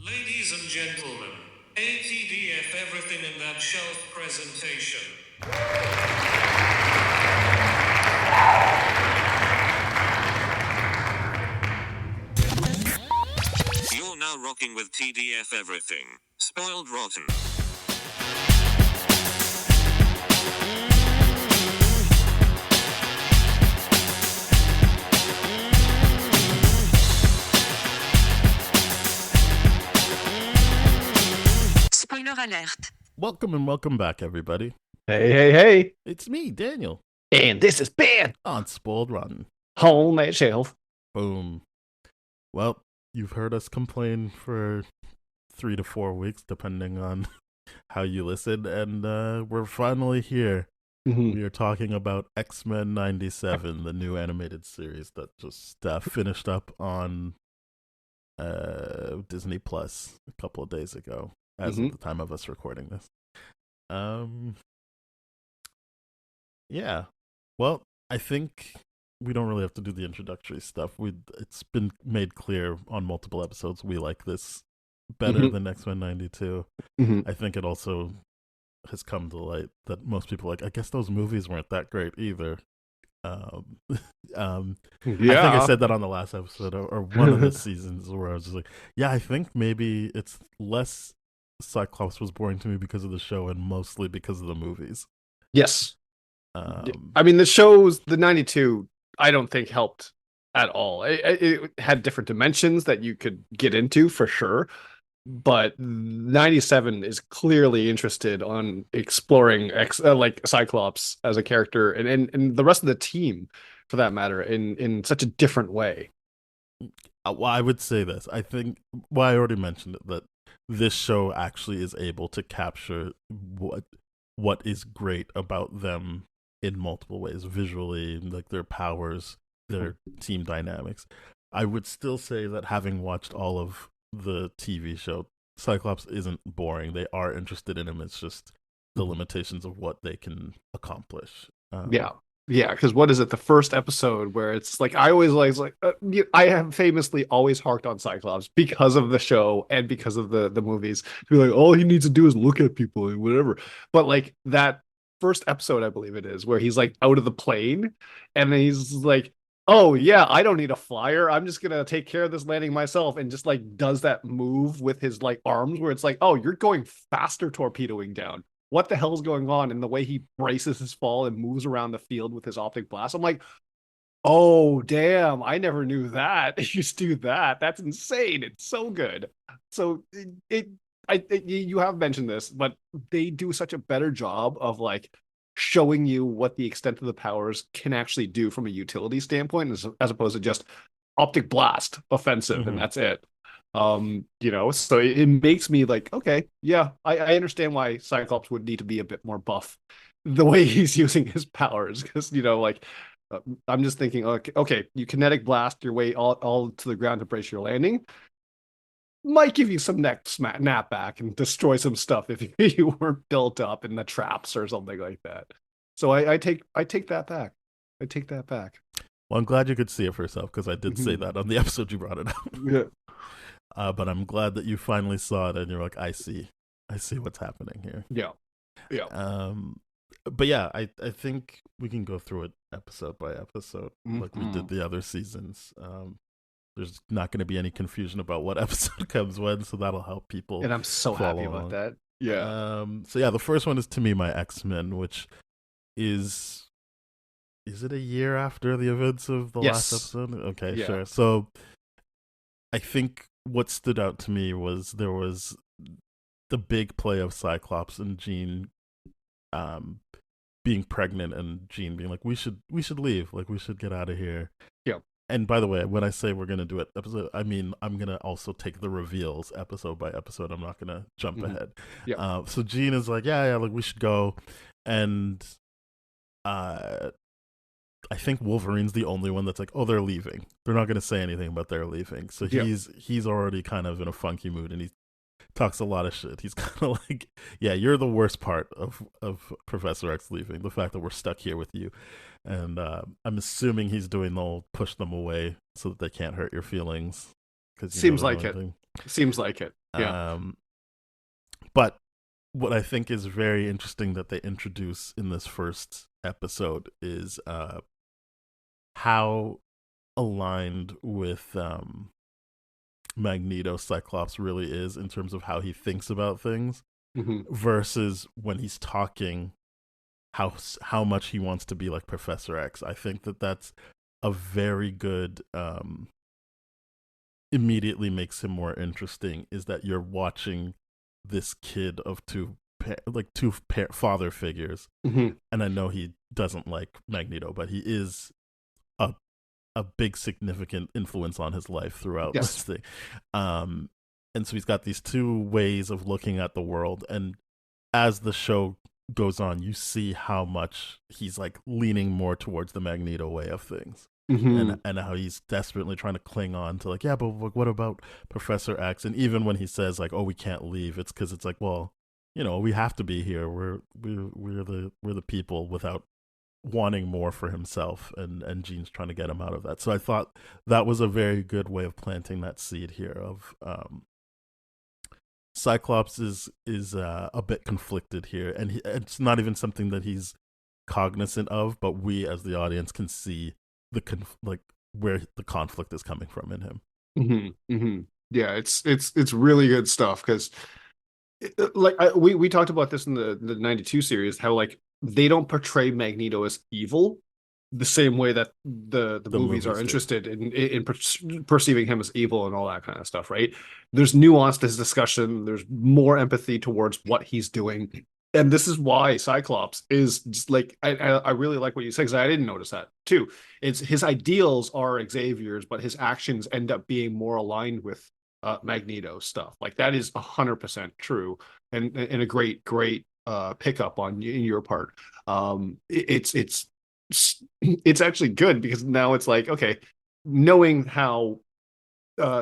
Ladies and gentlemen, ATDF everything in that shelf presentation. You're now rocking with TDF everything. Spoiled rotten. Spoiler alert. Welcome and welcome back, everybody. Hey. It's me, Daniel, And this is Ben. on Spoiled Rotten. On that shelf. Boom. Well, you've heard us complain for 3 to 4 weeks, depending on how you listen, and we're finally here. We are talking about X-Men 97, the new animated series that just finished up on Disney Plus a couple of days ago, as of the time of us recording this. Yeah. Well, I think we don't really have to do the introductory stuff. It's been made clear on multiple episodes we like this better than X-Men 92. I think it also has come to light that most people I guess those movies weren't that great either. I think I said that on the last episode or one of the seasons where I was just like, yeah, I think maybe it's less Cyclops was boring to me because of the show and mostly because of the movies. Yes. I mean, the 92, I don't think helped at all. It had different dimensions that you could get into for sure. But 97 is clearly interested on exploring Cyclops as a character and the rest of the team, for that matter, in such a different way. Well, I would say this. I think, well, I already mentioned it, that this show actually is able to capture what is great about them in multiple ways, visually, like their powers, their team dynamics. I would still say that having watched all of the TV show, Cyclops isn't boring. They are interested in him. It's just the limitations of what they can accomplish. Yeah, because what is it? The first episode where it's like I always I have famously always harked on Cyclops because of the show and because of the movies. To be like, all he needs to do is look at people and whatever. But like that first episode, I believe it is, where he's like out of the plane and he's like, oh yeah, I don't need a flyer. I'm just gonna take care of this landing myself, and just like does that move with his like arms where it's like, oh, you're going faster torpedoing down. What the hell is going on? And the way he braces his fall and moves around the field with his optic blast, I'm like, oh damn, I never knew that. You used to do that. That's insane. It's so good. So you have mentioned this, but they do such a better job of like showing you what the extent of the powers can actually do from a utility standpoint, as opposed to just optic blast offensive and that's it. So it makes me like, okay, yeah, I understand why Cyclops would need to be a bit more buff the way he's using his powers, because I'm just thinking, okay, you kinetic blast your way all to the ground to brace your landing, might give you some nap back and destroy some stuff if you weren't built up in the traps or something like that. So I take that back. I take that back. Well, I'm glad you could see it for yourself, because I did say that on the episode you brought it up. Yeah. But I'm glad that you finally saw it and you're like, I see what's happening here. Yeah. But yeah, I think we can go through it episode by episode, like we did the other seasons. There's not going to be any confusion about what episode comes when, so that'll help people. And I'm so happy about that. Yeah. So yeah, the first one is To Me, My X-Men, which is it a year after the events of the last episode? Okay, sure. So I think what stood out to me was there was the big play of Cyclops and Jean being pregnant, and Jean being like, we should leave, like we should get out of here. Yeah. And by the way, when I say we're going to do it episode, I mean I'm going to also take the reveals episode by episode. I'm not going to jump ahead. Yeah. So Jean is like, yeah, like we should go. And I think Wolverine's the only one that's like, oh, they're leaving. They're not going to say anything about they're leaving. So he's already kind of in a funky mood, and he talks a lot of shit. He's kind of like, yeah, you're the worst part of Professor X leaving, the fact that we're stuck here with you. And I'm assuming he's doing the whole push them away so that they can't hurt your feelings. Seems like it. Seems like it. Yeah. But what I think is very interesting that they introduce in this first episode is how aligned with Magneto Cyclops really is in terms of how he thinks about things Hmm. versus when he's talking how much he wants to be like Professor X. I think that that's a very good immediately makes him more interesting is that you're watching this kid of two father figures, Hmm. and I know he doesn't like Magneto, but he is a big significant influence on his life throughout Yes. this thing. Um, and so he's got these two ways of looking at the world, and as the show goes on, you see how much he's like leaning more towards the Magneto way of things. Hmm. And how he's desperately trying to cling on to like, yeah, but what about Professor X? And even when he says like, oh, we can't leave, it's because it's like, well, we have to be here. We're the people, without wanting more for himself, and Jean's trying to get him out of that. So I thought that was a very good way of planting that seed here of Cyclops is a bit conflicted here, and it's not even something that he's cognizant of, but we as the audience can see like where the conflict is coming from in him. Hmm. Hmm. Yeah, it's really good stuff because we talked about this in the 92 series, how like they don't portray Magneto as evil the same way that the The movies are movies do. interested in perceiving him as evil and all that kind of stuff, right? There's nuance to his discussion, there's more empathy towards what he's doing. And this is why Cyclops is just like I really like what you said, because I didn't notice that too. It's his ideals are Xavier's, but his actions end up being more aligned with Magneto stuff. Like that is 100% true, and a great pickup on in your part. It's actually good because now it's like, okay, knowing how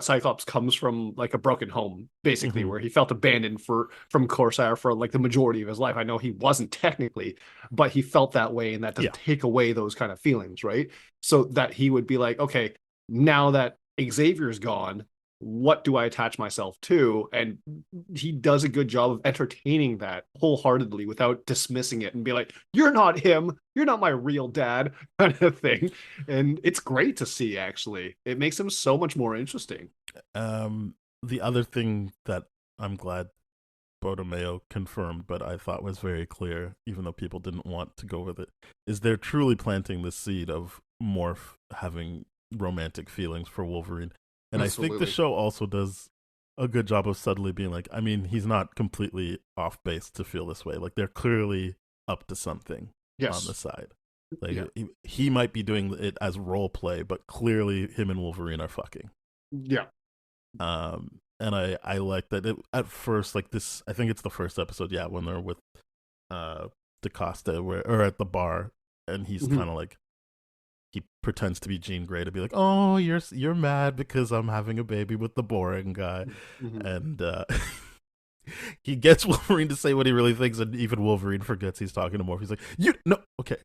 Cyclops comes from like a broken home, basically, Hmm. where he felt abandoned from Corsair for like the majority of his life. I know he wasn't technically, but he felt that way, and that doesn't Yeah. take away those kind of feelings, right? So that he would be like, okay, now that Xavier's gone, what do I attach myself to? And he does a good job of entertaining that wholeheartedly without dismissing it and be like, you're not him, you're not my real dad, kind of thing. And it's great to see, actually. It makes him so much more interesting. The other thing that I'm glad Bodomeo confirmed, but I thought was very clear, even though people didn't want to go with it, is they're truly planting the seed of Morph having romantic feelings for Wolverine. And I think the Absolutely. show also does a good job of subtly being like, I mean, he's not completely off base to feel this way. Like they're clearly up to something on the Yes. side. Like Yeah. he might be doing it as role play, but clearly him and Wolverine are fucking. Yeah. And I like that at first, like this, I think it's the first episode, yeah, when they're with DaCosta or at the bar, and he's Mhm. kind of like, he pretends to be Jean Grey to be like, oh, you're mad because I'm having a baby with the boring guy, Mhm. and he gets Wolverine to say what he really thinks, and even Wolverine forgets he's talking to Morph. He's like, you no, okay,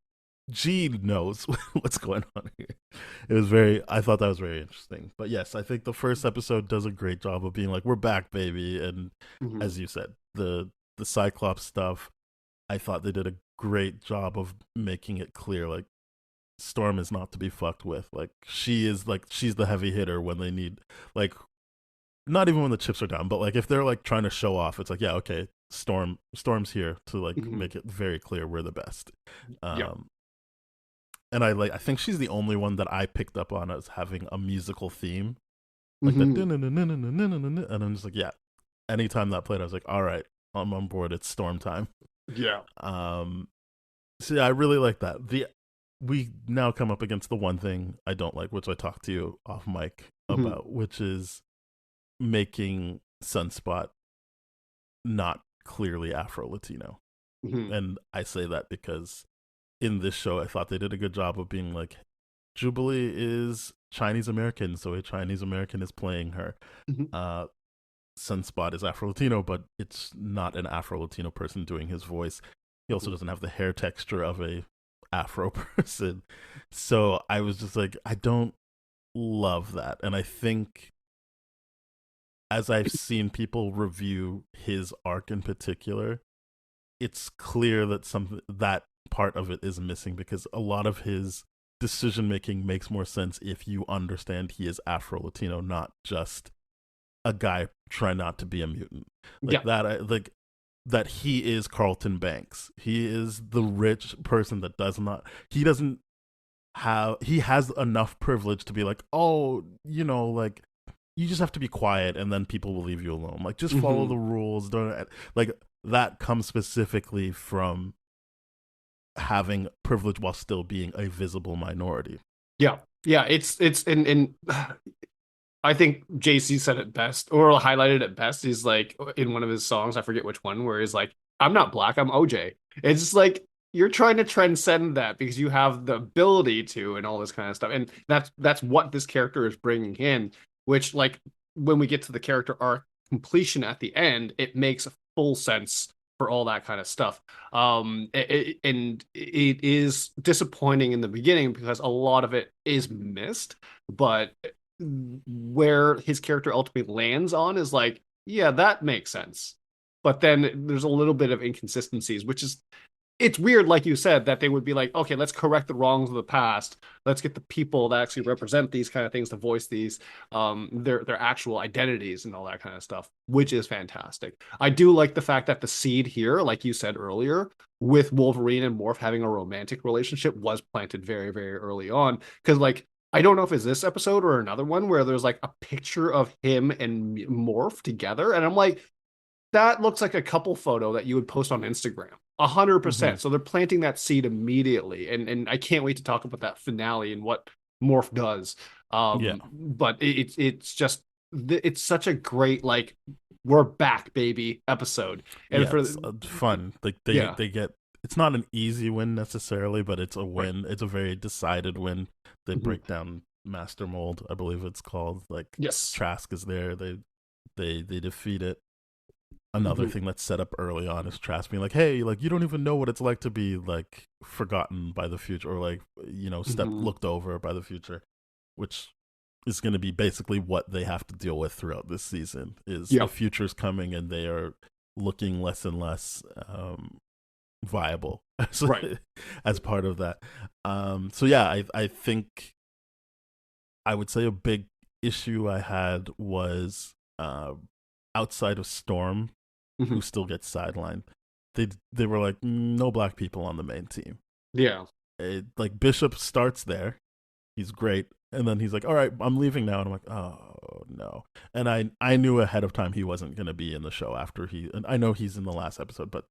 Jean knows what's going on here. I thought that was very interesting. But yes, I think the first episode does a great job of being like, we're back, baby. And Mhm. as you said, the Cyclops stuff, I thought they did a great job of making it clear, like, Storm is not to be fucked with. Like, she's the heavy hitter when they need, like, not even when the chips are down, but like if they're like trying to show off, it's like, yeah, okay, Storm's here to like Mhm. make it very clear we're the best. Yeah. Um, and I think she's the only one that I picked up on as having a musical theme, like that, Mhm. and I'm just like, yeah. Anytime that played, I was like, all right, I'm on board. It's Storm time. Yeah. Um, so yeah, I really like that. We now come up against the one thing I don't like, which I talked to you off mic Mhm. about, which is making Sunspot not clearly Afro Latino. Mhm. And I say that because in this show, I thought they did a good job of being like, Jubilee is Chinese American, so a Chinese American is playing her. Mhm. Uh, Sunspot is Afro Latino, but it's not an Afro Latino person doing his voice. He also doesn't have the hair texture of a Afro person. So I was just like, I don't love that. And I think as I've seen people review his arc in particular, it's clear that that part of it is missing, because a lot of his decision making makes more sense if you understand he is Afro Latino, not just a guy trying not to be a mutant. Like that, that he is Carlton Banks. He is the rich person that he doesn't have, he has enough privilege to be like, oh, like, you just have to be quiet and then people will leave you alone. Like, just follow the rules. Don't, like, that comes specifically from having privilege while still being a visible minority. Yeah. It's and I think JC said it best, or highlighted it best. He's like, in one of his songs, I forget which one, where he's like, I'm not black, I'm OJ. It's just like, you're trying to transcend that because you have the ability to, and all this kind of stuff. And that's what this character is bringing in, which, like, when we get to the character arc completion at the end, it makes full sense for all that kind of stuff. And it is disappointing in the beginning because a lot of it is missed, but where his character ultimately lands on is like, yeah, that makes sense. But then there's a little bit of inconsistencies, which is, it's weird, like you said, that they would be like, okay, let's correct the wrongs of the past. Let's get the people that actually represent these kind of things to voice these, their actual identities and all that kind of stuff, which is fantastic. I do like the fact that the seed here, like you said earlier, with Wolverine and Morph having a romantic relationship was planted very, very early on. Because, like, I don't know if it's this episode or another one where there's like a picture of him and Morph together. And I'm like, that looks like a couple photo that you would post on Instagram. 100%. So they're planting that seed immediately. And I can't wait to talk about that finale and what Morph does. But it's just, it's such a great, like, we're back, baby episode. And it's fun. Like, they get, it's not an easy win necessarily, but it's a win. Right. It's a very decided win. They break down Master Mold, I believe it's called. Like, yes, Trask is there. They defeat it. Another thing that's set up early on is Trask being like, hey, like, you don't even know what it's like to be, like, forgotten by the future, or, like, looked over by the future, which is going to be basically what they have to deal with throughout this season, is the future's coming and they are looking less and less viable as part of that. So yeah, I think I would say a big issue I had was outside of Storm, who still gets sidelined. They were like, no black people on the main team. Yeah. Like, Bishop starts there. He's great. And then he's like, all right, I'm leaving now. And I'm like, oh, no. And I knew ahead of time he wasn't going to be in the show after and I know he's in the last episode, but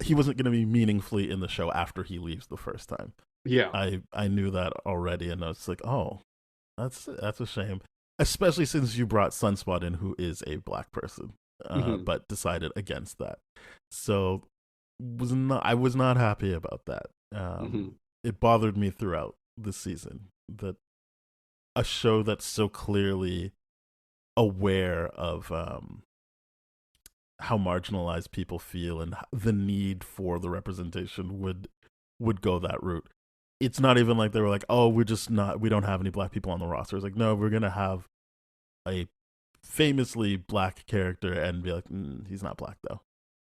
he wasn't going to be meaningfully in the show after he leaves the first time. Yeah. I knew that already. And I was like, oh, that's a shame. Especially since you brought Sunspot in, who is a black person. But decided against that. So I was not happy about that. It bothered me throughout the season that a show that's so clearly aware of how marginalized people feel and the need for the representation would go that route. It's not even like they were like, oh, we don't have any black people on the roster. It's like, no, we're gonna have a famously black character and be like, he's not black though.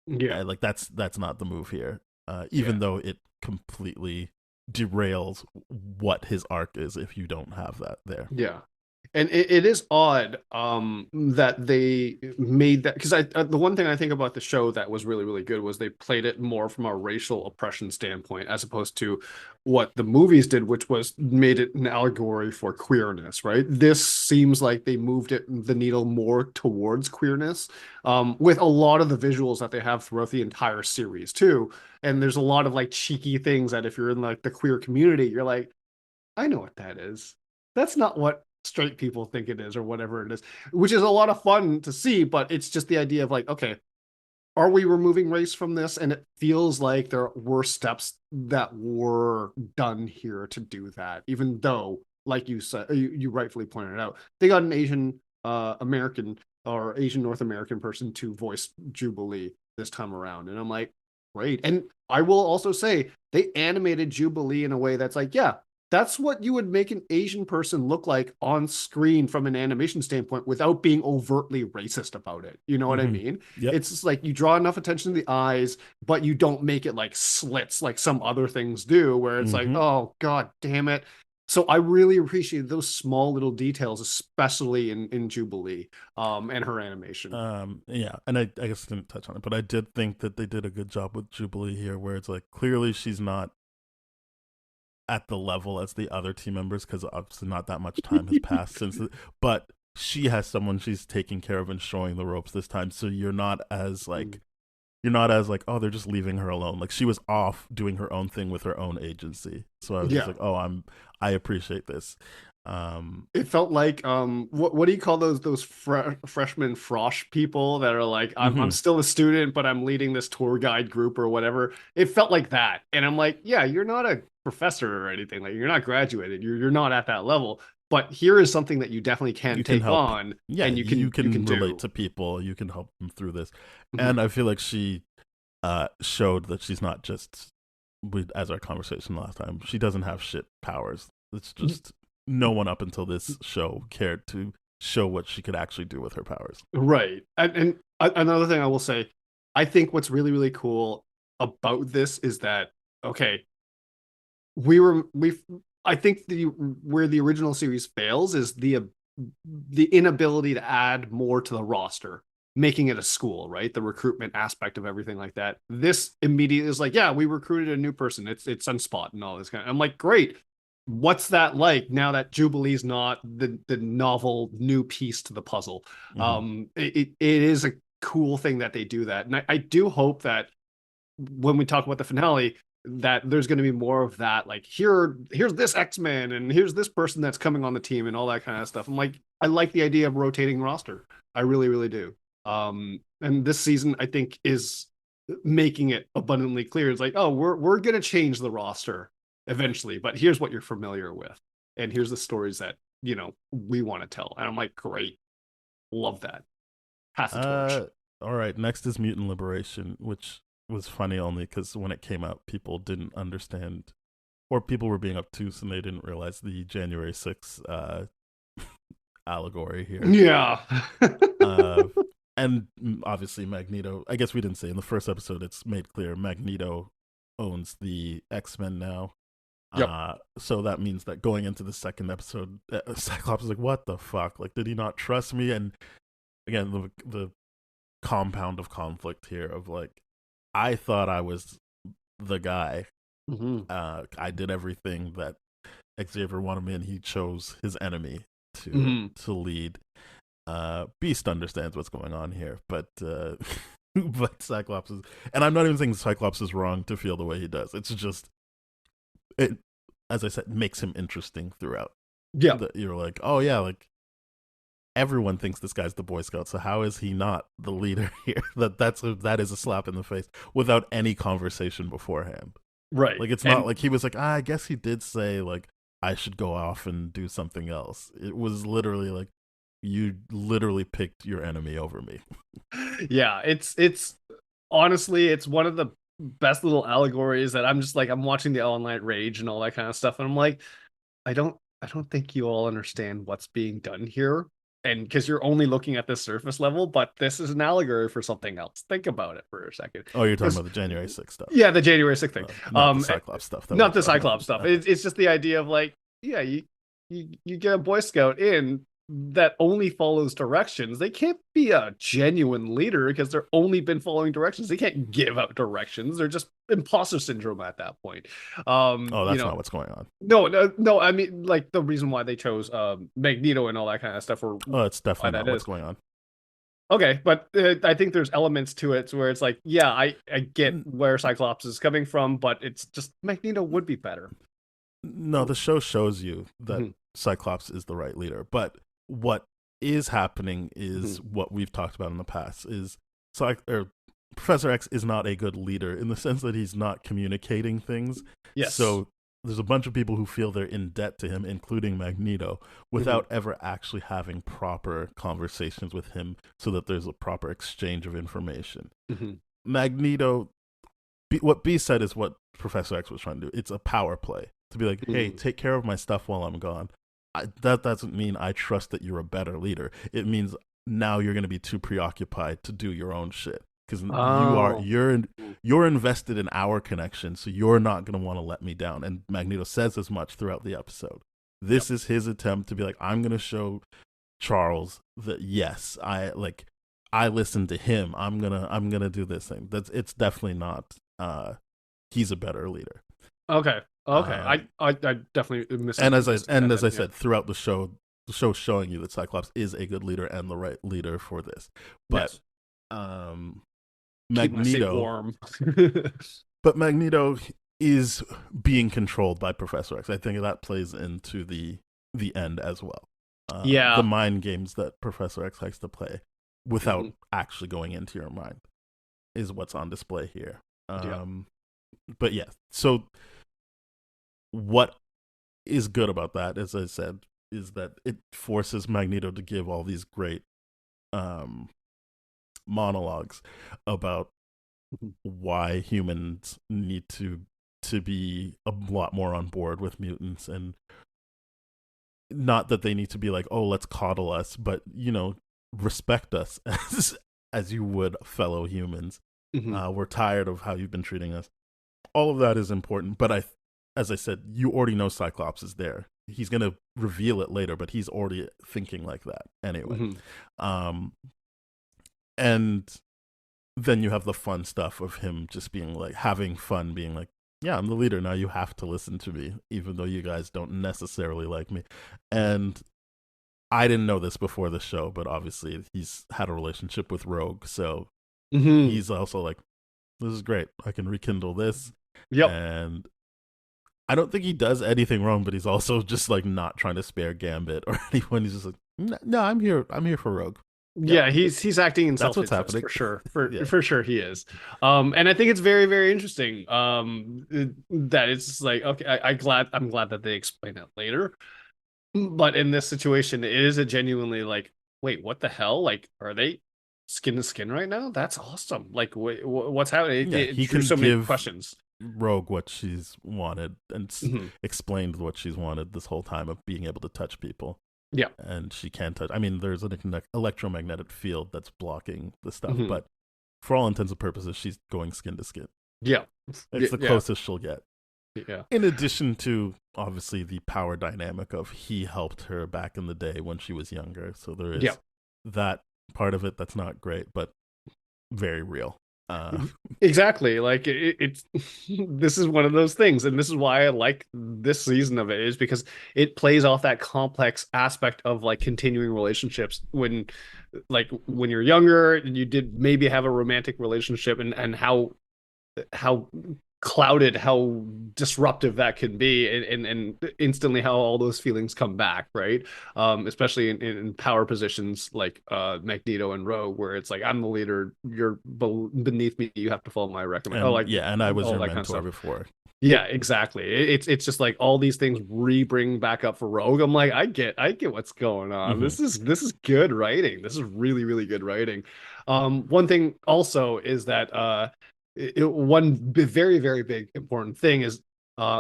Yeah, like that's not the move here. Even though it completely derails what his arc is if you don't have that there. Yeah. And it is odd that they made that, because the one thing I think about the show that was really, really good was they played it more from a racial oppression standpoint, as opposed to what the movies did, which was made it an allegory for queerness, right? This seems like they moved the needle more towards queerness, with a lot of the visuals that they have throughout the entire series too. And there's a lot of, like, cheeky things that if you're in, like, the queer community, you're like, I know what that is. That's not what straight people think it is, or whatever it is, which is a lot of fun to see. But it's just the idea of, like, okay, are we removing race from this? And it feels like there were steps that were done here to do that, even though, like you said, you rightfully pointed out, they got an Asian American or Asian North American person to voice Jubilee this time around. And I'm like, great. And I will also say they animated Jubilee in a way that's like, yeah, that's what you would make an Asian person look like on screen from an animation standpoint without being overtly racist about it. You know what I mean? Yep. It's just like you draw enough attention to the eyes, but you don't make it like slits like some other things do, where it's like, oh, God damn it. So I really appreciate those small little details, especially in Jubilee and her animation. Yeah, and I guess I didn't touch on it, but I did think that they did a good job with Jubilee here, where it's like clearly she's not at the level as the other team members because obviously not that much time has passed since, but she has someone she's taking care of and showing the ropes this time. So you're not as like, oh, they're just leaving her alone. Like she was off doing her own thing with her own agency. So I was just like, oh, I appreciate this. It felt like what do you call those freshman frosh people that are like, I'm still a student, but I'm leading this tour guide group or whatever. It felt like that, and I'm like, yeah, you're not a professor or anything, like you're not graduated, you're not at that level, but here is something that you definitely can take on. Yeah, and you can relate to people, you can help them through this. And I feel like she showed that she's not just, as our conversation last time, she doesn't have shit powers. It's just no one up until this show cared to show what she could actually do with her powers. Right. And another thing I will say, I think what's really, really cool about this is that, okay, I think where the original series fails is the inability to add more to the roster, making it a school, right? The recruitment aspect of everything like that. This immediately is like, yeah, we recruited a new person. It's Sunspot and all this kind of. I'm like, great. What's that like now that Jubilee's not the novel new piece to the puzzle? It is a cool thing that they do that, and I do hope that when we talk about the finale, that there's going to be more of that, like here's this X-Men and here's this person that's coming on the team and all that kind of stuff. I'm like, I like the idea of rotating roster. I really, really do. And this season, I think, is making it abundantly clear. It's like, oh, we're going to change the roster eventually, but here's what you're familiar with, and here's the stories that we want to tell. And I'm like, great, love that. Pass the torch. All right, next is Mutant Liberation, which was funny only because when it came out, people didn't understand, or people were being obtuse and they didn't realize the January 6th allegory here. Yeah. And obviously Magneto, I guess we didn't say in the first episode, it's made clear Magneto owns the X-Men now. Yep. So that means that going into the second episode, Cyclops is like, what the fuck? Like, did he not trust me? And again, the compound of conflict here of like, I thought I was the guy. I did everything that Xavier wanted me, and he chose his enemy to lead. Beast understands what's going on here, but but Cyclops is, and I'm not even saying Cyclops is wrong to feel the way he does. It's just, it, as I said, makes him interesting throughout. Yeah, you're like, oh yeah, like everyone thinks this guy's the Boy Scout, so how is he not the leader here? That is a slap in the face without any conversation beforehand. Right. Like it's not like he was like, I guess he did say like I should go off and do something else. It was literally like, you literally picked your enemy over me. Yeah, it's honestly, it's one of the best little allegories that I'm just like, I'm watching the All Night Rage and all that kind of stuff, and I'm like, I don't think you all understand what's being done here, and because you're only looking at the surface level, but this is an allegory for something else. Think about it for a second. Oh, you're talking about the January 6th stuff. Yeah, the January 6th thing. Not the Cyclops stuff. Not the Cyclops stuff. It's just the idea of like, yeah, you get a Boy Scout in that only follows directions. They can't be a genuine leader because they're only been following directions. They can't give out directions. They're just imposter syndrome at that point. That's not what's going on. No. I mean, like the reason why they chose Magneto and all that kind of stuff. It's definitely not what's going on. Okay, but I think there's elements to it where it's like, yeah, I get where Cyclops is coming from, but it's just Magneto would be better. No, the show shows you that Cyclops is the right leader, but what is happening is what we've talked about in the past is Professor X is not a good leader in the sense that he's not communicating things. Yes. So there's a bunch of people who feel they're in debt to him, including Magneto, without ever actually having proper conversations with him so that there's a proper exchange of information. Magneto, what B said is what Professor X was trying to do. It's a power play to be like, hey, take care of my stuff while I'm gone. That doesn't mean I trust that you're a better leader. It means now you're going to be too preoccupied to do your own shit because you're invested in our connection, so you're not going to want to let me down. And Magneto says as much throughout the episode. This is his attempt to be like, I'm going to show Charles that yes, I listen to him. I'm gonna do this thing. It's definitely not. He's a better leader. Okay. I definitely missed. And as I said throughout the show showing you that Cyclops is a good leader and the right leader for this. But Magneto warm. but Magneto is being controlled by Professor X. I think that plays into the end as well. The mind games that Professor X likes to play without actually going into your mind is what's on display here. But yeah, so what is good about that, as I said, is that it forces Magneto to give all these great monologues about why humans need to be a lot more on board with mutants, and not that they need to be like, oh, let's coddle us, but respect us as you would fellow humans. We're tired of how you've been treating us. All of that is important, but as I said, you already know Cyclops is there. He's going to reveal it later, but he's already thinking like that anyway. And then you have the fun stuff of him just being like, having fun, being like, yeah, I'm the leader now, you have to listen to me, even though you guys don't necessarily like me. And I didn't know this before the show, but obviously he's had a relationship with Rogue, so he's also like, this is great, I can rekindle this. And I don't think he does anything wrong, but he's also just like not trying to spare Gambit or anyone. He's just like, no, I'm here for Rogue. Yeah, he's acting in self-interest. That's what's happening for sure. For sure he is. And I think it's very, very interesting that it's like, okay, I'm glad that they explain it later. But in this situation, it is a genuinely like, wait, what the hell? Like, are they skin to skin right now? That's awesome. Like, what's happening? He can so give many questions. Rogue what she's wanted and explained what she's wanted this whole time of being able to touch people. Yeah. And she can touch. I mean, there's an electromagnetic field that's blocking the stuff, but for all intents and purposes, she's going skin to skin. Yeah. It's the closest she'll get. Yeah. In addition to, obviously, the power dynamic of he helped her back in the day when she was younger. So there is that part of it that's not great, but very real. Exactly. Like it's this is one of those things, and this is why I like this season of it, is because it plays off that complex aspect of like continuing relationships when you're younger and you did maybe have a romantic relationship, and how clouded, how disruptive that can be, and instantly how all those feelings come back, right? Especially in power positions like Magneto and Rogue, where it's like, I'm the leader, you're beneath me, you have to follow my recommendation. And I was your mentor before. Yeah, exactly. It's just like all these things bring back up for Rogue. I'm like, I get what's going on. This is good writing. This is really, really good writing. One thing also is that one very, very big important thing is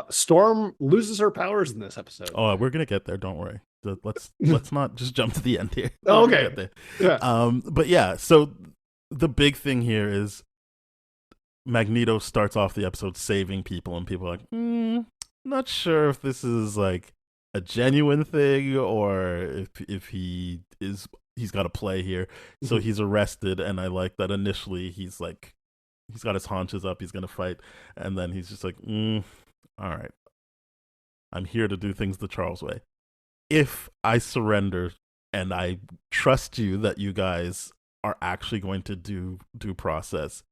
Storm loses her powers in this episode. Oh, we're gonna get there. Don't worry. Let's not just jump to the end here. Okay. Yeah. But yeah. So the big thing here is Magneto starts off the episode saving people, and people are like, not sure if this is like a genuine thing or if he's got a play here. So he's arrested, and I like that initially he's like, he's got his haunches up, he's gonna fight, and then he's just like, all right, I'm here to do things the Charles way. If I surrender and I trust you that you guys are actually going to do due process,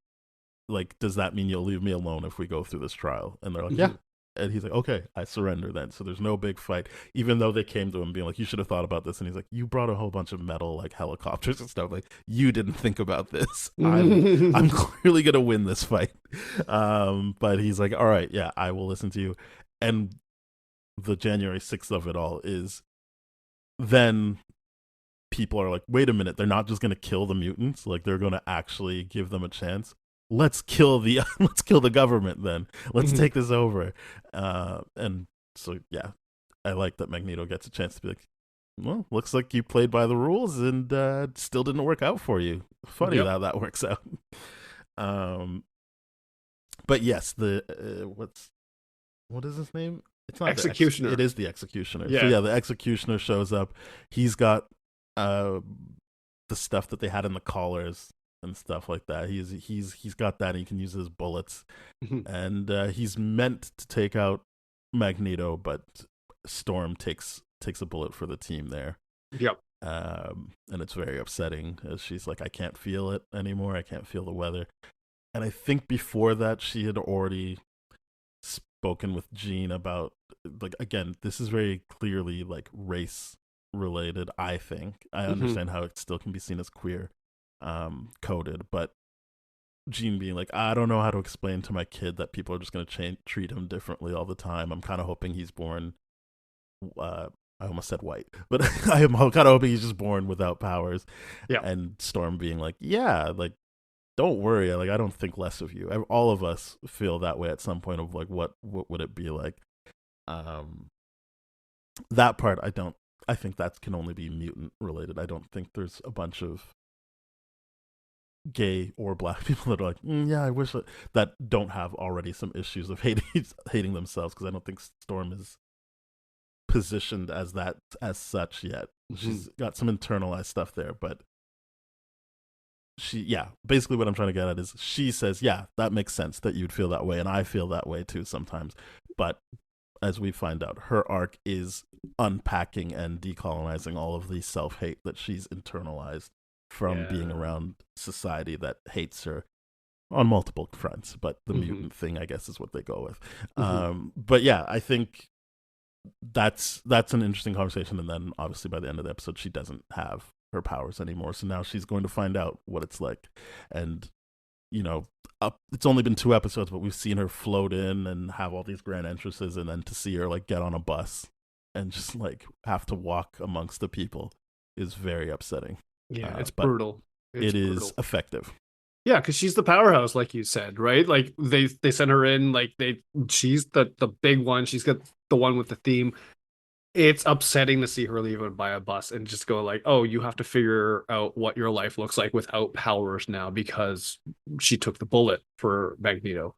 like, does that mean you'll leave me alone if we go through this trial? And they're like, yeah. And he's like, okay, I surrender then. So there's no big fight, even though they came to him being like, you should have thought about this. And he's like, you brought a whole bunch of metal like helicopters and stuff. Like, you didn't think about this. I'm clearly going to win this fight. But he's like, all right, yeah, I will listen to you. And the January 6th of it all is then people are like, wait a minute, they're not just going to kill the mutants. Like, they're going to actually give them a chance. Let's kill the government then. Let's take this over. And so yeah, I like that Magneto gets a chance to be like, well, looks like you played by the rules and still didn't work out for you. Funny Yep. how that works out. But yes, the what is his name? It's not Executioner. it is the Executioner. Yeah. So yeah, the Executioner shows up. He's got the stuff that they had in the collars and stuff like that. He's got that. And he can use his bullets, Mhm. and he's meant to take out Magneto, but Storm takes a bullet for the team there. Yep. And it's very upsetting as she's like, I can't feel it anymore. I can't feel the weather. And I think before that, she had already spoken with Jean about, like, again, this is very clearly like race related. I think I understand how it still can be seen as queer coded, but Jean being like, I don't know how to explain to my kid that people are just going to treat him differently all the time. I'm kind of hoping he's born. I almost said white, but I am kind of hoping he's just born without powers. Yeah. And Storm being like, yeah, like, don't worry. Like, I don't think less of you. All of us feel that way at some point of like, what would it be like? That part, I think that can only be mutant related. I don't think there's a bunch of gay or black people that are like, yeah, I wish that don't have already some issues of hating themselves, because I don't think Storm is positioned as that as such yet. She's got some internalized stuff there, but basically what I'm trying to get at is she says, yeah, that makes sense that you'd feel that way, and I feel that way too sometimes. But as we find out, her arc is unpacking and decolonizing all of the self-hate that she's internalized from being around society that hates her on multiple fronts. But the mutant thing, I guess, is what they go with. But yeah, I think that's an interesting conversation. And then obviously by the end of the episode, she doesn't have her powers anymore, so now she's going to find out what it's like. And it's only been 2 episodes, but we've seen her float in and have all these grand entrances, and then to see her like get on a bus and just like have to walk amongst the people is very upsetting. Yeah, it's brutal. It is effective. Yeah, because she's the powerhouse, like you said, right? Like they sent her in, like she's the big one. She's got the one with the theme. It's upsetting to see her leave by a bus and just go like, oh, you have to figure out what your life looks like without powers now because she took the bullet for Magneto.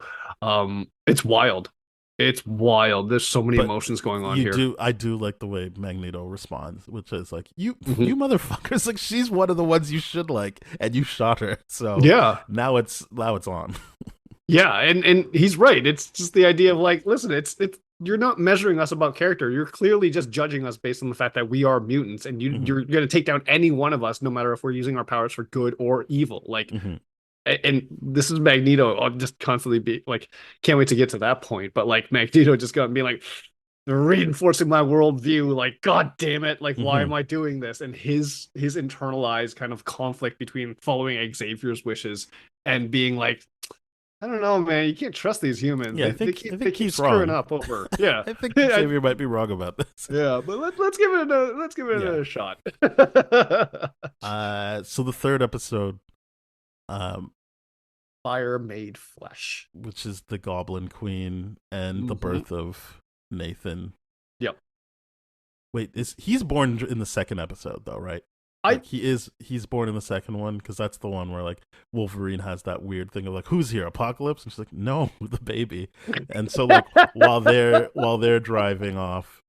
It's wild. It's wild. There's so many emotions going on here. I do like the way Magneto responds, which is like, you motherfuckers, like, she's one of the ones you should like, and you shot her. So yeah, now it's on. Yeah, and he's right. It's just the idea of like, listen, it's you're not measuring us about character. You're clearly just judging us based on the fact that we are mutants, and you're going to take down any one of us, no matter if we're using our powers for good or evil. Like, and this is Magneto. I'll just constantly be like, can't wait to get to that point. But like Magneto just got to be like reinforcing my worldview. Like, God damn it! Like, why am I doing this? And his internalized kind of conflict between following Xavier's wishes and being like, I don't know, man. You can't trust these humans. Yeah, they keep screwing up over. Yeah, I think Xavier might be wrong about this. Yeah, but let's give it another shot. So the 3rd episode, Fire Made Flesh, which is the Goblin Queen and the birth of Nathan. Yep. Wait, he's born in the 2nd episode though, right? He's born in the 2nd one, because that's the one where like Wolverine has that weird thing of like, who's here, Apocalypse? And she's like, no, the baby. And so like while they're driving off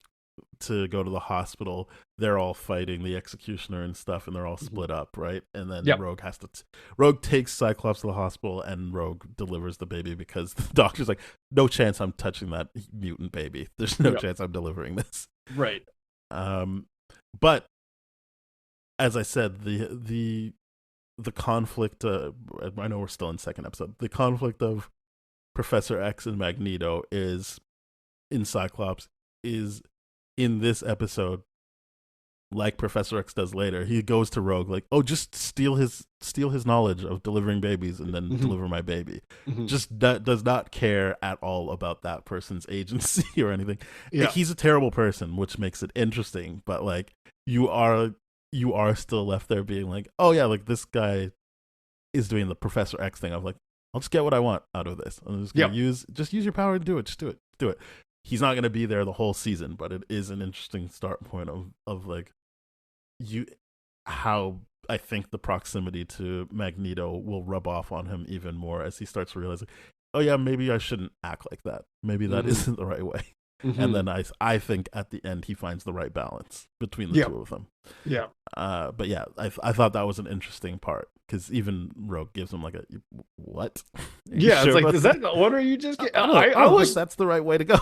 to go to the hospital, they're all fighting the Executioner and stuff, and they're all split up, right? And then Rogue has to Rogue takes Cyclops to the hospital, and Rogue delivers the baby because the doctor's like, no chance I'm touching that mutant baby. There's no chance I'm delivering this. Right. But as I said, the conflict, I know we're still in 2nd episode, the conflict of Professor X and Magneto is in Cyclops is in this episode, like Professor X does later. He goes to Rogue like, oh, just steal his knowledge of delivering babies and then deliver my baby. Just does not care at all about that person's agency or anything. Like, he's a terrible person, which makes it interesting, but like you are still left there being like, oh yeah, like this guy is doing the Professor X thing of like, I'll just get what I want out of this. I'm just gonna use your power and do it. Just do it. he's not going to be there the whole season, but it is an interesting start point of like you how I think the proximity to Magneto will rub off on him even more as he starts realizing, oh yeah, maybe I shouldn't act like that. Maybe that isn't the right way. And then I think at the end he finds the right balance between the two of them. Yeah. But yeah, I thought that was an interesting part because even Rogue gives him like a what? Yeah, sure it's like, is that the order you just get? I was that's the right way to go.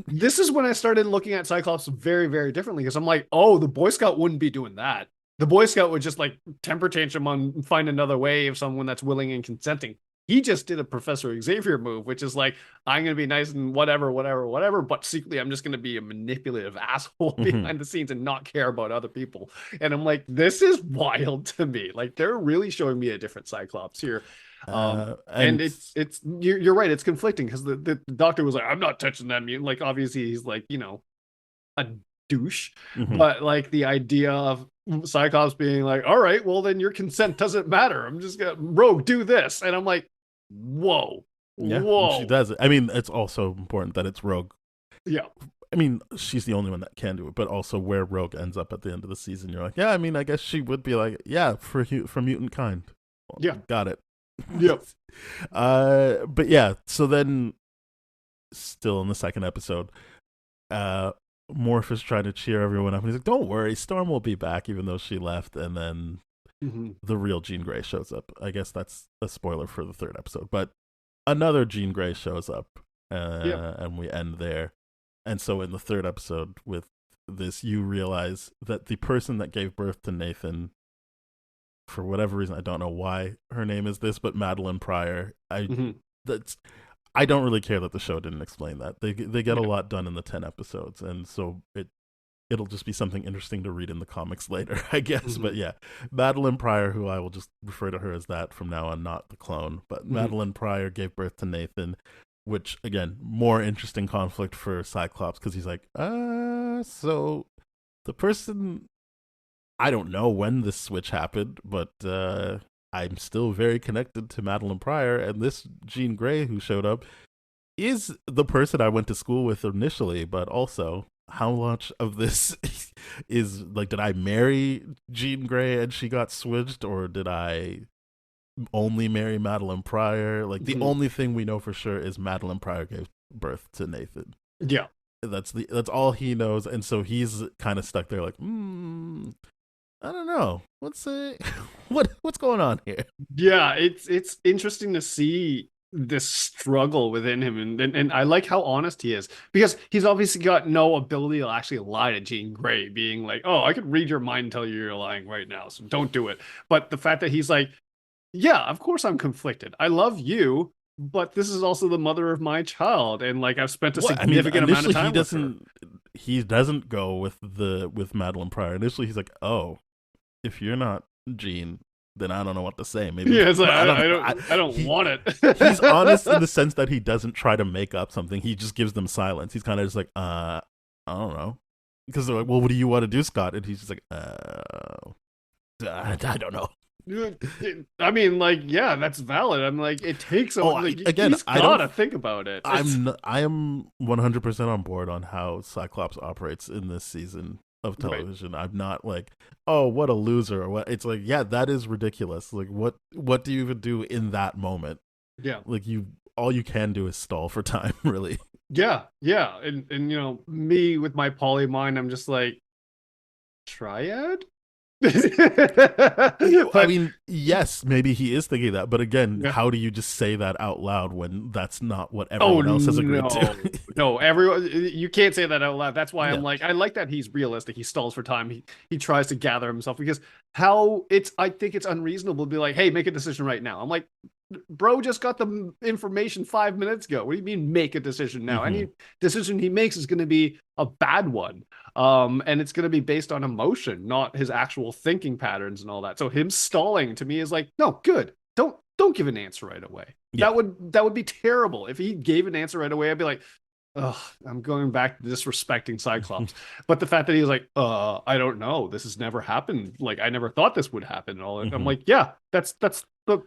This is when I started looking at Cyclops very, very differently because I'm like, oh, the Boy Scout wouldn't be doing that. The Boy Scout would just like temper tantrum on find another way of someone that's willing and consenting. He just did a Professor Xavier move, which is like, I'm going to be nice and whatever, but secretly I'm just going to be a manipulative asshole behind the scenes and not care about other people. And I'm like, this is wild to me. Like, they're really showing me a different Cyclops here. And you're right. It's conflicting because the doctor was like, I'm not touching that mutant. Like, obviously he's like, you know, a douche, but like the idea of Cyclops being like, all right, well then your consent doesn't matter. I'm just gonna Rogue do this. And I'm like, whoa. She does it. I mean, it's also important that it's Rogue. Yeah. I mean, she's the only one that can do it, but also where Rogue ends up at the end of the season, you're like, yeah, I mean, I guess she would be like, yeah, for mutant kind. Well, yeah. Got it. Yep. But yeah, so then still in the second episode, Morph is trying to cheer everyone up. And he's like, don't worry, Storm will be back, even though she left. And then the real Jean Grey shows up. I guess that's a spoiler for the third episode. But another Jean Grey shows up, and we end there. And so in the third episode with this, you realize that the person that gave birth to Nathan, for whatever reason, I don't know why her name is this, but Madeline Pryor. I don't really care that the show didn't explain that. They get a lot done in the 10 episodes, and so it'll just be something interesting to read in the comics later, I guess. But yeah, Madeline Pryor, who I will just refer to her as that from now on, not the clone, but Madeline Pryor gave birth to Nathan, which again, more interesting conflict for Cyclops because he's like, so the person, I don't know when this switch happened, but I'm still very connected to Madeline Pryor, and this Jean Grey who showed up is the person I went to school with initially, but also how much of this is like, did I marry Jean Grey and she got switched, or did I only marry Madeline Pryor? Like the only thing we know for sure is Madeline Pryor gave birth to Nathan. Yeah. That's all he knows, and so he's kind of stuck there like, I don't know. What's going on here? Yeah, it's interesting to see this struggle within him, and I like how honest he is because he's obviously got no ability to actually lie to Jean Grey, being like, "Oh, I could read your mind and tell you you're lying right now, so don't do it." But the fact that he's like, "Yeah, of course I'm conflicted. I love you, but this is also the mother of my child, and like I've spent a significant amount of time with her." He doesn't go with Madeline Pryor. Initially, he's like, "Oh, if you're not Jean, then I don't know what to say." Maybe it's like, I don't want it. He's honest in the sense that he doesn't try to make up something. He just gives them silence. He's kind of just like, I don't know, because they're like, well, what do you want to do, Scott? And he's just like, I don't know. I mean, like, yeah, that's valid. I'm like, it takes again. He's gotta think about it. I am 100% on board on how Cyclops operates in this season of television. Right. I'm not like, oh, what a loser, or what. It's like, yeah, that is ridiculous. Like, what do you even do in that moment? Yeah, like all you can do is stall for time, really. Yeah, and you know, me with my poly mind, I'm just like, Triad. I mean, yes, maybe he is thinking that, but again, how do you just say that out loud when that's not what everyone else has agreed to? No, everyone, you can't say that out loud. That's why I'm like, I like that he's realistic. He stalls for time. He tries to gather himself because I think it's unreasonable to be like, hey, make a decision right now. I'm like, bro just got the information 5 minutes ago. What do you mean make a decision now? Any decision he makes is going to be a bad one. And it's going to be based on emotion, not his actual thinking patterns and all that. So him stalling to me is like, no, good. Don't give an answer right away. Yeah. That would be terrible. If he gave an answer right away, I'd be like, ugh, I'm going back to disrespecting Cyclops. But the fact that he was like, I don't know, this has never happened. Like, I never thought this would happen. And all that. I'm like, yeah, that's the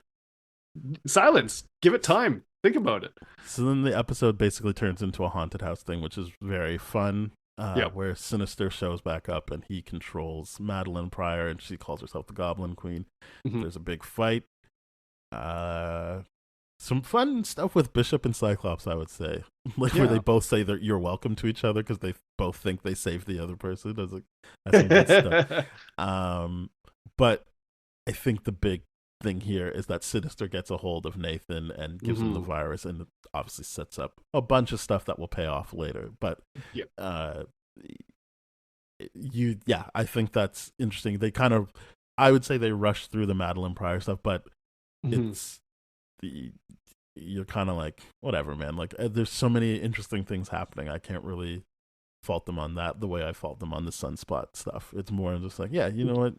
silence. Give it time. Think about it. So then the episode basically turns into a haunted house thing, which is very fun. Yeah. Where Sinister shows back up and he controls Madeline Pryor, and she calls herself the Goblin Queen. Mhm. There's a big fight. Some fun stuff with Bishop and Cyclops, I would say, like where Yeah. they both say that you're welcome to each other because they both think they saved the other person. That's some good stuff. But I think the big thing here is that Sinister gets a hold of Nathan and gives him the virus, and it obviously sets up a bunch of stuff that will pay off later. But Yep. I think that's interesting. They kind of, I would say they rushed through the Madeline Pryor stuff, but Mhm. it's you're kind of like, whatever, man. Like, there's so many interesting things happening. I can't really fault them on that the way I fault them on the Sunspot stuff. It's more just like, yeah, you know what,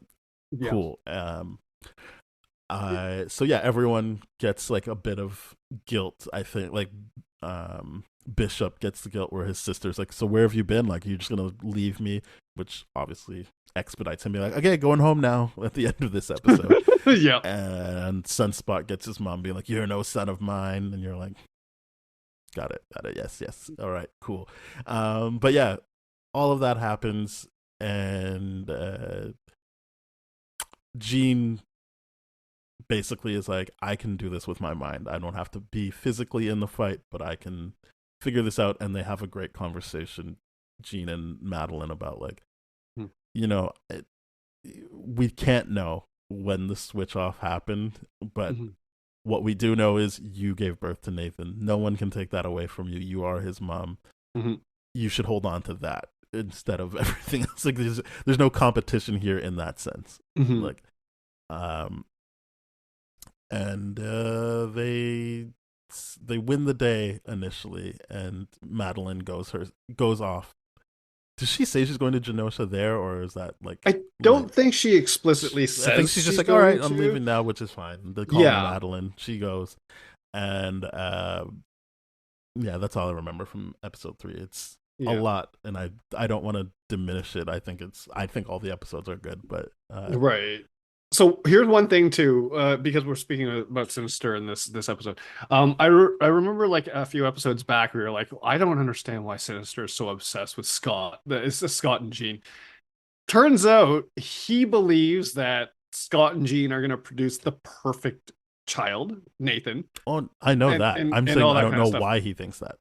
Yeah. cool. So yeah, everyone gets like a bit of guilt. I think like Bishop gets the guilt where his sister's like, so where have you been? Like, you're just gonna leave me? Which obviously expedites him being like, okay, going home now at the end of this episode. Yeah. And Sunspot gets his mom being like, you're no son of mine, and you're like, got it, yes, all right, cool. But yeah, all of that happens, and Jean basically is like, I can do this with my mind. I don't have to be physically in the fight, but I can figure this out. And they have a great conversation, Jean and Madeline, about like, you know, we can't know when the switch off happened, but what we do know is you gave birth to Nathan. No one can take that away from you. You are his mom. You should hold on to that instead of everything else. Like, there's no competition here in that sense. Like, and they win the day initially, and Madeline goes off. Does she say she's going to Genosha there, or is that like? I don't think she explicitly says. I think she's just like, all right, I'm leaving now, which is fine. They call her Madeline. She goes, and yeah, that's all I remember from episode 3. It's a lot, and I don't want to diminish it. I think all the episodes are good, but right. So here's one thing too, because we're speaking about Sinister in this episode. I remember like a few episodes back, we were like, I don't understand why Sinister is so obsessed with Scott. It's Scott and Jean. Turns out he believes that Scott and Jean are going to produce the perfect child, Nathan. Oh, I know that. I'm saying I don't know why he thinks that.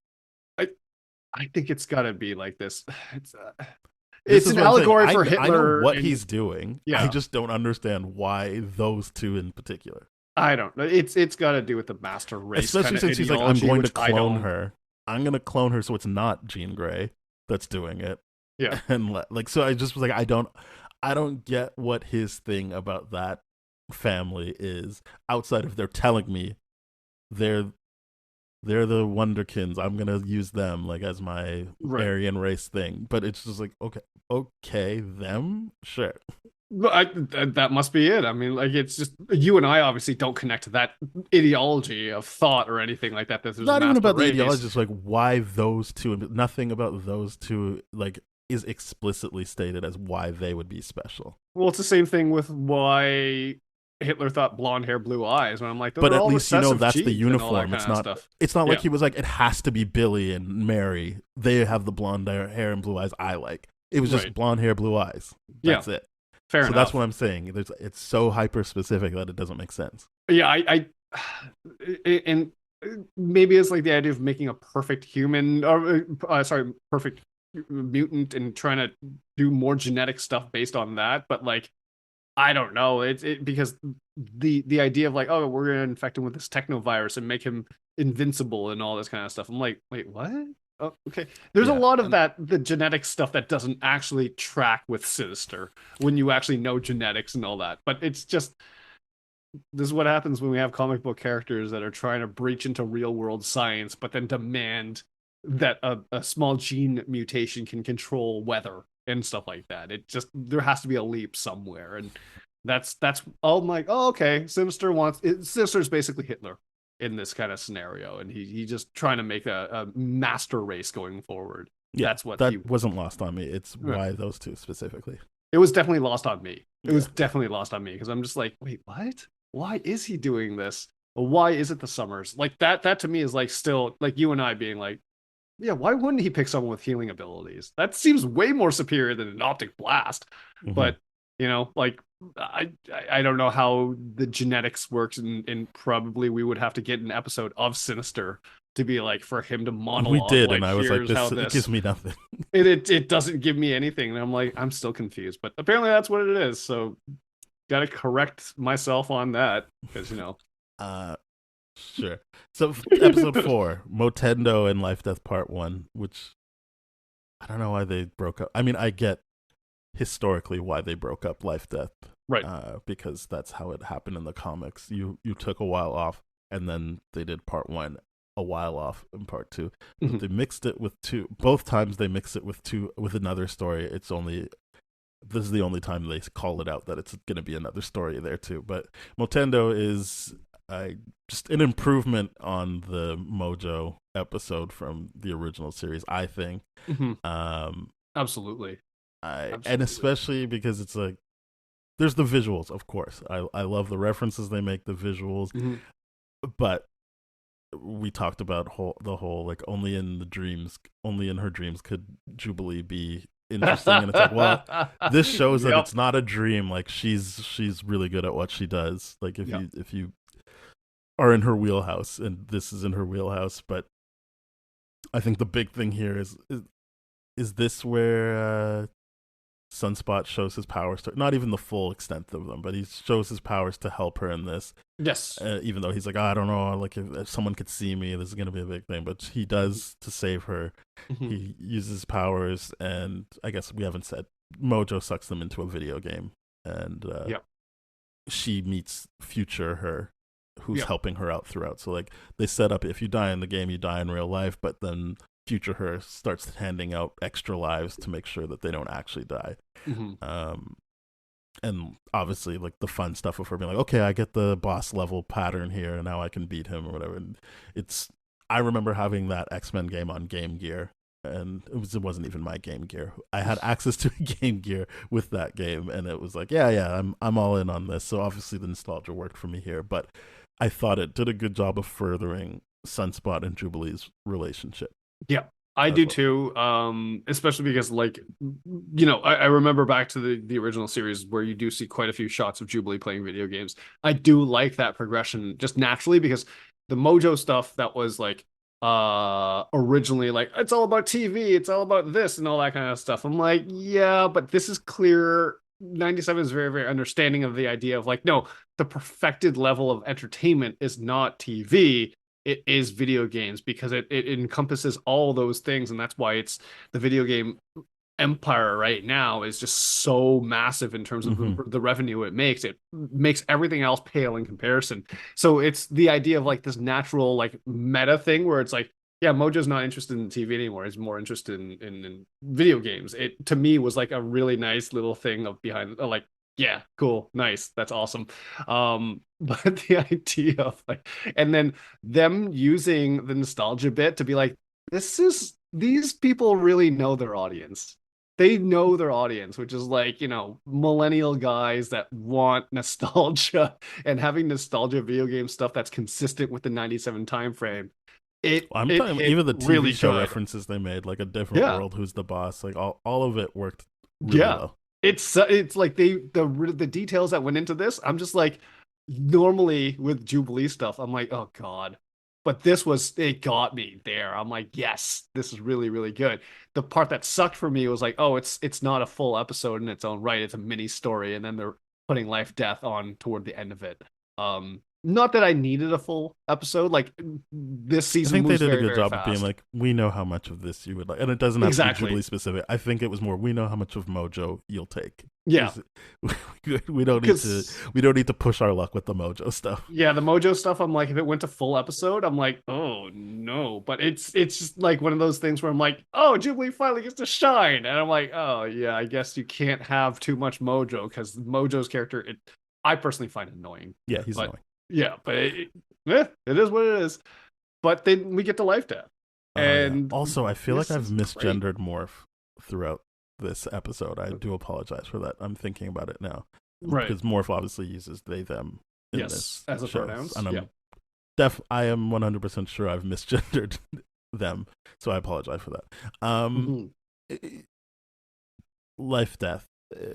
I think it's got to be like this. It's an allegory for Hitler. I know what he's doing. Yeah. I just don't understand why those two in particular. I don't know. It's got to do with the master race. Especially since he's like, I'm going to clone her. I'm going to clone her so it's not Jean Grey that's doing it. Yeah. And like, so I just was like, I don't get what his thing about that family is outside of they're telling me they're the Wonderkins. I'm gonna use them like as my Aryan race thing, but it's just like, okay, them, sure. That must be it. I mean, like, it's just you and I obviously don't connect to that ideology of thought or anything like that. There's not even about the ideology, just like why those two. Nothing about those two like is explicitly stated as why they would be special. Well, it's the same thing with why Hitler thought blonde hair, blue eyes. When I'm like, but at least you know that's the uniform. It's not. Stuff. It's not like he was like, it has to be Billy and Mary. They have the blonde hair and blue eyes. I like. It was just blonde hair, blue eyes. That's it. Fair enough. So that's what I'm saying. It's so hyper specific that it doesn't make sense. Yeah, and maybe it's like the idea of making a perfect human, or perfect mutant, and trying to do more genetic stuff based on that. But like, I don't know. It because the idea of like, oh, we're gonna infect him with this technovirus and make him invincible and all this kind of stuff. I'm like, wait, what? Oh, okay. There's a lot of the genetic stuff that doesn't actually track with Sinister when you actually know genetics and all that. But it's just, this is what happens when we have comic book characters that are trying to breach into real world science, but then demand that a small gene mutation can control weather and stuff like that. It just, there has to be a leap somewhere, and that's all. I'm like, oh, okay. Sinister's basically Hitler in this kind of scenario, and he's just trying to make a master race going forward. Yeah, that's what wasn't lost on me. It's why those two specifically. It was definitely lost on me. It was definitely lost on me because I'm just like, wait, what? Why is he doing this? Well, why is it the Summers? Like that to me is like still like you and I being like, yeah, why wouldn't he pick someone with healing abilities? That seems way more superior than an optic blast. Mhm. But like I don't know how the genetics works, and probably we would have to get an episode of Sinister to be like for him to We monologue did, and like I was like, here's how this it gives this me nothing. it doesn't give me anything, and I'm like I'm still confused, but apparently that's what it is. So got to correct myself on that because Uh, sure. So episode 4, Motendo and Life Death Part 1, which I don't know why they broke up. I mean, I get historically why they broke up Life Death, right. because that's how it happened in the comics. You took a while off, and then they did Part 1 a while off in Part 2. But they mixed it with two. Both times they mix it with another story. This is the only time they call it out that it's going to be another story there too. But Motendo is just an improvement on the Mojo episode from the original series, I think. Absolutely. And especially because it's like there's the visuals, of course. I love the references they make, the visuals, but we talked about the whole like only in her dreams could Jubilee be interesting, and it's like, well, this shows that it's not a dream. Like she's really good at what she does. Like if you are in her wheelhouse, and this is in her wheelhouse. But I think the big thing here is this where Sunspot shows his powers to, not even the full extent of them, but he shows his powers to help her in this. Yes. Even though he's like, I don't know, like if someone could see me, this is going to be a big thing. But he does to save her. He uses powers, and I guess we haven't said, Mojo sucks them into a video game, and she meets future her, who's helping her out throughout. So like they set up, if you die in the game, you die in real life, but then future her starts handing out extra lives to make sure that they don't actually die. And obviously like the fun stuff of her being like, okay, I get the boss level pattern here, and now I can beat him or whatever. And I remember having that X-Men game on Game Gear, and it wasn't even my Game Gear. I had access to a Game Gear with that game, and it was like, I'm all in on this. So obviously the nostalgia worked for me here, but I thought it did a good job of furthering Sunspot and Jubilee's relationship. Yeah, I do too. Especially because like, I remember back to the original series where you do see quite a few shots of Jubilee playing video games. I do like that progression just naturally, because the Mojo stuff that was like originally like it's all about TV, it's all about this and all that kind of stuff. I'm like, yeah, but this is clear. 97 is very, very understanding of the idea of like, no, the perfected level of entertainment is not TV. It is video games, because it encompasses all those things, and that's why it's the video game empire right now is just so massive in terms of the revenue it makes. It makes everything else pale in comparison. So it's the idea of like this natural like meta thing where it's like, yeah, Mojo's not interested in TV anymore. He's more interested in video games. It to me was like a really nice little thing of behind like, yeah, cool, nice, that's awesome. But the idea of like, and then them using the nostalgia bit to be like, these people really know their audience. They know their audience, which is like, millennial guys that want nostalgia, and having nostalgia video game stuff that's consistent with the 97 time frame. I'm talking even the TV really show good. references they made, like a different world, who's the boss, like all of it worked really well. It's like the details that went into this. I'm just like, normally with Jubilee stuff, I'm like, oh god, but it got me there. I'm like, yes, this is really, really good. The part that sucked for me was like, oh, it's not a full episode in its own right. It's a mini story, and then they're putting life death on toward the end of it. Not that I needed a full episode. Like this season, I think they did very, a good job fast. of being like, we know how much of this you would like, and it doesn't have to be Jubilee specific. I think it was more, we know how much of Mojo you'll take. Yeah, we don't need to push our luck with the Mojo stuff. Yeah, the Mojo stuff. I'm like, if it went to full episode, I'm like, oh no. But it's just like one of those things where I'm like, oh, Jubilee finally gets to shine, and I'm like, oh yeah, I guess you can't have too much Mojo, because Mojo's character, I personally find annoying. Yeah, he's annoying. Yeah, but it is what it is. But then we get to life death, and also I feel like I've misgendered Morph throughout this episode. I do apologize for that. I'm thinking about it now, right? Because Morph obviously uses they them in this as a pronouns, and I am 100% sure I've misgendered them, so I apologize for that. Mhm. Life Death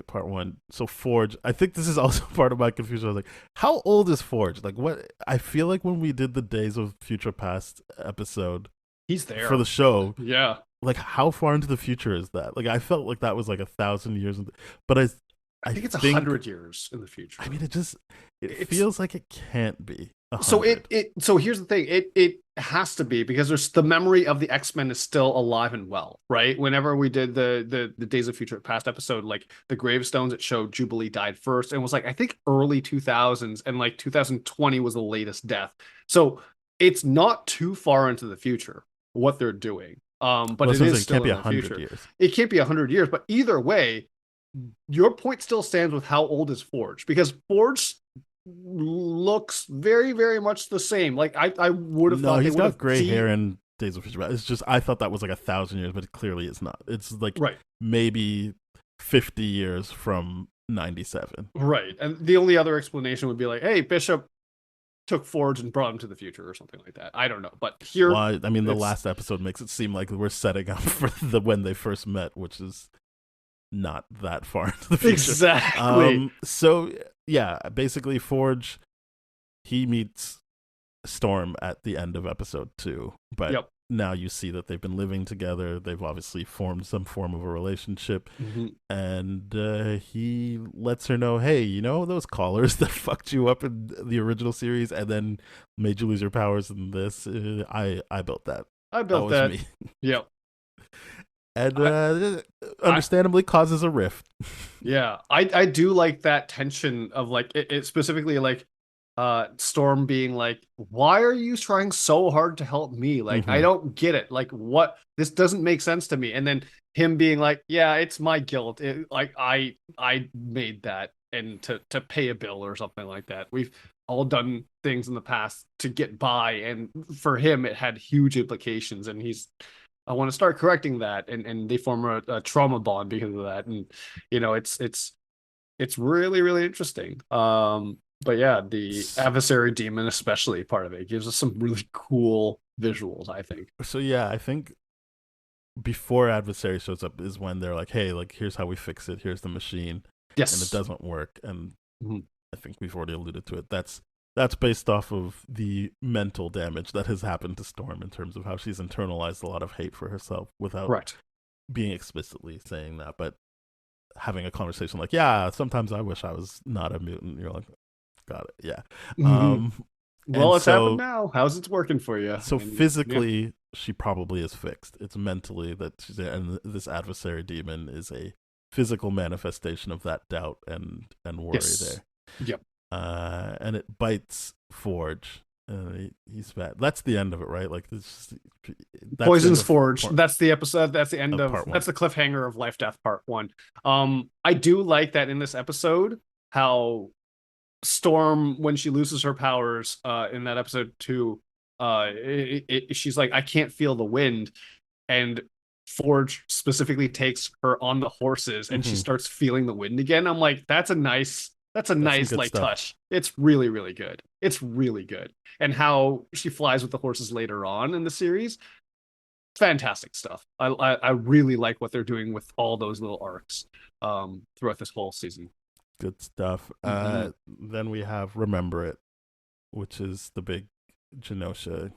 part one. So Forge, I think this is also part of my confusion. I was like, how old is Forge? Like, what? I feel like when we did the Days of Future Past episode He's there for the show, Yeah. like, how far into the future is that? Like, I felt like that was like 1,000 years, but I think it's 100 years in the future. I mean, it It's- feels like it can't be. 100. So here's the thing. It has to be, because there's the memory of the X-Men is still alive and well, right? Whenever we did the Days of Future Past episode, like the gravestones, it showed Jubilee died first, and it was like, I think early 2000s, and like 2020 was the latest death. So it's not too far into the future what they're doing. But Well, it so is it can't still be in the 100 future. years. It can't be 100 years, but either way, your point still stands with how old is Forge, because Forge looks very, very much the same. Like I would have thought he's got gray hair in Days of Future Past. It's just I thought that was like 1,000 years, but clearly it's not. It's like right, maybe 50 years from 97. right. And the only other explanation would be like, hey, Bishop took Forge and brought him to the future or something like that. I don't know, but here, Well, I mean, the it's- last episode makes it seem like we're setting up for when they first met, which is not that far into the future. exactly. So yeah, basically Forge, he meets Storm at the end of episode 2, but Yep. now you see that they've been living together. They've obviously formed some form of a relationship, Mhm. and he lets her know, hey, you know those collars that fucked you up in the original series and then made you lose your powers in this? I built that. I built that that. was me. Yep. And understandably causes a rift. Yeah, I do like that tension of like it specifically like Storm being like, why are you trying so hard to help me? Like, I Mhm. don't get it. Like, what? This doesn't make sense to me. And then him being like, yeah, it's my guilt. Like I made that, and to pay a bill or something like that. We've all done things in the past to get by, and for him it had huge implications, and I want to start correcting that, and they form a trauma bond because of that. And you know, it's really, really interesting. But yeah, the adversary demon, especially part of it, gives us some really cool visuals, I think. So yeah, I think before adversary shows up is when they're like, hey, like, here's how we fix it. Here's the machine. Yes. And it doesn't work. And Mhm. I think we've already alluded to it. That's based off of the mental damage that has happened to Storm in terms of how she's internalized a lot of hate for herself without Correct. being explicitly saying that, but having a conversation like, yeah, sometimes I wish I was not a mutant. You're like, got it. Yeah. Mhm. Well, and it's so- happened now. How's it working for you? So And, physically, she probably is fixed. It's mentally that she's, and this adversary demon is a physical manifestation of that doubt and worry Yes. there. Yep. And it bites Forge. He's bad. That's the end of it, right? Like this. Poison's Forge. That's the episode. That's the end Of of. part one. That's the cliffhanger of Life Death Part 1. I do like that in this episode how Storm, when she loses her powers, in that episode 2, she's like, I can't feel the wind, and Forge specifically takes her on the horses, and she Mhm. starts feeling the wind again. I'm like, that's a nice some like good stuff. touch. It's really, really good. It's really good. And how she flies with the horses later on in the series, fantastic stuff. I really like what they're doing with all those little arcs throughout this whole season. Good stuff. Mhm. Then we have Remember It, which is the big Genosha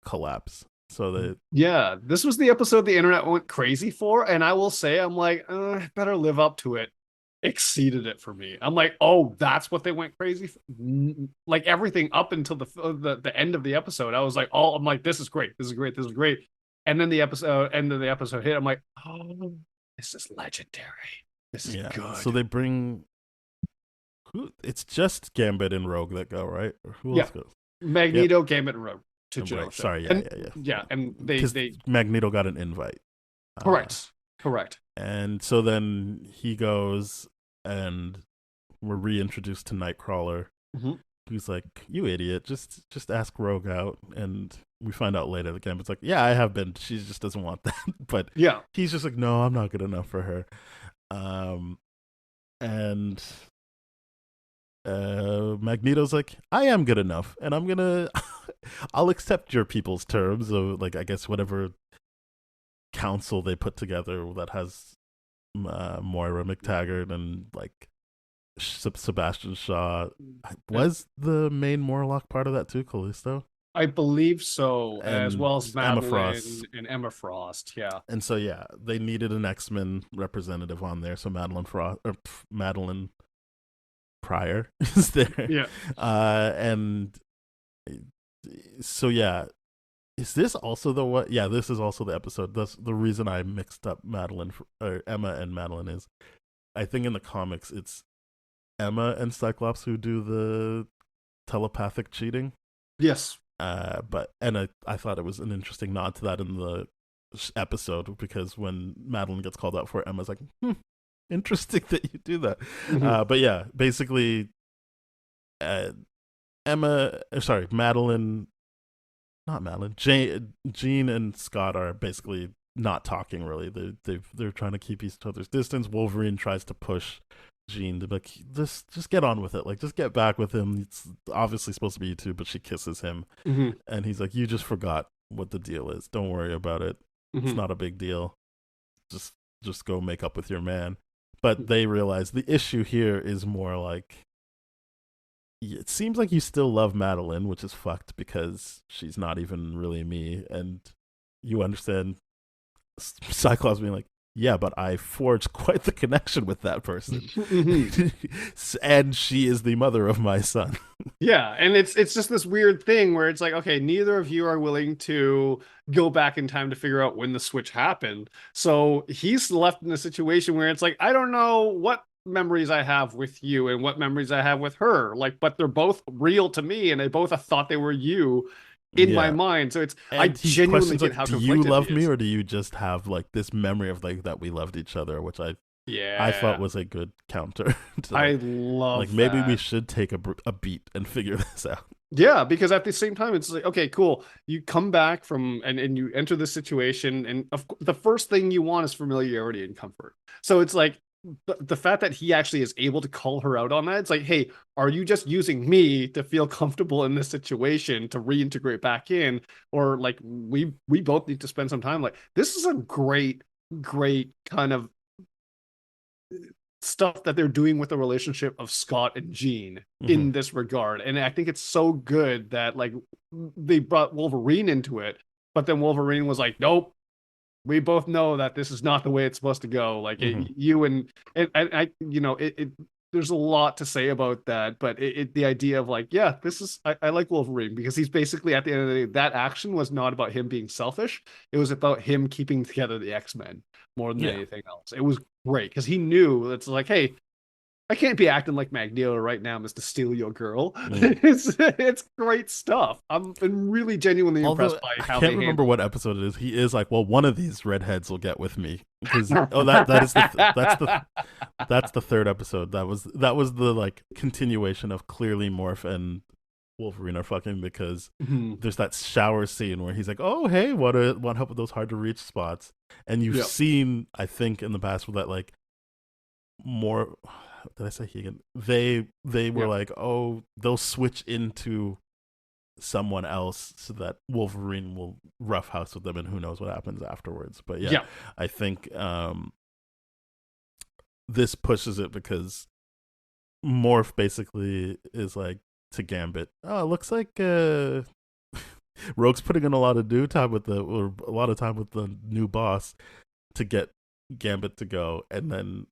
collapse. So the Yeah, this was the episode the internet went crazy for, and I will say, I'm like, I better live up to it. Exceeded it for me. I'm like, oh, that's what they went crazy for? Like everything up until the end of the episode, I was like, oh, I'm like, this is great, this is great, this is great. And then the end of the episode hit. I'm like, oh, this is legendary. This is good. So they bring it's just Gambit and Rogue that go, right? Or who Yeah. else goes? Magneto, Gambit, and Rogue to Right. Genosha. Sorry, yeah, And- yeah. Yeah, and they 'Cause Magneto got an invite. correct. And so then he goes, and we're reintroduced to Nightcrawler. Mhm. Who's like, "You idiot! Just ask Rogue out." And we find out later the Gambit's like, "Yeah, I have been. She just doesn't want that." But Yeah. he's just like, "No, I'm not good enough for her." And Magneto's like, "I am good enough, and I'm gonna I'll accept your people's terms of like I guess whatever council they put together that has Moira McTaggart and like Sebastian Shaw. Was the main Morlock part of that too, Callisto? I believe so, as And well as Emma Madeline Frost. and Emma Frost. Yeah. And so yeah, they needed an X-Men representative on there, so Madeline Pryor is there. Yeah. And so yeah, is this also the what? Yeah, this is also the episode. That's the reason I mixed up Madeline or Emma and Madeline is, I think in the comics it's Emma and Cyclops who do the telepathic cheating. Yes. I thought it was an interesting nod to that in the episode because when Madeline gets called out for it, Emma's like, interesting that you do that. But yeah, basically, Madeline, not Madeline, Jean and Scott are basically not talking really. They're trying to keep each other's distance. Wolverine tries to push Jean to be like, just get on with it. Like, just get back with him. It's obviously supposed to be you two, but she kisses him. And he's like, you just forgot what the deal is. Don't worry about it. It's not a big deal. Just go make up with your man. But they realize the issue here is more like, it seems like you still love Madeline, which is fucked because she's not even really me. And you understand Cyclops being like, yeah, but I forged quite the connection with that person. And she is the mother of my son. Yeah, and it's just this weird thing where it's like, okay, neither of you are willing to go back in time to figure out when the switch happened. So he's left in a situation where it's like, I don't know what memories I have with you and what memories I have with her. Like, but they're both real to me, and they both thought they were you in my mind. So it's and I genuinely get like, how do you love me is. or do you just have like this memory of like that we loved each other, which I thought was a good counter to, I love like maybe that. we should take a beat and figure this out. Yeah, because at the same time, it's like, okay, cool. You come back from and you enter the situation, and the first thing you want is familiarity and comfort. So it's like the fact that he actually is able to call her out on that, it's like, hey, are you just using me to feel comfortable in this situation to reintegrate back in, or like we both need to spend some time? Like, this is a great kind of stuff that they're doing with the relationship of Scott and Jean in this regard. And I think it's so good that like they brought Wolverine into it, but then Wolverine was like, nope, we both know that this is not the way it's supposed to go. Like you and I, you know, there's a lot to say about that, but the idea of like, yeah, this is, I like Wolverine because he's basically at the end of the day, that action was not about him being selfish. It was about him keeping together the X-Men more than anything else. It was great because he knew it's like, hey, I can't be acting like Magneto right now, Mr. Steal Your Girl. It's great stuff. I'm really genuinely impressed by how I can't remember what episode it is. He is like, well, one of these redheads will get with me. That's the third episode. That was the like continuation of clearly Morph and Wolverine are fucking because there's that shower scene where he's like, oh hey, want help with those hard to reach spots, and you've seen, I think in the past with that like more. Did I say he again? They were like, oh, they'll switch into someone else so that Wolverine will roughhouse with them, and who knows what happens afterwards. But I think this pushes it because Morph basically is like to Gambit. Oh, it looks like Rogue's putting in a lot of time with the new boss to get Gambit to go, and then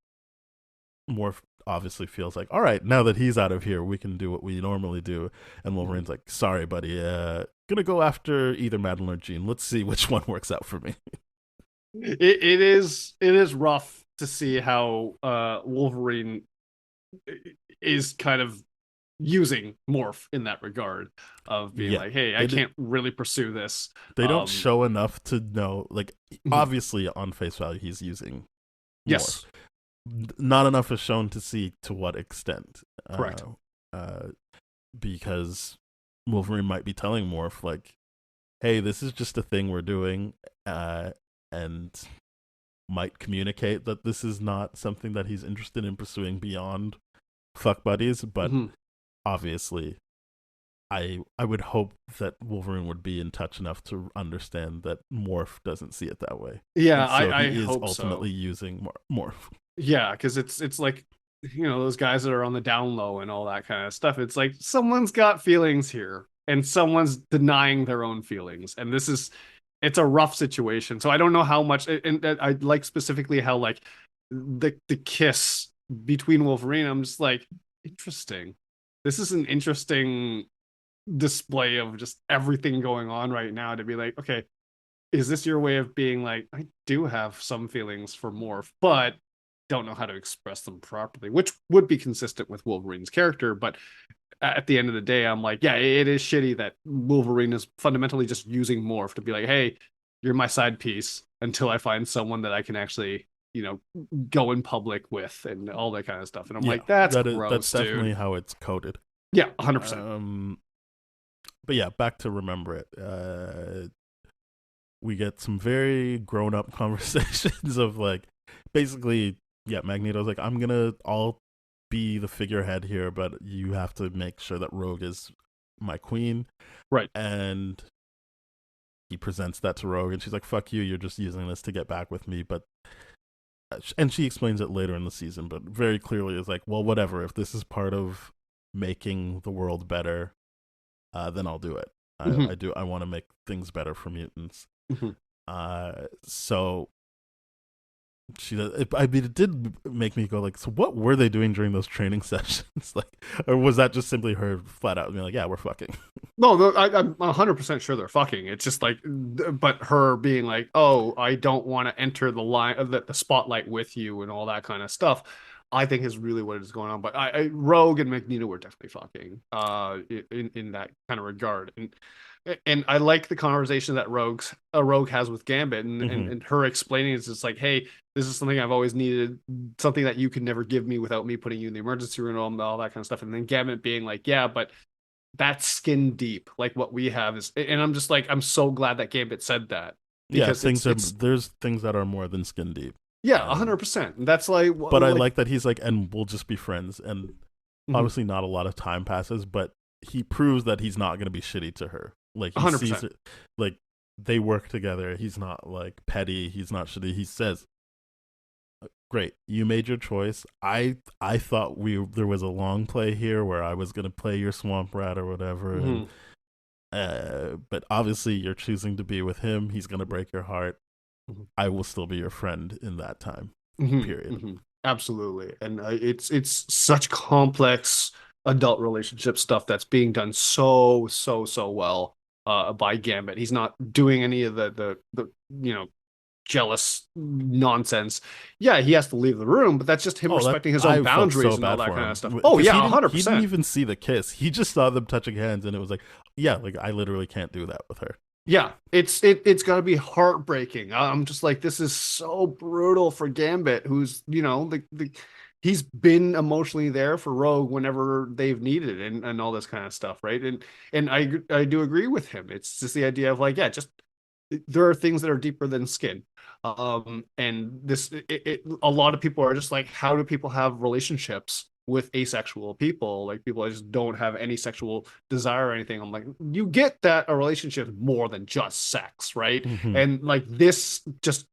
Morph obviously feels like, all right, now that he's out of here, we can do what we normally do. And Wolverine's like, sorry, buddy, gonna go after either Madeline or Jean. Let's see which one works out for me. It is rough to see how Wolverine is kind of using Morph in that regard of being like, hey, I can't really pursue this. They don't show enough to know, like, obviously on face value he's using Morph. Not enough is shown to see to what extent. Correct. Because Wolverine might be telling Morph like, hey, this is just a thing we're doing, and might communicate that this is not something that he's interested in pursuing beyond fuck buddies, but obviously I would hope that Wolverine would be in touch enough to understand that Morph doesn't see it that way. Yeah, And so I he is hope ultimately so. using Morph. Yeah, because it's like, those guys that are on the down low and all that kind of stuff. It's like someone's got feelings here, and someone's denying their own feelings, and it's a rough situation. So I don't know how much, and I like specifically how like the kiss between Wolverine. I'm just like, interesting. This is an interesting display of just everything going on right now, to be like, okay, is this your way of being like, I do have some feelings for Morph, but don't know how to express them properly, which would be consistent with Wolverine's character. But at the end of the day, I'm like, yeah, it is shitty that Wolverine is fundamentally just using Morph to be like, hey, you're my side piece until I find someone that I can actually, go in public with and all that kind of stuff. And I'm like, that's gross, that's definitely dude. how it's coded. Yeah, 100%. But yeah, back to Remember It. We get some very grown up conversations of like, basically, yeah, Magneto's like, I'll be the figurehead here, but you have to make sure that Rogue is my queen. Right. And he presents that to Rogue, and she's like, fuck you, you're just using this to get back with me. But, and she explains it later in the season, but very clearly is like, well, whatever, if this is part of making the world better, then I'll do it. I want to make things better for mutants. So she does. I mean, it did make me go like, so what were they doing during those training sessions? Like, or was that just simply her flat out being like, yeah, we're fucking? No, I'm 100% sure they're fucking. It's just like, but her being like, oh, I don't want to enter the line, the spotlight with you and all that kind of stuff, I think is really what is going on. But Rogue and Magneto were definitely fucking, in that kind of regard. And I like the conversation that Rogue has with Gambit, and her explaining is just like, hey, this is something I've always needed, something that you could never give me without me putting you in the emergency room and all that kind of stuff. And then Gambit being like, yeah, but that's skin deep, like what we have is. And I'm just like, I'm so glad that Gambit said that, because there's things that are more than skin deep. Yeah, 100%. And that's like, but I like that he's like, and we'll just be friends. And obviously not a lot of time passes, but he proves that he's not going to be shitty to her. Like, he 100%. sees it, like, they work together. He's not like petty. He's not shitty. He says, great, you made your choice. I thought there was a long play here where I was going to play your swamp rat or whatever. But obviously you're choosing to be with him. He's going to break your heart. I will still be your friend in that time period. Absolutely. And it's such complex adult relationship stuff that's being done so well by Gambit. He's not doing any of the jealous nonsense. Yeah, he has to leave the room, but that's just him respecting his own boundaries and all that kind of stuff. Oh yeah, 100%. He didn't even see the kiss. He just saw them touching hands, and it was like, yeah, like I literally can't do that with her. Yeah, it's got to be heartbreaking. I'm just like, this is so brutal for Gambit, who's he's been emotionally there for Rogue whenever they've needed it, and all this kind of stuff, right? And I do agree with him. It's just the idea of like, yeah, just there are things that are deeper than skin. And this a lot of people are just like, how do people have relationships with asexual people, like people that just don't have any sexual desire or anything? I'm like, you get that a relationship is more than just sex, right? And like this just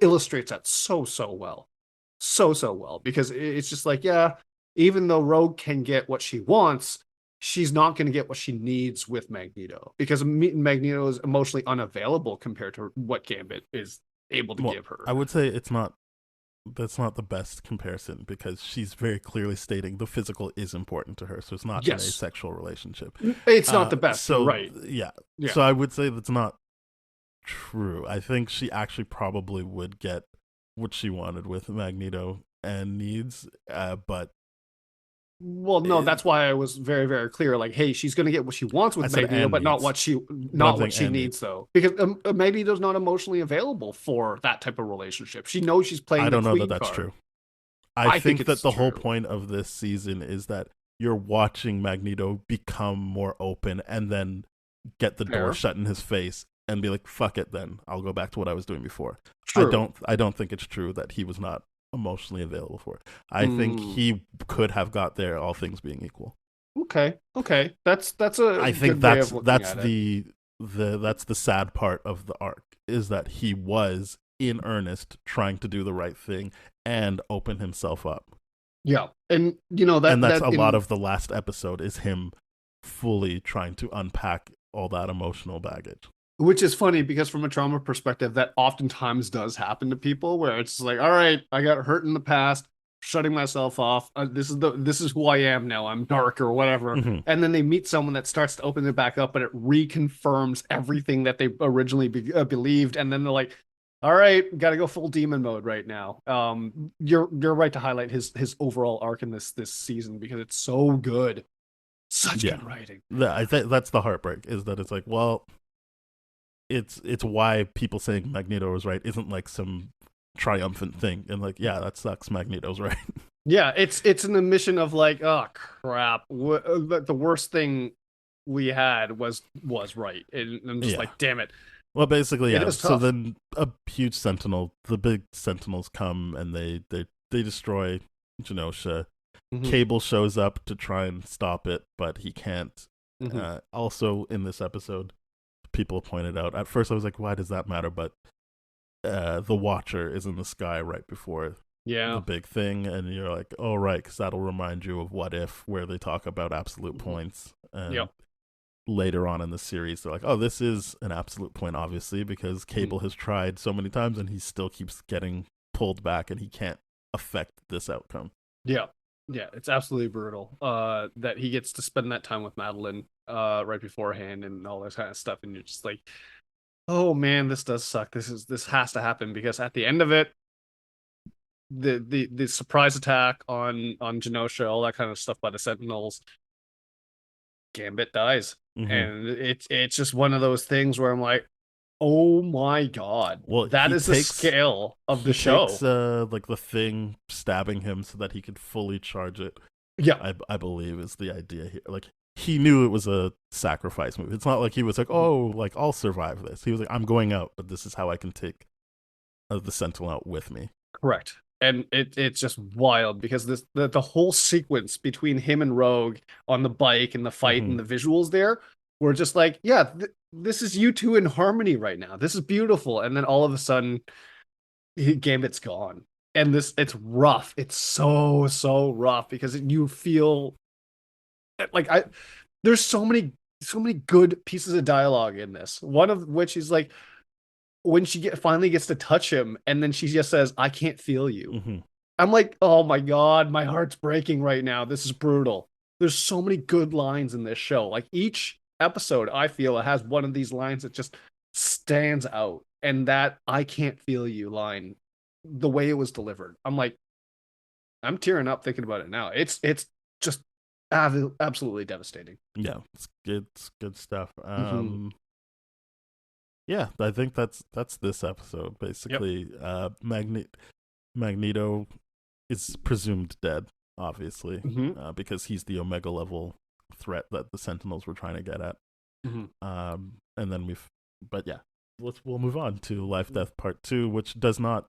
illustrates that so well, so well, because it's just like, yeah, even though Rogue can get what she wants, she's not going to get what she needs with Magneto, because Magneto is emotionally unavailable compared to what Gambit is able to give her. I would say that's not the best comparison, because she's very clearly stating the physical is important to her, so it's not an asexual relationship. It's not the best, so right? Yeah. So I would say that's not true. I think she actually probably would get what she wanted with Magneto and needs, but well, no, that's why I was very, very clear. Like, hey, she's going to get what she wants with Magneto, but not what she needs, though, because Magneto's not emotionally available for that type of relationship. She knows she's playing. I don't know that that's card. true. I think that the whole point of this season is that you're watching Magneto become more open and then get the door shut in his face and be like, "Fuck it, then I'll go back to what I was doing before." True. I don't think it's true that he was not emotionally available for it. I think he could have got there, all things being equal. Okay. That's a I think good way of looking that's at it. that's the sad part of the arc, is that he was in earnest trying to do the right thing and open himself up. Yeah, and you know And that that's that a lot in of the last episode, is him fully trying to unpack all that emotional baggage. which is funny because from a trauma perspective, that oftentimes does happen to people where it's like, all right, I got hurt in the past, shutting myself off. This is who I am now. I'm dark or whatever. Mhm. And then they meet someone that starts to open it back up, and it reconfirms everything that they originally believed. And then they're like, all right, got to go full demon mode right now. You're right to highlight his overall arc in this season because it's so good, such Yeah. good writing. I think that's the heartbreak, is that it's like, well, it's why people saying Magneto was right isn't like some triumphant thing, and like, yeah, that sucks, Magneto's right. Yeah, it's an admission of like, oh crap, the worst thing we had was right, and I'm just Yeah. like, damn it. Well, basically, It yeah. is So tough. then a huge sentinel, the big sentinels come, and they destroy Genosha. Mhm, Cable shows up to try and stop it, but he can't. mhm. Also, in this episode, people pointed out, at first I was like, why does that matter? But the Watcher is in the sky right before the Yeah. big thing, and you're like, oh, right, because that'll remind you of What If, where they talk about absolute Mhm. points. And Yep. later on in the series, they're like, oh, this is an absolute point, obviously, because Cable has tried so many times and he still keeps getting pulled back, and he can't affect this outcome. Yeah. Yeah, it's absolutely brutal. That he gets to spend that time with Madeline right beforehand and all this kind of stuff, and you're just like, oh man, this does suck. This has to happen because at the end of it, the surprise attack on Genosha, all that kind of stuff by the Sentinels, Gambit dies. Mm-hmm. And it's just one of those things where I'm like, oh my god, Well, that is the scale of the he show. takes like the thing stabbing him so that he could fully charge it. Yeah, I believe is the idea here. Like, he knew it was a sacrifice move. It's not like he was like, oh, like, I'll survive this. He was like, I'm going out, but this is how I can take the Sentinel out with me. correct. And it's just wild because the whole sequence between him and Rogue on the bike and the fight Mhm. and the visuals there were just like, yeah, this is you two in harmony right now. This is beautiful. And then all of a sudden, Gambit's gone. And it's rough. It's so rough because you feel like there's so many good pieces of dialogue in this. One of which is like when she finally gets to touch him, and then she just says, "I can't feel you." Mm-hmm. I'm like, oh my god, my heart's breaking right now. This is brutal. There's so many good lines in this show. Like each episode, I feel it has one of these lines that just stands out, and that "I can't feel you" line, the way it was delivered, I'm like, I'm tearing up thinking about it now. It's just absolutely devastating. Yeah, it's good stuff. Mhm. Yeah, I think that's this episode basically. Magneto is presumed dead, obviously, Mhm. because he's the Omega level threat that the Sentinels were trying to get at. Mhm. And then but yeah, we'll move on to Life Death Part 2, which does not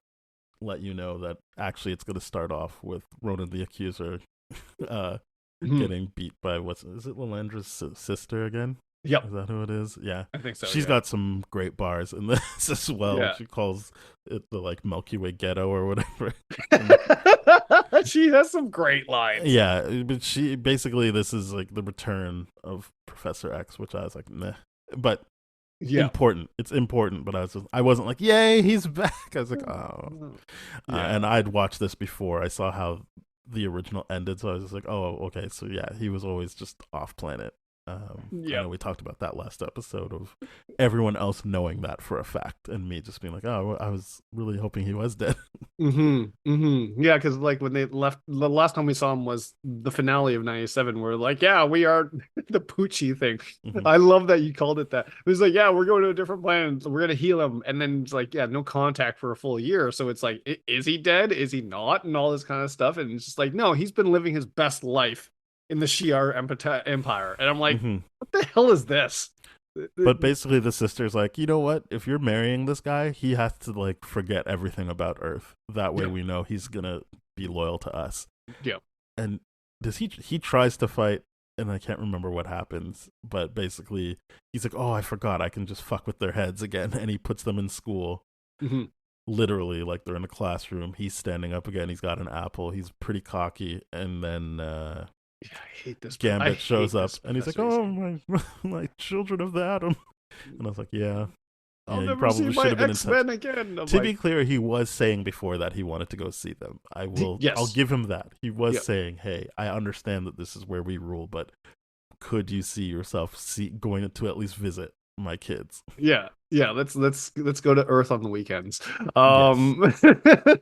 let you know that actually it's going to start off with Ronan the Accuser Mhm. getting beat by, is it Lilandra's sister again? Yep, Is that who it is? Yeah. I think so. She's Yeah. got some great bars in this as well. Yeah. She calls it the like Milky Way ghetto or whatever. She has some great lines. Yeah, but she basically, this is like the return of Professor X, which I was like, meh. But Yeah. important. It's important, but I wasn't like, yay, he's back. I was like, oh. Yeah. And I'd watched this before. I saw how the original ended, so I was just like, oh, okay, so yeah, he was always just off planet. I know we talked about that last episode of everyone else knowing that for a fact, and me just being like, oh, I was really hoping he was dead. Yeah, because like when they left, the last time we saw him was the finale of '97. We're like, yeah, we are the Poochie thing. Mhm. I love that you called it that. It was like, yeah, we're going to a different planet, so we're gonna heal him, and then it's like, yeah, no contact for a full year. So it's like, is he dead? Is he not? And all this kind of stuff. And it's just like, no, he's been living his best life in the Shi'ar Empire. And I'm like, Mhm. what the hell is this? But basically, the sister's like, you know what? If you're marrying this guy, he has to like forget everything about Earth. That way, Yeah. we know he's gonna be loyal to us. Yeah. And does he tries to fight and I can't remember what happens, but basically he's like, oh, I forgot, I can just fuck with their heads again, and he puts them in school. Mhm. Literally, like they're in a classroom. He's standing up again. He's got an apple. He's pretty cocky, and then Yeah, I hate this. I Gambit hate shows up, this and he's like, Professor "Oh, my children of Adam," and I was like, "Yeah, I'll yeah, you never probably see should my have been in touch." X-Men again. I'm To be like, clear, he was saying before that he wanted to go see them. I'll yes. give him that. He was Yep. saying, "Hey, I understand that this is where we rule, but could you see yourself going to at least visit my kids?" Yeah, yeah. Let's go to Earth on the weekends.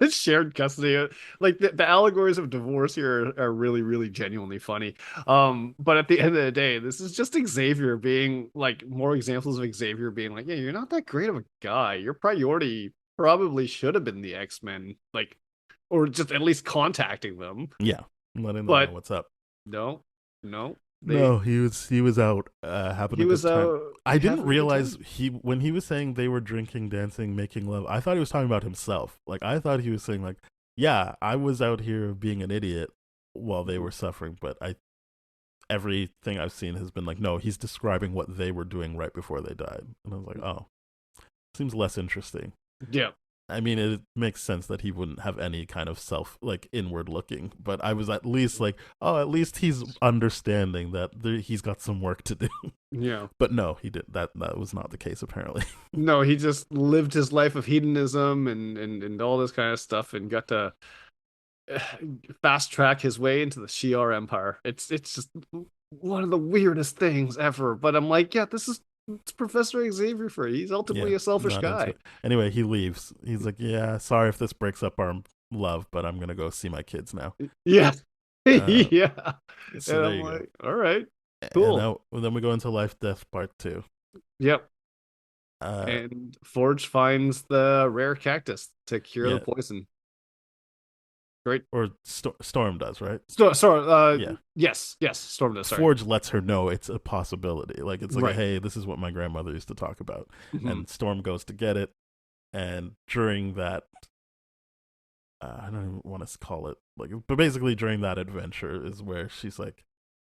Shared custody. Like the allegories of divorce here are really, really genuinely funny. But at the end of the day, this is just Xavier being like more examples of Xavier being like, yeah, you're not that great of a guy. Your priority probably should have been the X-Men, like, or just at least contacting them. Yeah, letting them But know what's up. no, No, he was out having he a good was time. I didn't having a good realize time. when he was saying they were drinking, dancing, making love. I thought he was talking about himself. Like I thought he was saying like, yeah, I was out here being an idiot while they were suffering, but everything I've seen has been like, no, he's describing what they were doing right before they died. And I was like, oh, seems less interesting. Yeah. I mean, it makes sense that he wouldn't have any kind of inward looking, but I was at least like, oh, at least he's understanding that he's got some work to do. Yeah. But no, he did that. That was not the case, apparently. No, he just lived his life of hedonism and all this kind of stuff and got to fast track his way into the Shi'ar Empire. It's just one of the weirdest things ever. But I'm like, yeah, it's Professor Xavier for you. He's ultimately Yeah, a selfish not into guy. it. Anyway, he leaves. He's like, yeah, sorry if this breaks up our love, but I'm going to go see my kids now. Yeah. Yeah. So And there I'm you go. like, all right, cool. And then we go into Life Death Part 2. Yep. Uh, And Forge finds the rare cactus to cure Yeah. the poison. Great. or Storm does, right? Sorry. Yeah. Yes. Storm does. Sorry. Forge lets her know it's a possibility. Like it's like, Right. hey, this is what my grandmother used to talk about. Mhm. And Storm goes to get it, and during that, I don't even want to call it like, but basically during that adventure is where she's like,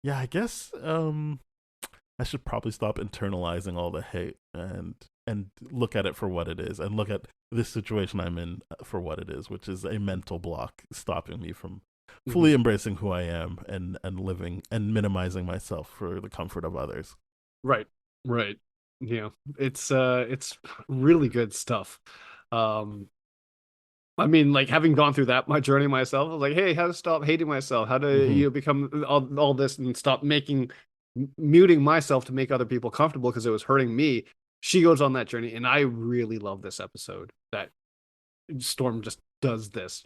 yeah, I guess I should probably stop internalizing all the hate and look at it for what it is, and look at this situation I'm in for what it is, which is a mental block stopping me from fully embracing who I am and living and minimizing myself for the comfort of others. Right. Yeah. It's really good stuff. I mean, like having gone through my journey myself, I was like, hey, how to stop hating myself? How to become all this and stop muting myself to make other people comfortable because it was hurting me. She goes on that journey, and I really love this episode that Storm just does this.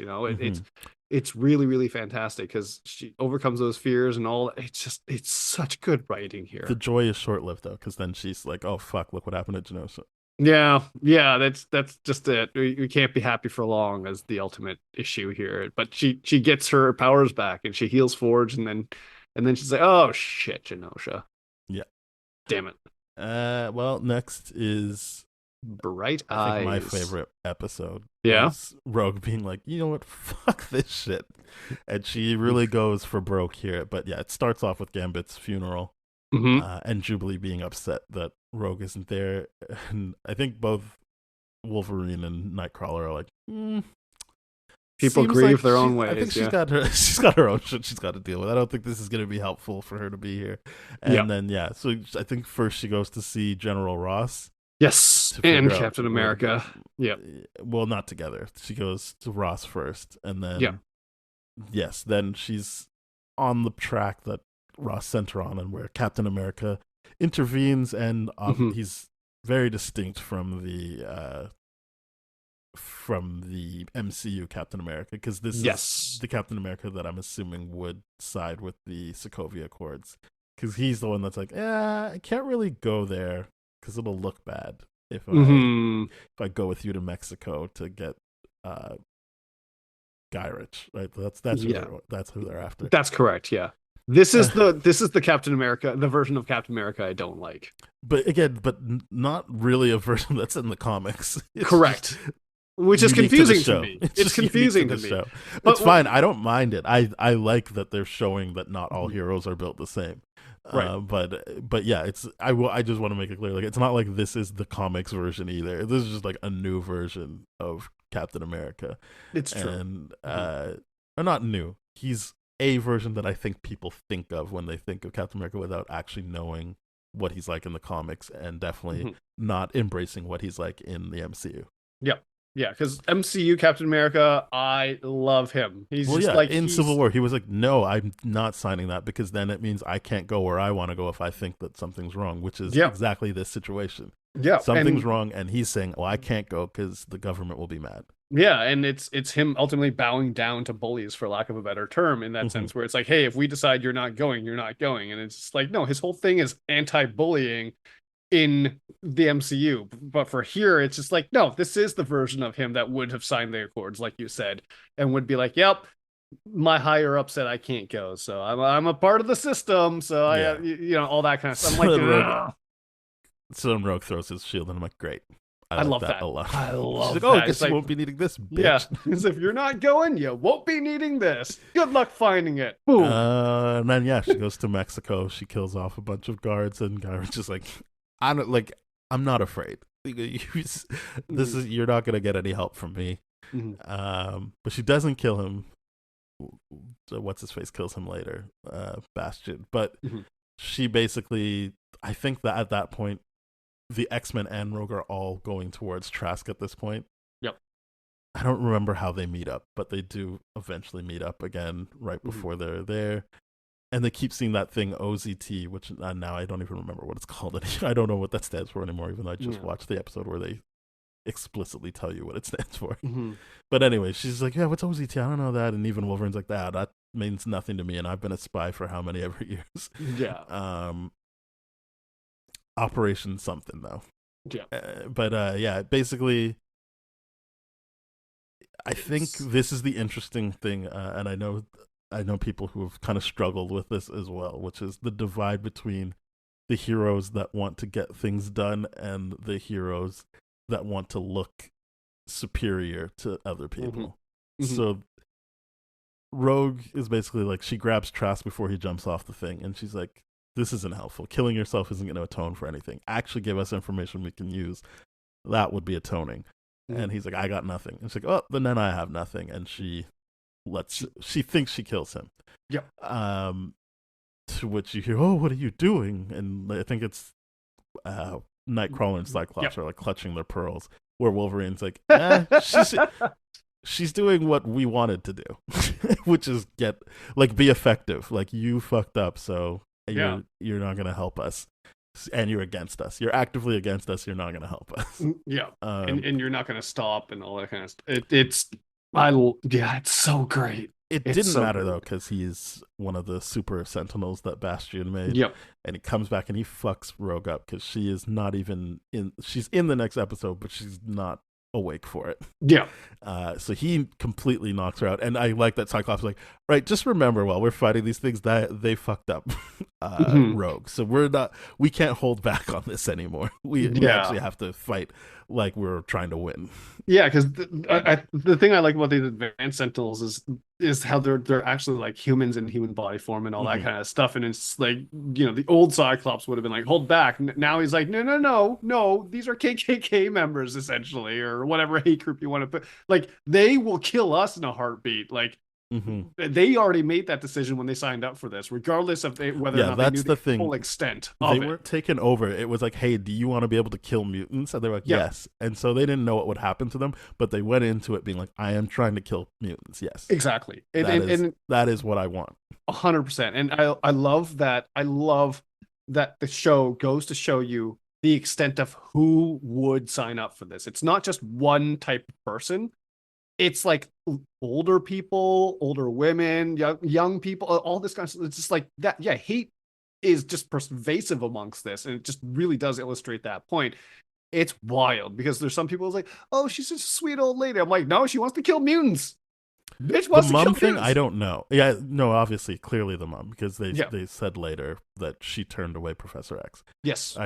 It's really, really fantastic because she overcomes those fears and all. It's such good writing here. The joy is short lived though, because then she's like, oh fuck, look what happened to Genosha. Yeah, that's just it. We can't be happy for long as the ultimate issue here. But she gets her powers back and she heals Forge, and then she's like, oh shit, Genosha. Yeah. Damn it. Well, next is Bright I think Eyes. my favorite episode. Yeah. Is Rogue being like, you know what, fuck this shit, and she really goes for broke here. But yeah, it starts off with Gambit's funeral. And Jubilee being upset that Rogue isn't there, and I think both Wolverine and Nightcrawler are like, People seems grieve like their own I think ways, she's got her own shit she's got to deal with. I don't think this is going to be helpful for her to be here. And then so I think first she goes to see General Ross. Yes, to and figure out Captain America. Yeah. Well, not together. She goes to Ross first, and then then she's on the track that Ross sent her on, and where Captain America intervenes, and he's very distinct from the MCU Captain America, because this is the Captain America that I'm assuming would side with the Sokovia Accords, because he's the one that's like, I can't really go there because it'll look bad if I go with you to Mexico to get Gyrich, right? That's who they're after. That's correct. Yeah. This is the Captain America, the version of Captain America I don't like. But again, not really a version that's in the comics. Correct. which is unique to the confusing to show. me. It's It's just unique to confusing the to me. show. But It's fine. I don't mind it. I like that they're showing that not all Mhm. heroes are built the same. Right. But yeah, I just want to make it clear, like, it's not like this is the comics version either. This is just like a new version of Captain America. It's true. And or not new. He's a version that I think people think of when they think of Captain America without actually knowing what he's like in the comics, and definitely Mhm. not embracing what he's like in the MCU. Yeah, because MCU Captain America, I love him. He's Well, just yeah, like in he's- Civil War, he was like, "No, I'm not signing that because then it means I can't go where I want to go if I think that something's wrong," which is Yeah. exactly this situation. Yeah, Something's and, wrong, and he's saying, "Well, I can't go because the government will be mad." Yeah, and it's him ultimately bowing down to bullies, for lack of a better term, in that Mhm. sense, where it's like, hey, if we decide you're not going, you're not going, and it's just like, no, his whole thing is anti-bullying in the MCU, but for here, it's just like, no, this is the version of him that would have signed the Accords, like you said, and would be like, yep, my higher up said I can't go, so I'm a part of the system, so Yeah. all that kind of stuff. I'm So like, then Rogue- "Ugh." So then Rogue throws his shield, and I'm like, "Great, I like love that. a lot." I love She's like, "Oh, that. guess It's you like- won't be needing this, bitch." Yeah, because if you're not going, you won't be needing this. Good luck finding it. Boom. And then yeah, she goes to Mexico. She kills off a bunch of guards, and Gyra's just like, I'm not afraid. This is you're not gonna get any help from me. Mhm. But she doesn't kill him. What's his face kills him later, Bastion. But Mhm. she basically, I think that at that point, the X-Men and Rogue are all going towards Trask at this point. Yep. I don't remember how they meet up, but they do eventually meet up again right before they're there. And they keep seeing that thing OZT, which now I don't even remember what it's called. I don't know what that stands for anymore, even though I just Yeah. watched the episode where they explicitly tell you what it stands for. Mhm. But anyway, she's like, yeah, what's OZT? I don't know that. And even Wolverine's like, that means nothing to me. And I've been a spy for how many ever years. Yeah. Operation something, though. Yeah. Yeah, basically, I think It's- this is the interesting thing. And I know people who have kind of struggled with this as well, which is the divide between the heroes that want to get things done and the heroes that want to look superior to other people. Mhm. So Rogue is basically like, she grabs Trask before he jumps off the thing, and she's like, this isn't helpful. Killing yourself isn't going to atone for anything. Actually give us information we can use. That would be atoning. Mhm. And he's like, I got nothing. And she's like, oh, then I have nothing. And she thinks she kills him. Yep. To which you hear, oh, what are you doing? And I think it's Nightcrawler and Cyclops are like clutching their pearls, where Wolverine's like, she's doing what we wanted to do, which is be effective. Like, you fucked up, so you're not gonna help us, and you're against us. You're actively against us. You're not gonna help us. Yeah. Um, And you're not going to stop and all that kind of stuff. It's so great. it it's didn't so matter good. though, because he's one of the super Sentinels that Bastion made. Yep. And he comes back and he fucks Rogue up because she is not even in. She's in the next episode, but she's not awake for it. Yeah. So he completely knocks her out, and I like that Cyclops is like, right, just remember while we're fighting these things that they fucked up Rogue, so we can't hold back on this anymore. We actually have to fight like we're trying to win. Yeah, because the thing I like about these advanced Sentinels is how they're actually like humans in human body form and all that kind of stuff. And it's like, the old Cyclops would have been like, hold back. Now he's like, no, these are KKK members essentially, or whatever hate group you want to put. Like, they will kill us in a heartbeat. Like, they already made that decision when they signed up for this, regardless of whether or not they knew the full extent of it. They weren't taken over. It was like, hey, do you want to be able to kill mutants? And they were like, Yeah. yes. And so they didn't know what would happen to them, but they went into it being like, I am trying to kill mutants. Yes, Exactly. that is what I want. 100%. And I love that. I love that the show goes to show you the extent of who would sign up for this. It's not just one type of person. It's like older people, older women, young people, all this kind of stuff. It's just like that. Yeah, hate is just pervasive amongst this, and it just really does illustrate that point. It's wild because there's some people who's like, oh, she's just a sweet old lady. I'm like, no, she wants to kill mutants. Bitch The wants to mum kill thing, I kids. don't know. Yeah, no, obviously, clearly the mum, because Yeah. they said later that she turned away Professor X. Yes.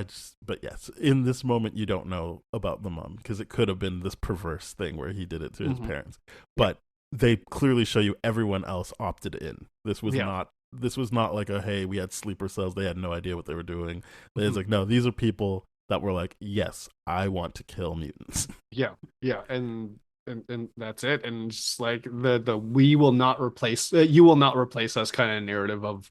But yes, in this moment, you don't know about the mum because it could have been this perverse thing where he did it to his Mhm. parents. Yeah. But they clearly show you everyone else opted in. This was Yeah. not. This was not like a hey, we had sleeper cells. They had no idea what they were doing. It's Mhm. like no, these are people that were like, yes, I want to kill mutants. Yeah, yeah, and that's it. And just like the we will not replace you will not replace us kind of narrative of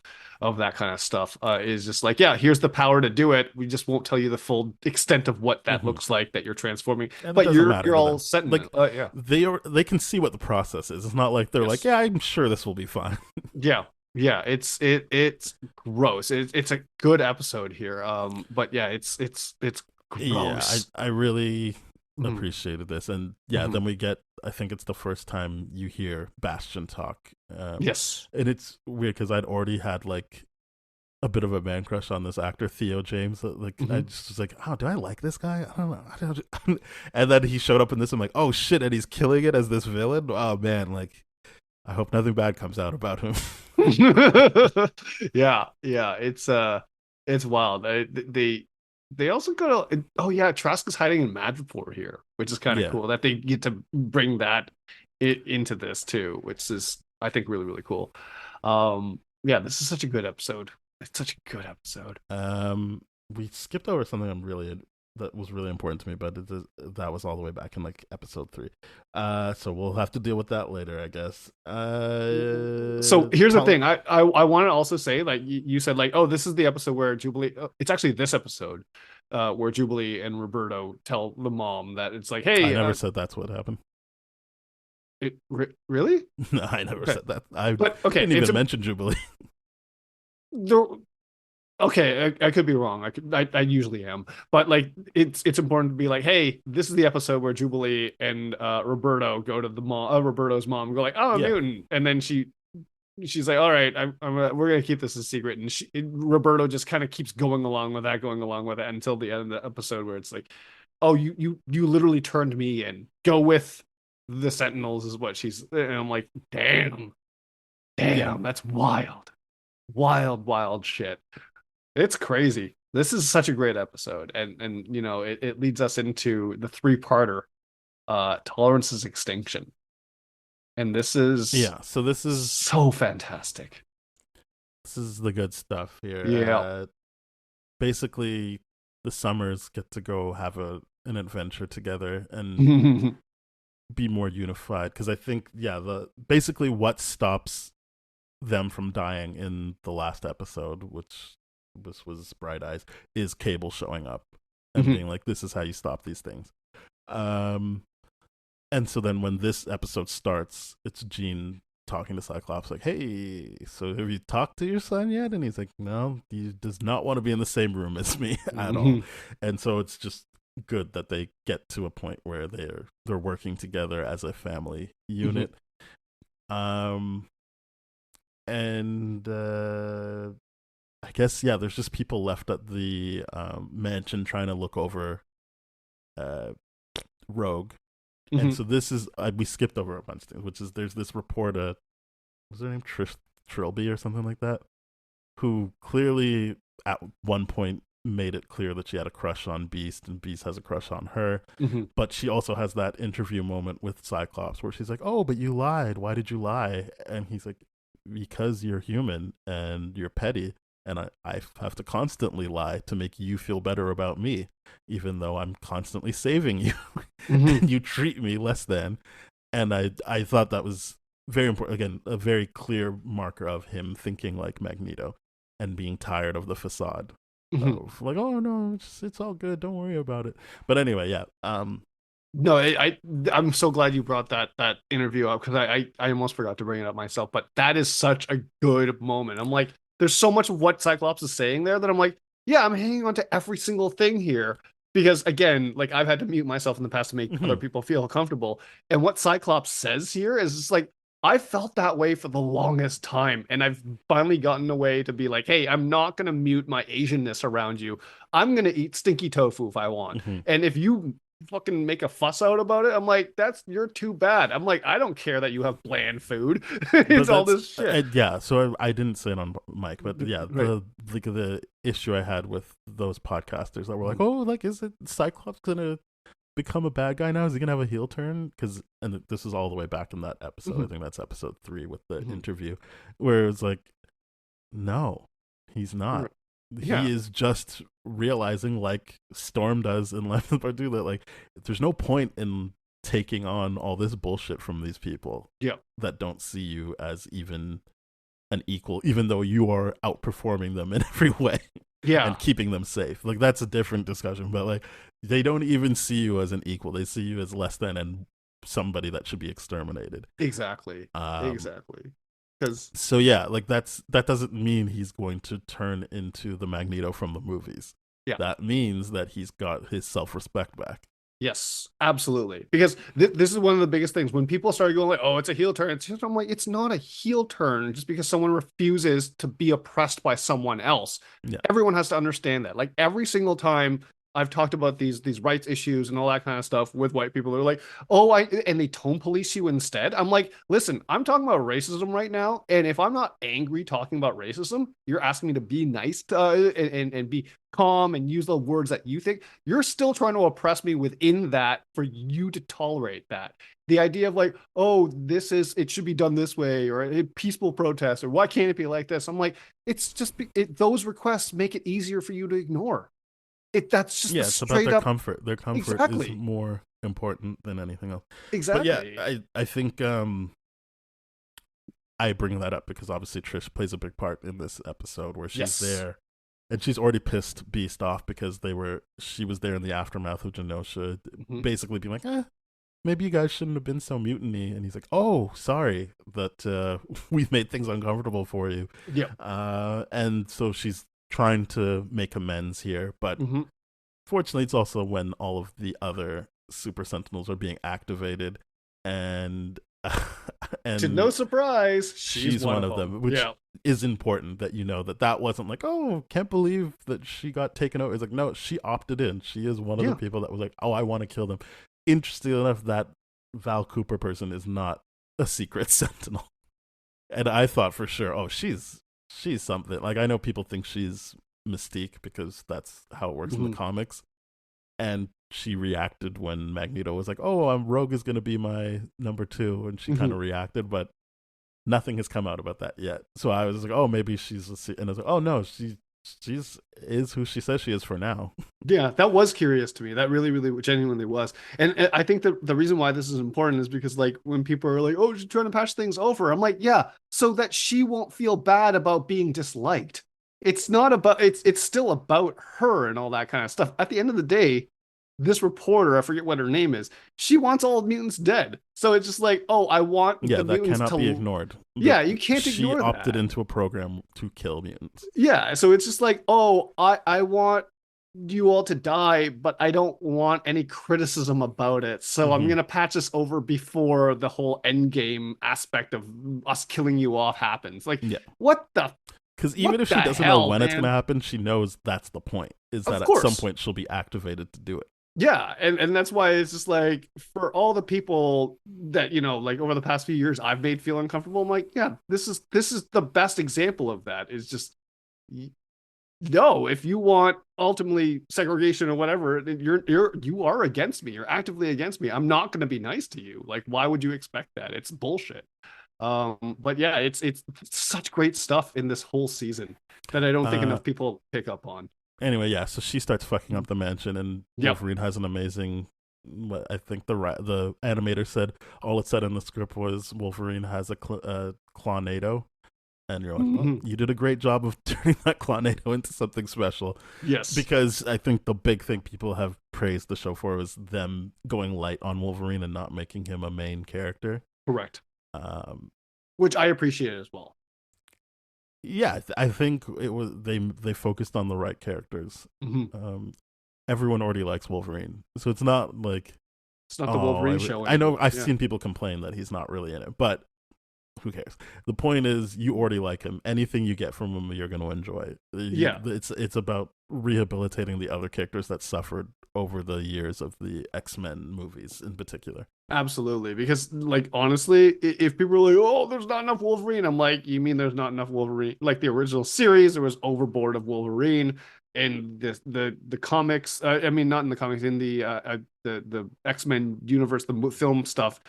that kind of stuff is just like, yeah, here's the power to do it. We just won't tell you the full extent of what that Mhm. looks like that you're transforming. And it But doesn't matter you're to all them. set in Like it. Yeah, they can see what the process is. It's not like they're like, yes, yeah, I'm sure this will be fine. yeah, yeah. It's gross. It's a good episode here. But yeah, it's Yeah, gross. I really Mhm, appreciated this, and yeah, mhm. then we get. I think it's the first time you hear Bastion talk, Yes. and it's weird because I'd already had like a bit of a man crush on this actor Theo James. Like I Mhm. just was like, oh, do I like this guy? I don't know. And then he showed up in this. I'm like, oh shit, and he's killing it as this villain. Oh man, like I hope nothing bad comes out about him. Yeah, yeah, it's wild. They also go to, oh yeah, Trask is hiding in Madripoor here, which is kind of Yeah. cool that they get to bring that into this too, which is I think really really cool. Yeah, this is such a good episode. It's such a good episode. We skipped over something that was really important to me, but that was all the way back in like episode 3. So we'll have to deal with that later, I guess. So here's the Tol- thing. I want to also say, like you said, like, oh, this is the episode where Jubilee. It's actually this episode, where Jubilee and Roberto tell the mom that it's like, I hey, never said that's what happened. really? No, I never Okay, said that. I but okay, didn't even mention Jubilee. there, okay, I could be wrong. I usually am, but like it's important to be like, hey, this is the episode where Jubilee and Roberto go to the mom, Roberto's mom, and go like, oh, a Yeah. mutant, and then she's like, all right, we're gonna keep this a secret, and Roberto just kind of keeps going along with that until the end of the episode where it's like, oh, you literally turned me in. Go with the Sentinels is what she's, and I'm like, damn, Yeah. that's wild, wild shit. It's crazy. This is such a great episode, and you know it leads us into the three-parter, Tolerance's Extinction, and this is Yeah. So so fantastic. this is the good stuff here. Yeah. Basically, the Summers get to go have an adventure together and Mhm. be more unified. Because I think, yeah, basically what stops them from dying in the last episode, which was Bright Eyes, is Cable showing up and Mhm. being like, "This is how you stop these things." And so then when this episode starts, it's Jean talking to Cyclops like, "Hey, so have you talked to your son yet?" And he's like, "No, he does not want to be in the same room as me at all." Mhm. And so it's just good that they get to a point where they're working together as a family unit. And I guess yeah, there's just people left at the mansion trying to look over Rogue. And Mhm. so this is we skipped over a bunch of things, which is there's this reporter, was her name Trilby or something like that, who clearly at one point made it clear that she had a crush on Beast and Beast has a crush on her. Mhm. But she also has that interview moment with Cyclops where she's like, "Oh, but you lied. Why did you lie?" And he's like, "Because you're human and you're petty, and I have to constantly lie to make you feel better about me, even though I'm constantly saving you, Mhm. and you treat me less than." And I thought that was very important. Again, a very clear marker of him thinking like Magneto and being tired of the facade. Mhm. Like, oh no, it's all good. Don't worry about it. But anyway, yeah. No, I'm so glad you brought that interview up because I almost forgot to bring it up myself. But that is such a good moment. I'm like, there's so much of what Cyclops is saying there that I'm like, yeah, I'm hanging on to every single thing here because again, like I've had to mute myself in the past to make other people feel comfortable. And what Cyclops says here is just like, I felt that way for the longest time, and I've finally gotten a way to be like, hey, I'm not gonna mute my Asianness around you. I'm gonna eat stinky tofu if I want. Mhm. And if you fucking make a fuss out about it. I'm like, you're too bad. I'm like, I don't care that you have bland food. It's all this shit. Yeah, so I didn't say it on mic, but yeah, Right. the issue I had with those podcasters that were like, oh, like, is it Cyclops gonna become a bad guy now? Is he gonna have a heel turn? Because and this is all the way back in that episode. I think that's episode 3 with the interview, where it was like, no, he's not. Yeah. He is just realizing, like Storm does in Left 4 Part 2, that like there's no point in taking on all this bullshit from these people that don't see you as even an equal, even though you are outperforming them in every way and keeping them safe. Like, that's a different discussion, but like they don't even see you as an equal. They see you as less than and somebody that should be exterminated. Exactly. Exactly. So yeah, like that doesn't mean he's going to turn into the Magneto from the movies. Yeah. That means that he's got his self-respect back. Yes, absolutely. Because this is one of the biggest things. When people start going like, oh, it's a heel turn. I'm like, it's not a heel turn just because someone refuses to be oppressed by someone else. Yeah. Everyone has to understand that. Like, every single time I've talked about these rights issues and all that kind of stuff with white people, they're like, oh, and they tone police you instead. I'm like, listen, I'm talking about racism right now. And if I'm not angry talking about racism, you're asking me to be nice and be calm and use the words that you think. You're still trying to oppress me within that for you to tolerate that. The idea of like, oh, it should be done this way, or a peaceful protest, or why can't it be like this? I'm like, it's just those requests make it easier for you to ignore. That's just it's about their comfort. Their comfort is more important than anything else. Exactly. But yeah, I think I bring that up because obviously Trish plays a big part in this episode where she's there, and she's already pissed Beast off because she was there in the aftermath of Genosha, basically being like, maybe you guys shouldn't have been so mutiny. And he's like, oh, sorry that we've made things uncomfortable for you. Yeah. And so she's trying to make amends here, but fortunately it's also when all of the other Super Sentinels are being activated, and to no surprise, she's one of them, which is important that you know that wasn't like, oh, can't believe that she got taken over. It's like, no, she opted in. She is one of the people that was like, oh, I want to kill them. Interesting enough, that Val Cooper person is not a secret Sentinel, and I thought for sure, oh, she's something. Like, I know people think she's Mystique because that's how it works in the comics, and she reacted when Magneto was like, oh, Rogue is going to be my number 2, and she kind of reacted, but nothing has come out about that yet. So I was like, oh, maybe she's and I was like, oh no, she's who she says she is for now. Yeah, that was curious to me. That really, really genuinely was. And I think that the reason why this is important is because, like, when people are like, oh, she's trying to patch things over, I'm like, yeah, so that she won't feel bad about being disliked. It's not about, it's still about her and all that kind of stuff. At the end of the day, this reporter, I forget what her name is, she wants all mutants dead. So it's just like, oh, I want the that mutants cannot be ignored. Yeah, you can't ignore that. She opted into a program to kill mutants. Yeah, so it's just like, oh, I want you all to die, but I don't want any criticism about it. So I'm gonna patch this over before the whole end game aspect of us killing you off happens. Like, what the? Because even if she doesn't know when it's gonna happen, she knows that's the point. Is that at some point she'll be activated to do it. Yeah, and that's why it's just like, for all the people that, you know, like over the past few years I've made feel uncomfortable, I'm like, yeah, this is the best example of that. Is just, no, if you want ultimately segregation or whatever, you are against me. You're actively against me. I'm not going to be nice to you. Like, why would you expect that? It's bullshit. But yeah, it's such great stuff in this whole season that I don't think enough people pick up on. Anyway, yeah, so she starts fucking up the mansion, and Wolverine has an amazing. I think the animator said all it said in the script was Wolverine has a Clawnado, and you're like, well, you did a great job of turning that Clawnado into something special. Yes, because I think the big thing people have praised the show for was them going light on Wolverine and not making him a main character. Correct. Which I appreciate as well. Yeah, I think it was they focused on the right characters. Everyone already likes Wolverine, so it's not like it's not the Wolverine show anymore. I know I've seen people complain that he's not really in it, but who cares? The point is, you already like him. Anything you get from him, you're going to enjoy. Yeah. It's about rehabilitating the other characters that suffered over the years of the X-Men movies in particular. Absolutely, because like honestly, if people are like, "Oh, there's not enough Wolverine," I'm like, "You mean there's not enough Wolverine?" Like the original series, there was overboard of Wolverine, and the comics. I mean, not in the comics, in the X-Men universe, the film stuff.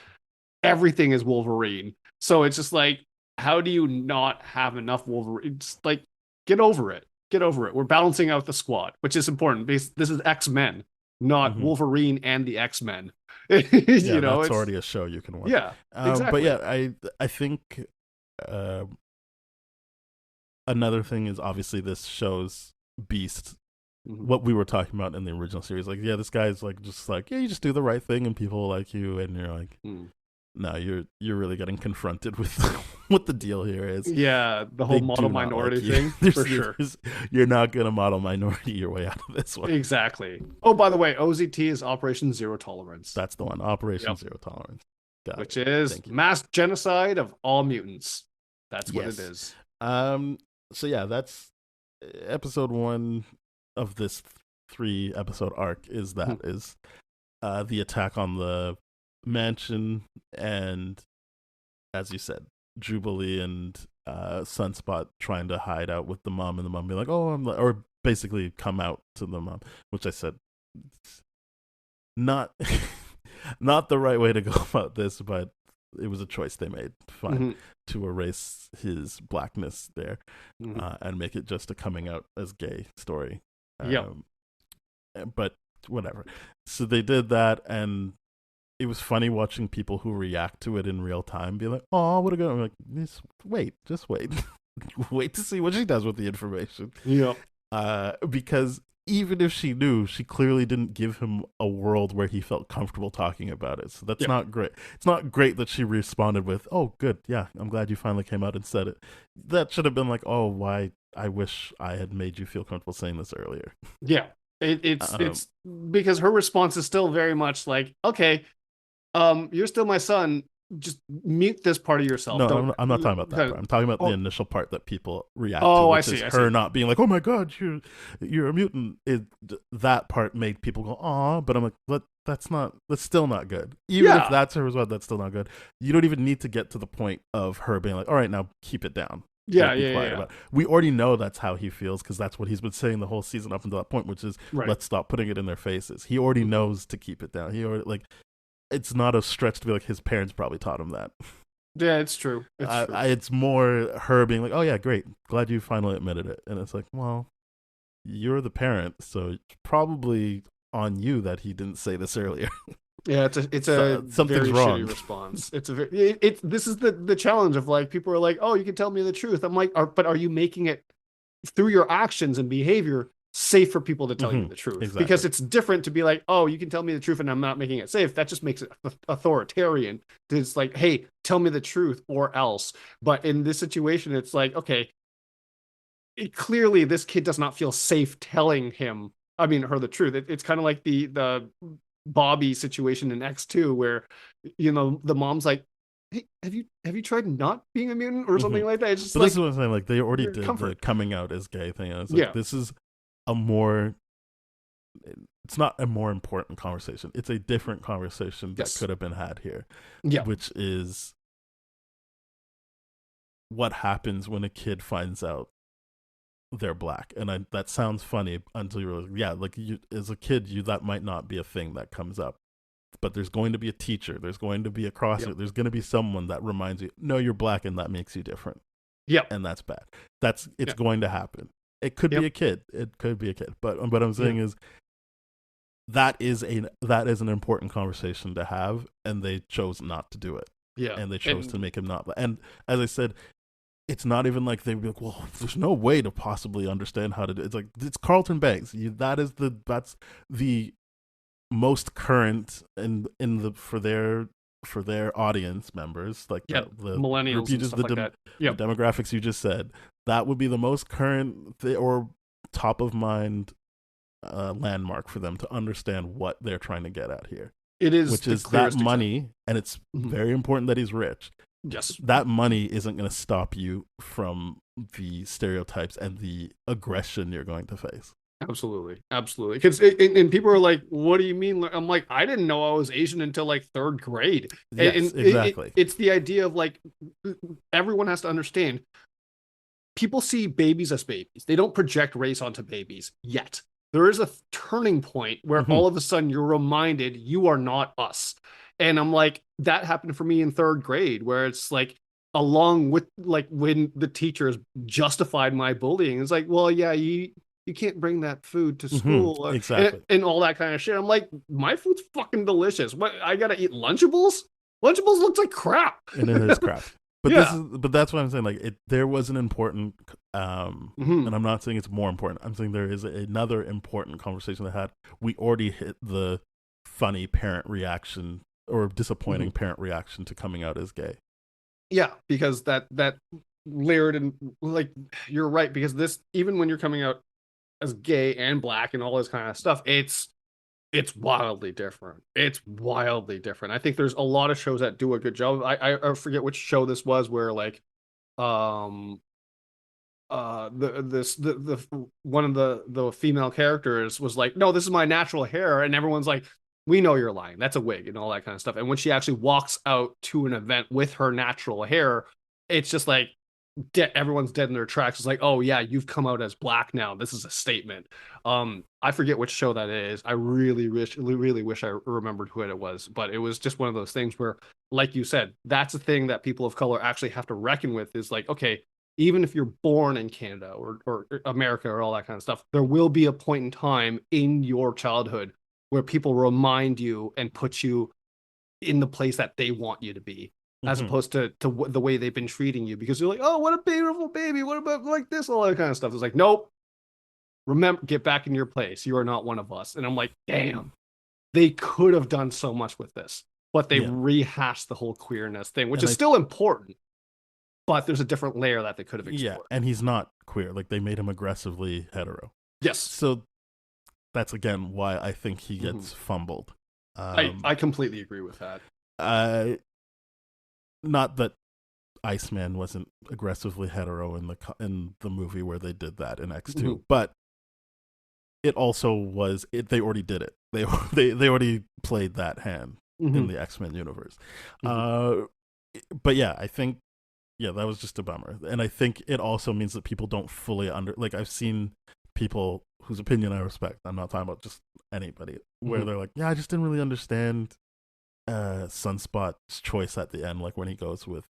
Everything is Wolverine, so it's just like, how do you not have enough Wolverine? It's like, get over it. Get over it. We're balancing out the squad, which is important because this is X-Men, not Mhm. Wolverine and the X-Men. Yeah, It's already a show you can watch. yeah, But exactly. yeah, I think uh, another thing is obviously this shows Beast. Mhm. What we were talking about in the original series, like, yeah, this guy's like just like, yeah, you just do the right thing and people like you, and you're like, Mm. no, you're really getting confronted with what the deal here is. Yeah, the They whole model do not minority like you. thing, for sure. You're not gonna model minority your way out of this one. Exactly. Oh, by the way, OZT is Operation Zero Tolerance, That's the one. Operation Yep. Zero Tolerance. Got which it. is Thank you. mass genocide of all mutants. That's what Yes. it is. So yeah, that's episode 1 of this 3-episode arc. Is the attack on the mansion, and as you said, Jubilee and Sunspot trying to hide out with the mom, and the mom being like, "Oh, or basically come out to the mom," which I said, not not the right way to go about this, but it was a choice they made. Fine. Mhm. To erase his blackness there, Mhm. and make it just a coming out as gay story. Yep. But whatever. So they did that, and it was funny watching people who react to it in real time be like, "Oh, what a good." I'm like, just wait, wait to see what she does with the information. Yep. Because even if she knew, she clearly didn't give him a world where he felt comfortable talking about it. So that's Yep. not great. It's not great that she responded with, "Oh, good, yeah, I'm glad you finally came out and said it." That should have been like, "Oh, why? I wish I had made you feel comfortable saying this earlier." Yeah. It's because her response is still very much like, okay, you're still my son. Just mute this part of yourself. No, Don't. I'm not talking about that part. I'm talking about Oh. the initial part that people react Oh, to, I which see, is I her see. not being like, "Oh my god, you're a mutant." That part made people go, "Aw," but I'm like, that's still not good. Even Yeah. if that's her response, that's still not good. You don't even need to get to the point of her being like, "All right, now keep it down." Yeah, Like, be yeah, quiet yeah. about it. We already know that's how he feels because that's what he's been saying the whole season up until that point, which is, Right. let's stop putting it in their faces. He already knows to keep it down. He already, like, it's not a stretch to be like his parents probably taught him that. Yeah, it's true. It's true. It's more her being like, "Oh yeah, great, glad you finally admitted it," and it's like, well, you're the parent, so it's probably on you that he didn't say this earlier. Yeah, it's a Something's very wrong. shitty response. It's a very this is the challenge of like people are like, oh, you can tell me the truth. I'm like, but are you making it through your actions and behavior safe for people to tell you the truth? Exactly. Because it's different to be like, oh, you can tell me the truth and I'm not making it safe. That just makes it authoritarian. It's like, hey, tell me the truth or else. But in this situation, it's like, okay, clearly this kid does not feel safe telling her the truth. It's kind of like the Bobby situation in X2 where the mom's like, hey, have you tried not being a mutant or something like that? It's just But like, this is what I'm saying. Like, they already did the comfort. coming out as gay thing. And it's like, Yeah. this is a more. It's not a more important conversation. It's a different conversation that Yes. could have been had here. Yeah. Which is what happens when a kid finds out they're black. And that sounds funny until you're like, yeah, like, you as a kid, that might not be a thing that comes up. But there's going to be a teacher, there's going to be a crosser, Yep. there's going to be someone that reminds you, no, you're black, and that makes you different. Yep. And that's bad. It's Yep. going to happen. It could Yep. be a kid. It could be a kid. But what I'm saying is that is an important conversation to have, and they chose not to do it. Yeah. And they chose to make him not. And as I said, it's not even like they'd be like, well, there's no way to possibly understand how to do it. It's like, it's Carlton Banks. That's the most current for their audience members, like Yep. the Millennials group you and just stuff like that. the Yep. demographics you just said. That would be the most current or top of mind landmark for them to understand what they're trying to get at here, It is which the is that clearest money, and it's Mhm. very important that he's rich. Yes. that money isn't going to stop you from the stereotypes and the aggression you're going to face. Absolutely, absolutely. Because and people are like, "What do you mean?" I'm like, I didn't know I was Asian until like third grade. Yes, exactly. It's the idea of like everyone has to understand. People see babies as babies. They don't project race onto babies yet. There is a turning point where Mhm. all of a sudden you're reminded you are not us. And I'm like, that happened for me in third grade, where it's like, along with like when the teachers justified my bullying, it's like, well, yeah, you can't bring that food to Mhm. school, Exactly. and all that kind of shit. I'm like, my food's fucking delicious. What, I gotta eat Lunchables? Lunchables looks like crap. And it is crap. But Yeah. but that's what I'm saying. Like, there was an important, Mhm. and I'm not saying it's more important. I'm saying there is another important conversation that had. We already hit the funny parent reaction or disappointing parent reaction to coming out as gay. Yeah, because that layered, and like, you're right, because this, even when you're coming out as gay and black and all this kind of stuff, it's wildly different. It's wildly different. I think there's a lot of shows that do a good job. I forget which show this was, where like um the one of the female characters was like, no, this is my natural hair, and everyone's like, we know you're lying, that's a wig and all that kind of stuff. And when she actually walks out to an event with her natural hair, it's just like, everyone's dead in their tracks. It's like, oh yeah, you've come out as black now, this is a statement. I forget which show that is. I really wish I remembered who it was, but it was just one of those things where, like you said, that's a thing that people of color actually have to reckon with, is like, okay, even if you're born in Canada or America or all that kind of stuff, there will be a point in time in your childhood where people remind you and put you in the place that they want you to be, as Mhm. opposed to the way they've been treating you, because you're like, oh, what a beautiful baby, what about like this, all that kind of stuff. It's like, nope, remember, get back in your place, you are not one of us. And I'm like, damn, they could have done so much with this, but they Yeah. rehashed the whole queerness thing, which And is still important, but there's a different layer that they could have Yeah, explored. and he's not queer. Like, they made him aggressively hetero. Yes. So that's again why I think he Mm-hmm. gets fumbled. I completely agree with that. Not that Iceman wasn't aggressively hetero in the movie where they did that in X2, Mhm. but it also was it. They already did it. They already played that hand in Mhm. the X-Men universe. Mhm. But yeah, I think that was just a bummer, and I think it also means that people don't fully like. I've seen people whose opinion I respect. I'm not talking about just anybody, where Mhm. they're like, yeah, I just didn't really understand Sunspot's choice at the end, like when he goes with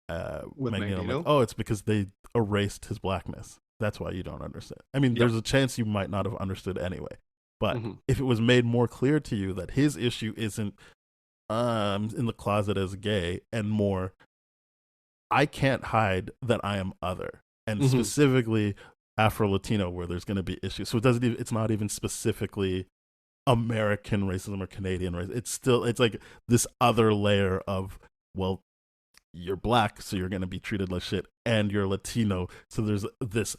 With Magneto. I'm Magneto? like, oh, it's because they erased his blackness. That's why you don't understand. I mean, Yep. there's a chance you might not have understood anyway. But Mhm. if it was made more clear to you that his issue isn't in the closet as gay, and more, I can't hide that I am other, and Mhm. specifically Afro Latino, where there's going to be issues. So it's not even specifically American racism or Canadian racism. It's like this other layer of, well, you're black, so you're gonna be treated like shit, and you're Latino, so there's this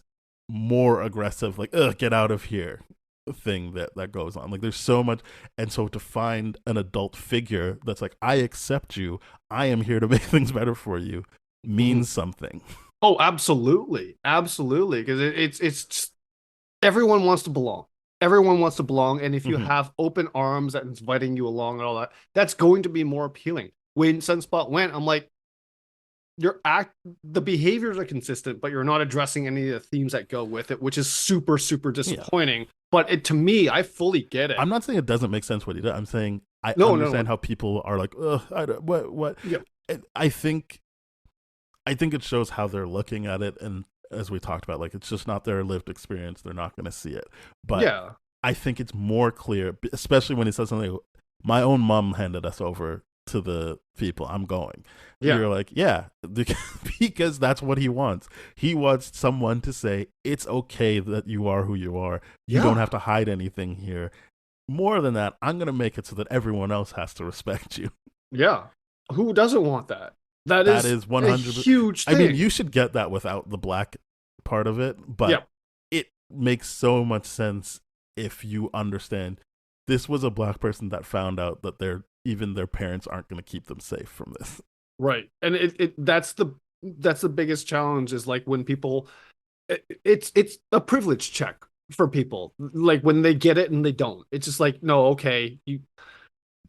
more aggressive, like, ugh, get out of here thing that goes on. Like, there's so much, and so to find an adult figure that's like, I accept you, I am here to make things better for you, means something. Oh, absolutely, absolutely. Because it's just, everyone wants to belong. Everyone wants to belong, and if you Mhm. have open arms and inviting you along and all that, that's going to be more appealing. When Sunspot went, I'm like, the behaviors are consistent, but you're not addressing any of the themes that go with it, which is super, super disappointing. But to me, I fully get it. I'm not saying it doesn't make sense what he did. I'm saying I No, understand how people are like, ugh, what. Yeah. I think it shows how they're looking at it, and as we talked about, like, it's just not their lived experience. They're not going to see it. But Yeah. I think it's more clear, especially when he says something like, my own mom handed us over to the people. I'm going. Yeah. You're like, yeah, because that's what he wants. He wants someone to say, it's okay that you are who you are. You Yeah. don't have to hide anything here. More than that, I'm going to make it so that everyone else has to respect you. Yeah. Who doesn't want that? That is 100%. a huge thing. I mean, you should get that without the black part of it, but Yep. it makes so much sense if you understand this was a black person that found out that even their parents aren't going to keep them safe from this. Right. And that's the biggest challenge is like when people it's a privilege check for people. Like when they get it and they don't. It's just like, no, okay, you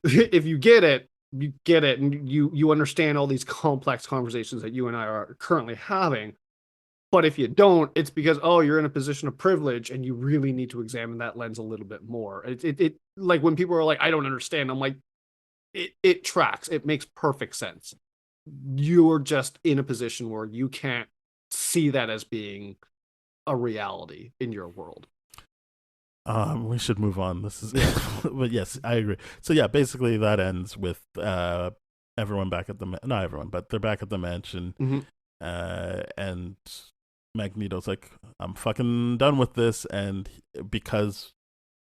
if you get it, you get it and you understand all these complex conversations that you and I are currently having. But if you don't, it's because oh, you're in a position of privilege and you really need to examine that lens a little bit more. It like when people are like, I don't understand, I'm like, it tracks. It makes perfect sense. You're just in a position where you can't see that as being a reality in your world. We should move on. This is, but yes, I agree. So yeah, basically that ends with everyone back at the not everyone, but they're back at the mansion, Mhm. and Magneto's like, I'm fucking done with this, and because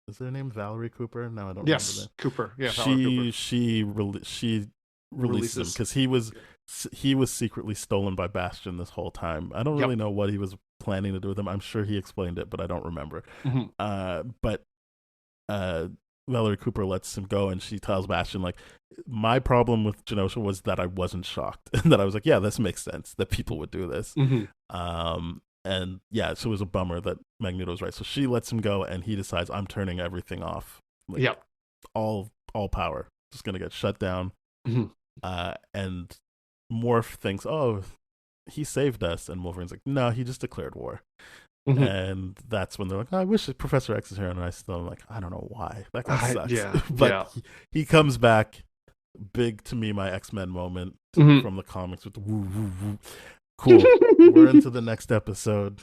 is their name Valerie Cooper? No, I don't remember Yes, that. Cooper. Yeah, Howard Cooper. She releases him Releases. because he was secretly stolen by Bastion this whole time. I don't Yep. really know what he was planning to do with him. I'm sure he explained it, but I don't remember. Mhm. But Valerie Cooper lets him go, and she tells Bastion like, my problem with Genosha was that I wasn't shocked, and that I was like, yeah, this makes sense that people would do this. Mhm. And yeah, so it was a bummer that Magneto was right. So she lets him go, and he decides, I'm turning everything off. Like, Yep. all power just gonna get shut down. Mhm. And Morph thinks, oh, he saved us, and Wolverine's like, no, he just declared war. Mhm. And that's when they're like, oh, I wish Professor X is here, and I still am like, I don't know why that guy sucks. Yeah. But Yeah. he comes back. Big to me, my X-Men moment Mhm. from the comics with the woo woo woo. Cool. We're into the next episode.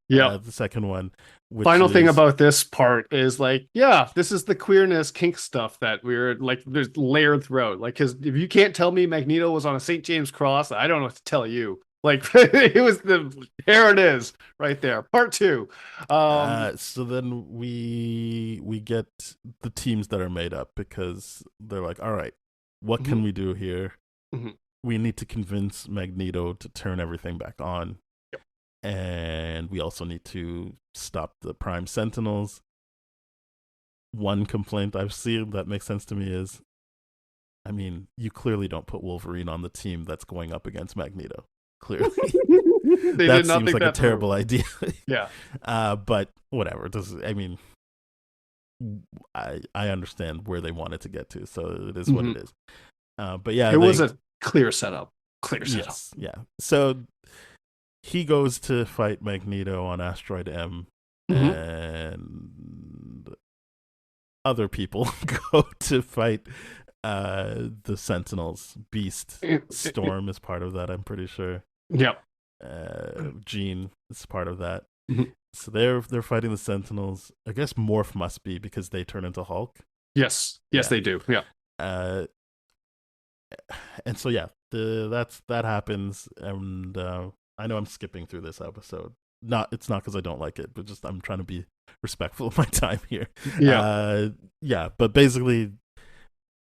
Yeah. The second one. Which Final thing is- about this part is like, yeah, this is the queerness kink stuff that we're like, there's layered throughout. Like, because if you can't tell me Magneto was on a St. James cross, I don't know what to tell you. Like, it was here it is right there. Part two. So then we get the teams that are made up because they're like, all right, what can we do here? Mhm. We need to convince Magneto to turn everything back on. Yep. And we also need to stop the Prime Sentinels. One complaint I've seen that makes sense to me is, I mean, you clearly don't put Wolverine on the team that's going up against Magneto. Clearly. They That did not seems think like a that through. terrible idea. Yeah. But whatever. I mean, I understand where they wanted to get to, so it is what it is. But yeah, It was a clear setup. Clear setup. yes, yeah. So he goes to fight Magneto on Asteroid M, and other people go to fight the Sentinels. Beast, Storm is part of that, I'm pretty sure. Yep. Jean is part of that. Mhm. So they're fighting the Sentinels. I guess Morph must be because they turn into Hulk. Yes. Yes, Yeah. they do. Yeah. And so yeah, that happens, and I know I'm skipping through this episode. It's not because I don't like it, but just I'm trying to be respectful of my time here. Yeah. Yeah. But basically,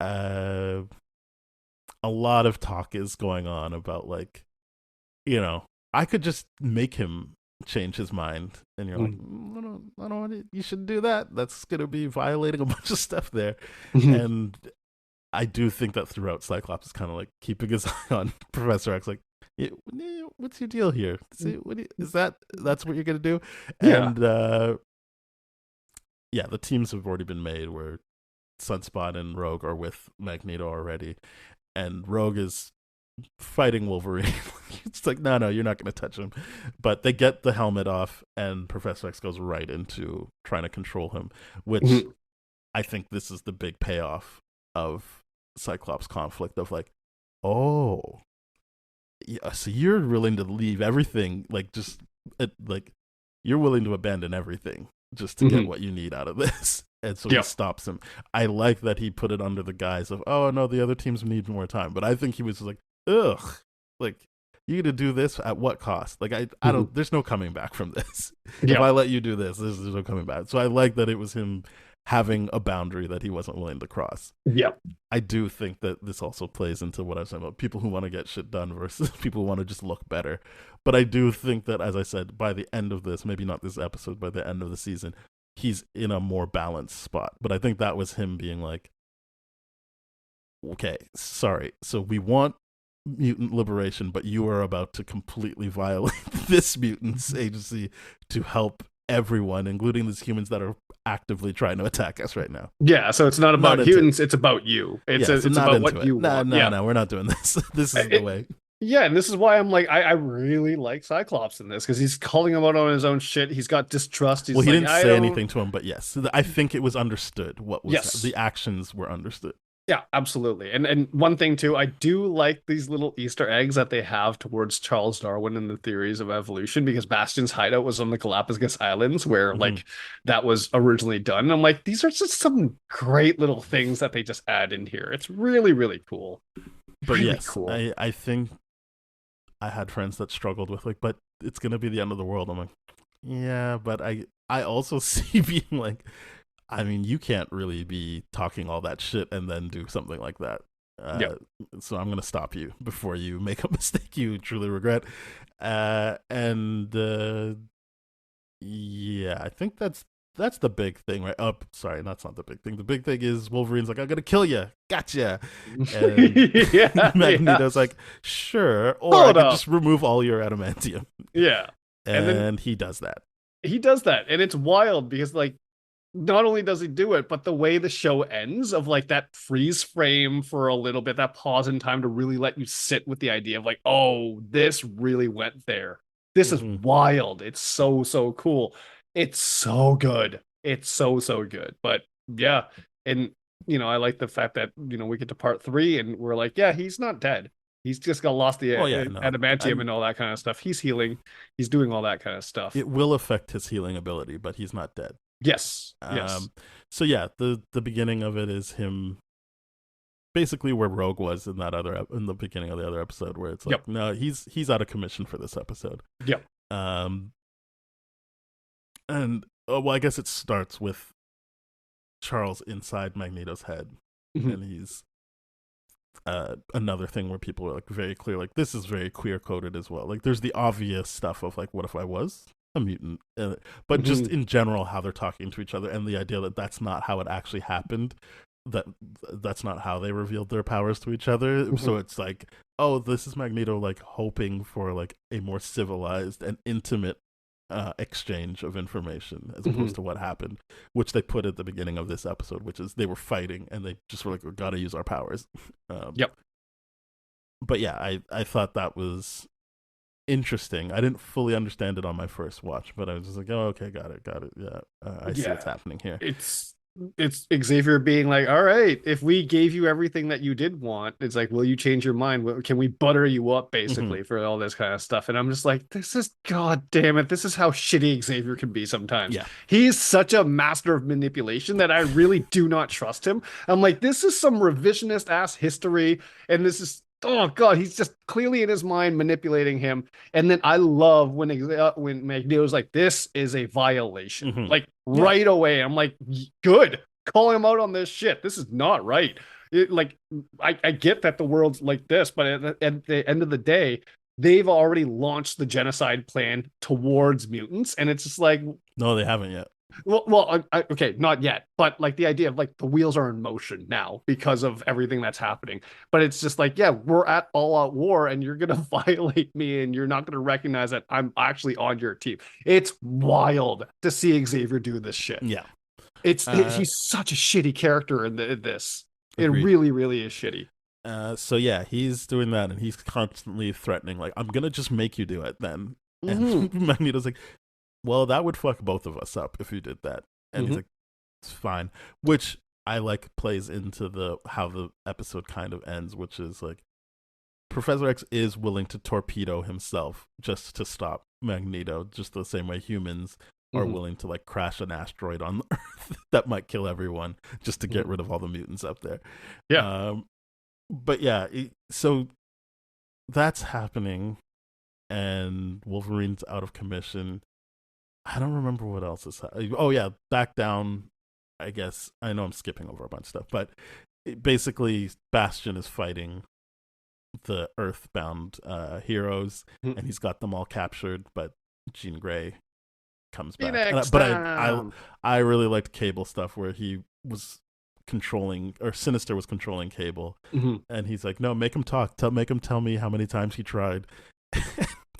a lot of talk is going on about like, I could just make him change his mind, and you're like, I don't want it. You should do that. That's gonna be violating a bunch of stuff there. And I do think that throughout, Cyclops is kind of like keeping his eye on Professor X, like, what's your deal here? That's what you're gonna do? Yeah. And yeah, the teams have already been made where Sunspot and Rogue are with Magneto already, and Rogue is fighting Wolverine. It's like, no, you're not gonna touch him. But they get the helmet off, and Professor X goes right into trying to control him, which I think this is the big payoff of Cyclops' conflict of like, oh, yeah, so you're willing to leave everything, like just like you're willing to abandon everything just to get what you need out of this. And so he stops him. I like that he put it under the guise of, oh no, the other teams need more time. But I think he was just like, ugh, like, you gonna do this at what cost? Like I don't. There's no coming back from this. If I let you do this, there's no coming back. So I like that it was him having a boundary that he wasn't willing to cross. Yep. I do think that this also plays into what I was saying about people who want to get shit done versus people who want to just look better. But I do think that, as I said, by the end of this, maybe not this episode, by the end of the season, he's in a more balanced spot. But I think that was him being like, okay, sorry. So we want mutant liberation, but you are about to completely violate this mutant's agency to help everyone, including these humans that are actively trying to attack us right now. Yeah, so it's not about Not into humans, it's about you. It's so it's not about into what it. you want. Yeah. No, we're not doing this. This is the way. Yeah, and this is why I'm like, I really like Cyclops in this, because he's calling him out on his own shit. He's got distrust. He's Well, he like, didn't I say don't- anything to him, but yes, I think it was understood. What was Yes. the actions were understood. Yeah, absolutely. And one thing too, I do like these little Easter eggs that they have towards Charles Darwin and the theories of evolution, because Bastion's hideout was on the Galapagos Islands, where like that was originally done. And I'm like, these are just some great little things that they just add in here. It's really, really cool. But Really yes, cool. I think I had friends that struggled with like, but it's gonna be the end of the world. I'm like, yeah, but I also see being like, I mean, you can't really be talking all that shit and then do something like that. Yep. So I'm gonna stop you before you make a mistake you truly regret. Yeah, I think that's the big thing, right? Oh, sorry, that's not the big thing. The big thing is Wolverine's like, I'm gonna kill you, gotcha. And Yeah, Magneto's like, sure, or Hold I can up. just remove all your adamantium, yeah. and, And then- he does that. He does that, and it's wild because like not only does he do it, but the way the show ends, of like that freeze frame for a little bit, that pause in time to really let you sit with the idea of like, oh, this really went there. This is Mhm. wild. It's so cool. It's so good. It's so good. But yeah, and I like the fact that we get to part 3 and we're like, yeah, he's not dead. He's just got lost the Oh, yeah, no. adamantium and all that kind of stuff. He's healing. He's doing all that kind of stuff. It will affect his healing ability, but he's not dead. Yes. Yes. So yeah, the beginning of it is him basically where Rogue was in in the beginning of the other episode, where it's like, Yep. no, he's out of commission for this episode. Yep. And well, I guess it starts with Charles inside Magneto's head, Mhm. and he's another thing where people are like very clear, like this is very queer coded as well. Like there's the obvious stuff of like, what if I was a mutant, but just in general how they're talking to each other, and the idea that that's not how it actually happened, that's not how they revealed their powers to each other. So it's like, oh, this is Magneto like hoping for like a more civilized and intimate exchange of information as opposed to what happened, which they put at the beginning of this episode, which is they were fighting and they just were like, we gotta use our powers. Yep. But yeah, I thought that was interesting. I didn't fully understand it on my first watch, but I was just like, oh, okay, got it. Yeah, I see what's happening here. It's Xavier being like, all right, if we gave you everything that you did want, it's like, will you change your mind? Can we butter you up basically for all this kind of stuff? And I'm just like, god damn it, this is how shitty Xavier can be sometimes. Yeah. He's such a master of manipulation that I really do not trust him. I'm like, this is some revisionist ass history, and this is, oh god, he's just clearly in his mind manipulating him. And then I love when Magneto's like, this is a violation, like right away. I'm like, good, call him out on this shit. This is not right. I get that the world's like this, but at the end of the day, they've already launched the genocide plan towards mutants, and it's just like, no, they haven't yet. Well, okay, not yet, but like the idea of like the wheels are in motion now because of everything that's happening. But it's just like, yeah, we're at all out war, and you're gonna violate me, and you're not gonna recognize that I'm actually on your team. It's wild to see Xavier do this shit. Yeah, he's such a shitty character in this. Agreed. It really, really is shitty. So yeah, he's doing that, and he's constantly threatening, like, I'm gonna just make you do it then. And Magneto's like, well, that would fuck both of us up if you did that. And he's like, it's fine. Which I like plays into how the episode kind of ends, which is like Professor X is willing to torpedo himself just to stop Magneto, just the same way humans are willing to like crash an asteroid on the Earth that might kill everyone just to get rid of all the mutants up there. Yeah. But yeah, so that's happening, and Wolverine's out of commission. I don't remember what else is happening. Oh yeah, back down. I guess I know I'm skipping over a bunch of stuff, but basically Bastion is fighting the Earthbound heroes, and he's got them all captured. But Jean Grey comes back. But I really liked Cable stuff where he was controlling, or Sinister was controlling Cable, Mhm. and he's like, no, make him talk, make him tell me how many times he tried.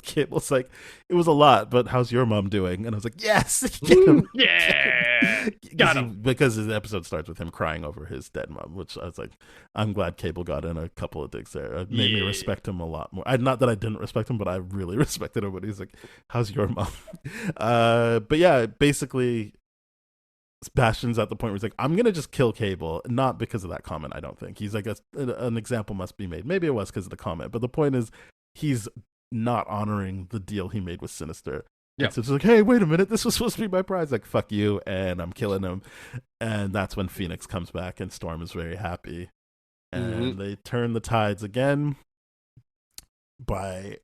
Cable's like, it was a lot, but how's your mom doing? And I was like, yes, get him. Yeah, got him. Because his episode starts with him crying over his dead mom, which I was like, I'm glad Cable got in a couple of digs there. It made me respect him a lot more. Not that I didn't respect him, but I really respected him when he's like, how's your mom? But yeah, basically, Bastion's at the point where he's like, I'm gonna just kill Cable, not because of that comment. I don't think he's like an example must be made. Maybe it was because of the comment, but the point is he's not honoring the deal he made with Sinister. Yeah. So it's like, hey, wait a minute, this was supposed to be my prize. Like, fuck you, and I'm killing him. And that's when Phoenix comes back, and Storm is very happy, and they turn the tides again by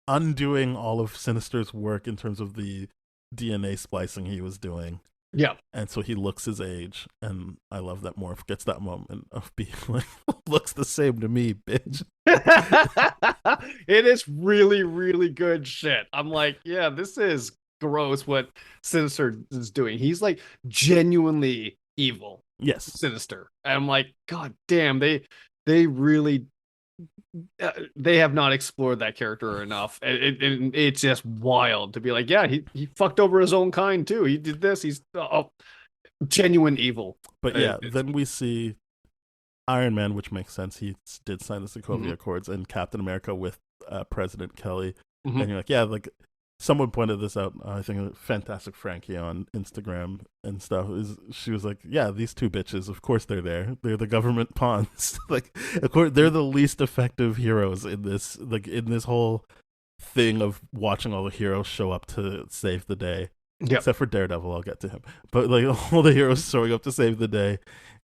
undoing all of Sinister's work in terms of the DNA splicing he was doing. Yeah. And so he looks his age, and I love that Morph gets that moment of being like, looks the same to me, bitch. It is really, really good shit. I'm like, yeah, this is gross what Sinister is doing. He's like genuinely evil. Yes. Sinister. And I'm like, God damn, they really they have not explored that character enough. It's just wild to be like, yeah, he fucked over his own kind too. He did this. He's genuine evil. But yeah, then we see Iron Man, which makes sense. He did sign the Sokovia Accords, and Captain America with President Kelly. And you're like, yeah, like someone pointed this out. I think Fantastic Frankie on Instagram and stuff. She was like, yeah, these two bitches, of course they're there. They're the government pawns. Like, of course, they're the least effective heroes in this. Like in this whole thing of watching all the heroes show up to save the day. Yep. Except for Daredevil, I'll get to him. But like all the heroes showing up to save the day.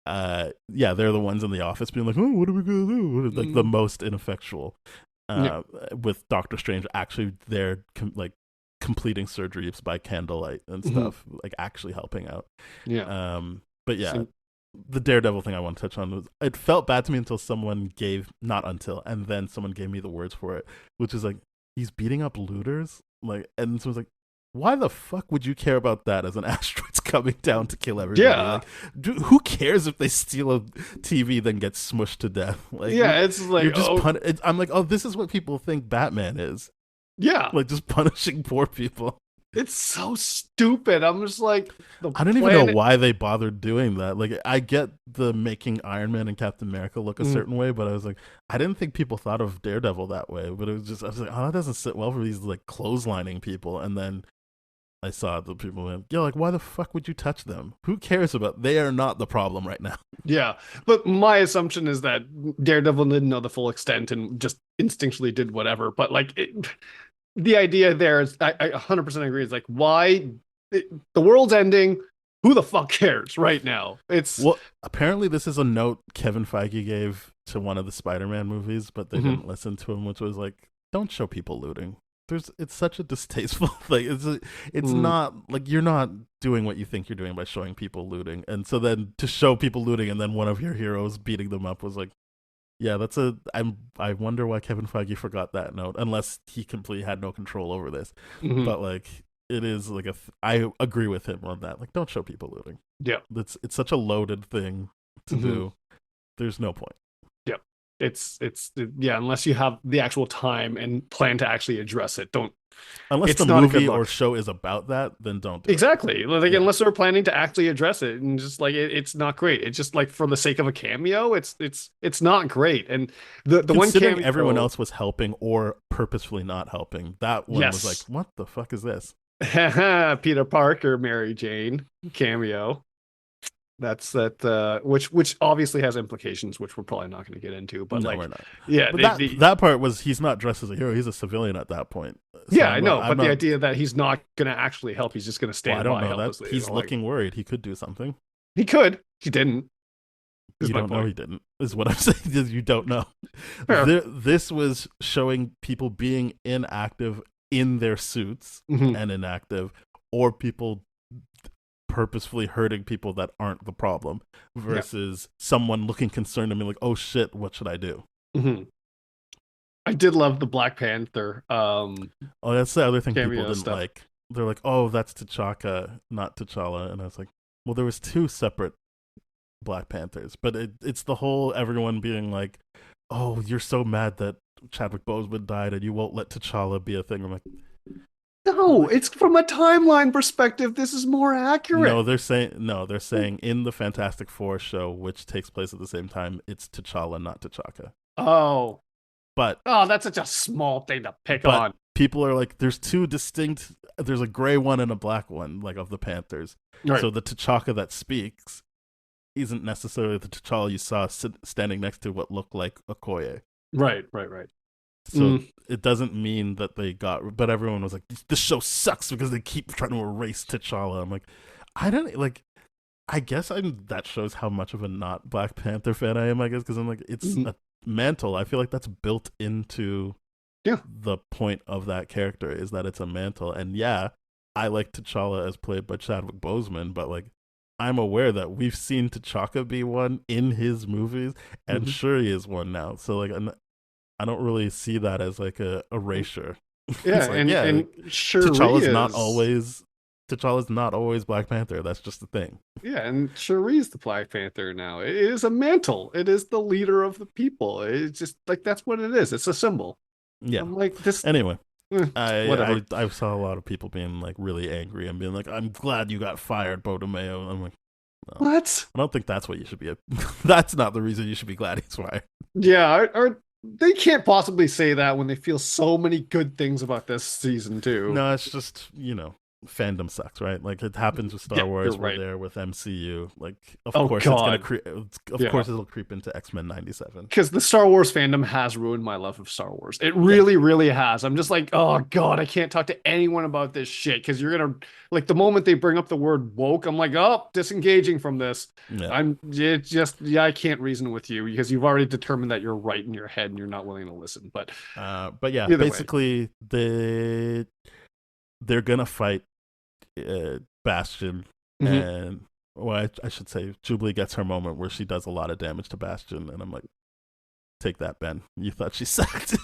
Yeah, they're the ones in the office being like, oh, what are we gonna do? Like the most ineffectual. With Doctor Strange actually there completing surgeries by candlelight and stuff, like actually helping out. But yeah, the Daredevil thing I want to touch on was, it felt bad to me until someone gave, not until, and then someone gave me the words for it, which is like, he's beating up looters, like, and someone's like, why the fuck would you care about that as an asteroid's coming down to kill everybody? Yeah. Like, who cares if they steal a TV then get smushed to death? Like, yeah, it's like, you're just I'm like, oh, this is what people think Batman is. Yeah. Like, just punishing poor people. It's so stupid. I'm just like, I don't even know why they bothered doing that. Like, I get the making Iron Man and Captain America look a certain way, but I was like, I didn't think people thought of Daredevil that way. But it was just, I was like, oh, that doesn't sit well for these like clotheslining people. And then I saw the people went, yeah, like, why the fuck would you touch them? Who cares about? They are not the problem right now. Yeah, but my assumption is that Daredevil didn't know the full extent and just instinctually did whatever. But like, the idea there is, I 100% agree. It's like, why the world's ending? Who the fuck cares right now? Well, apparently this is a note Kevin Feige gave to one of the Spider-Man movies, but they didn't listen to him, which was like, don't show people looting. It's such a distasteful thing. It's not like, you're not doing what you think you're doing by showing people looting. And so then to show people looting and then one of your heroes beating them up was like, yeah, I wonder why Kevin Feige forgot that note, unless he completely had no control over this. But like, it is like I agree with him on that. Like, don't show people looting. Yeah. It's such a loaded thing to do. There's no point. It's unless you have the actual time and plan to actually address it, don't. Unless the movie or show is about that, then don't do exactly. Like, unless they're planning to actually address it, and just like it's not great. It's just like for the sake of a cameo, it's not great. And the one cameo, everyone else was helping or purposefully not helping, that one was like, what the fuck is this? Peter Parker, Mary Jane cameo. That's which obviously has implications, which we're probably not going to get into. But no, we're not. Yeah, but that part was, he's not dressed as a hero; he's a civilian at that point. So yeah, I know. But the idea that he's not going to actually help, he's just going to stand by helplessly. He's looking worried. He could do something. He could. He didn't. You don't know he didn't. Is what I'm saying. You don't know. This was showing people being inactive in their suits and inactive, or people purposefully hurting people that aren't the problem, versus someone looking concerned and being like, oh shit, what should I do? I did love the Black Panther that's the other thing people didn't stuff. like. They're like, oh, that's T'Chaka, not T'Challa. And I was like, well, there was two separate Black Panthers, but it's the whole everyone being like, "Oh, you're so mad that Chadwick Boseman died, and you won't let T'Challa be a thing." I'm like, No, it's from a timeline perspective. This is more accurate. they're saying in the Fantastic Four show, which takes place at the same time, it's T'Challa, not T'Chaka. Oh, But that's such a small thing to pick but on. people are like, there's two distinct. There's a gray one and a black one, like of the Panthers. Right. So the T'Chaka that speaks isn't necessarily the T'Challa you saw standing next to what looked like Okoye. Right. So it doesn't mean that they got, but everyone was like, this show sucks because they keep trying to erase T'Challa. I'm like, I don't like. I guess that shows how much of a not Black Panther fan I am. I guess because I'm like, it's a mantle. I feel like that's built into the point of that character is that it's a mantle. And yeah, I like T'Challa as played by Chadwick Boseman, but like, I'm aware that we've seen T'Chaka be one in his movies, and Shuri is one now. So like, I don't really see that as like a erasure. Yeah, like, and Shuri T'Challa's not always Black Panther. That's just the thing. Yeah, and Shuri's the Black Panther now. It is a mantle. It is the leader of the people. It's just like that's what it is. It's a symbol. Yeah. I'm like this. Anyway, whatever. I saw a lot of people being like really angry and being like, "I'm glad you got fired, Bo DeMayo." I'm like, no, what? I don't think that's what you should be. That's not the reason you should be glad he's fired. Yeah, they can't possibly say that when they feel so many good things about this season too. No, it's just fandom sucks, right? Like it happens with Star Wars. We're there with MCU. Like, of course, it's gonna course it'll creep into X-Men '97. Because the Star Wars fandom has ruined my love of Star Wars. It really, really has. I'm just like, oh god, I can't talk to anyone about this shit because you're gonna like the moment they bring up the word woke, I'm like, oh, disengaging from this. Yeah. I can't reason with you because you've already determined that you're right in your head and you're not willing to listen. But yeah, basically they're gonna fight Bastion, and I should say Jubilee gets her moment where she does a lot of damage to Bastion, and I'm like, take that, Ben. You thought she sucked.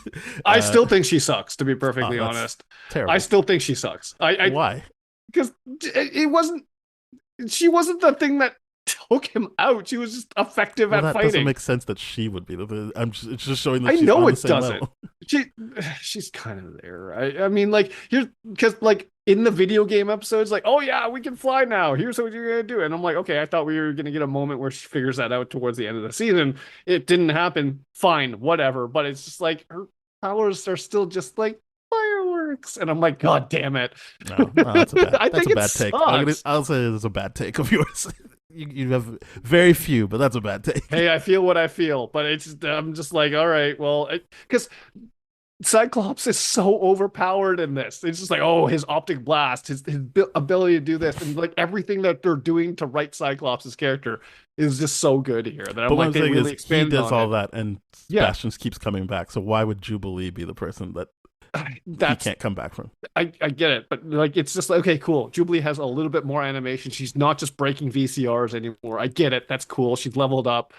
I still think she sucks, to be perfectly honest. Terrible. I still think she sucks. Why? Because she wasn't the thing that took him out. She was just effective at fighting. That doesn't make sense that she would be it's just showing that I she's know on it the same doesn't. level. She's kind of there. I mean, like here's because like in the video game episodes, like, oh yeah, we can fly now. Here's what you're gonna do, and I'm like, okay, I thought we were gonna get a moment where she figures that out towards the end of the season. It didn't happen. Fine, whatever. But it's just like her powers are still just like fireworks, and I'm like, god damn it. No, that's a bad, I think a bad take. I'll say it's a bad take of yours. You have very few, but that's a bad take. Hey, I feel what I feel, but I'm just like, all right, well, because Cyclops is so overpowered in this. It's just like, oh, his optic blast, his ability to do this, and like everything that they're doing to write Cyclops' character is just so good here that I'm like, they really expand on it. He does all that, and Bastion keeps coming back. So why would Jubilee be the person that he can't come back from? I get it, but like it's just like, okay, cool. Jubilee has a little bit more animation. She's not just breaking VCRs anymore. I get it. That's cool. She's leveled up.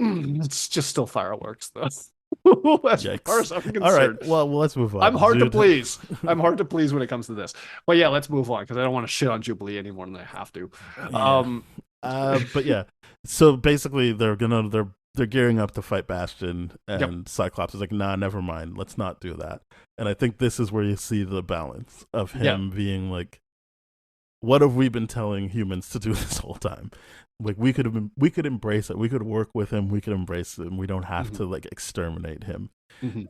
It's just still fireworks though. As far as I'm concerned. All right. Well, let's move on. I'm hard to please. I'm hard to please when it comes to this. But yeah, let's move on because I don't want to shit on Jubilee any more than I have to. Yeah. But yeah. So basically, they're gearing up to fight Bastion, and Cyclops is like, nah, never mind. Let's not do that. And I think this is where you see the balance of him being like, what have we been telling humans to do this whole time? Like we could embrace it. We could work with him. We could embrace him. We don't have to like exterminate him. And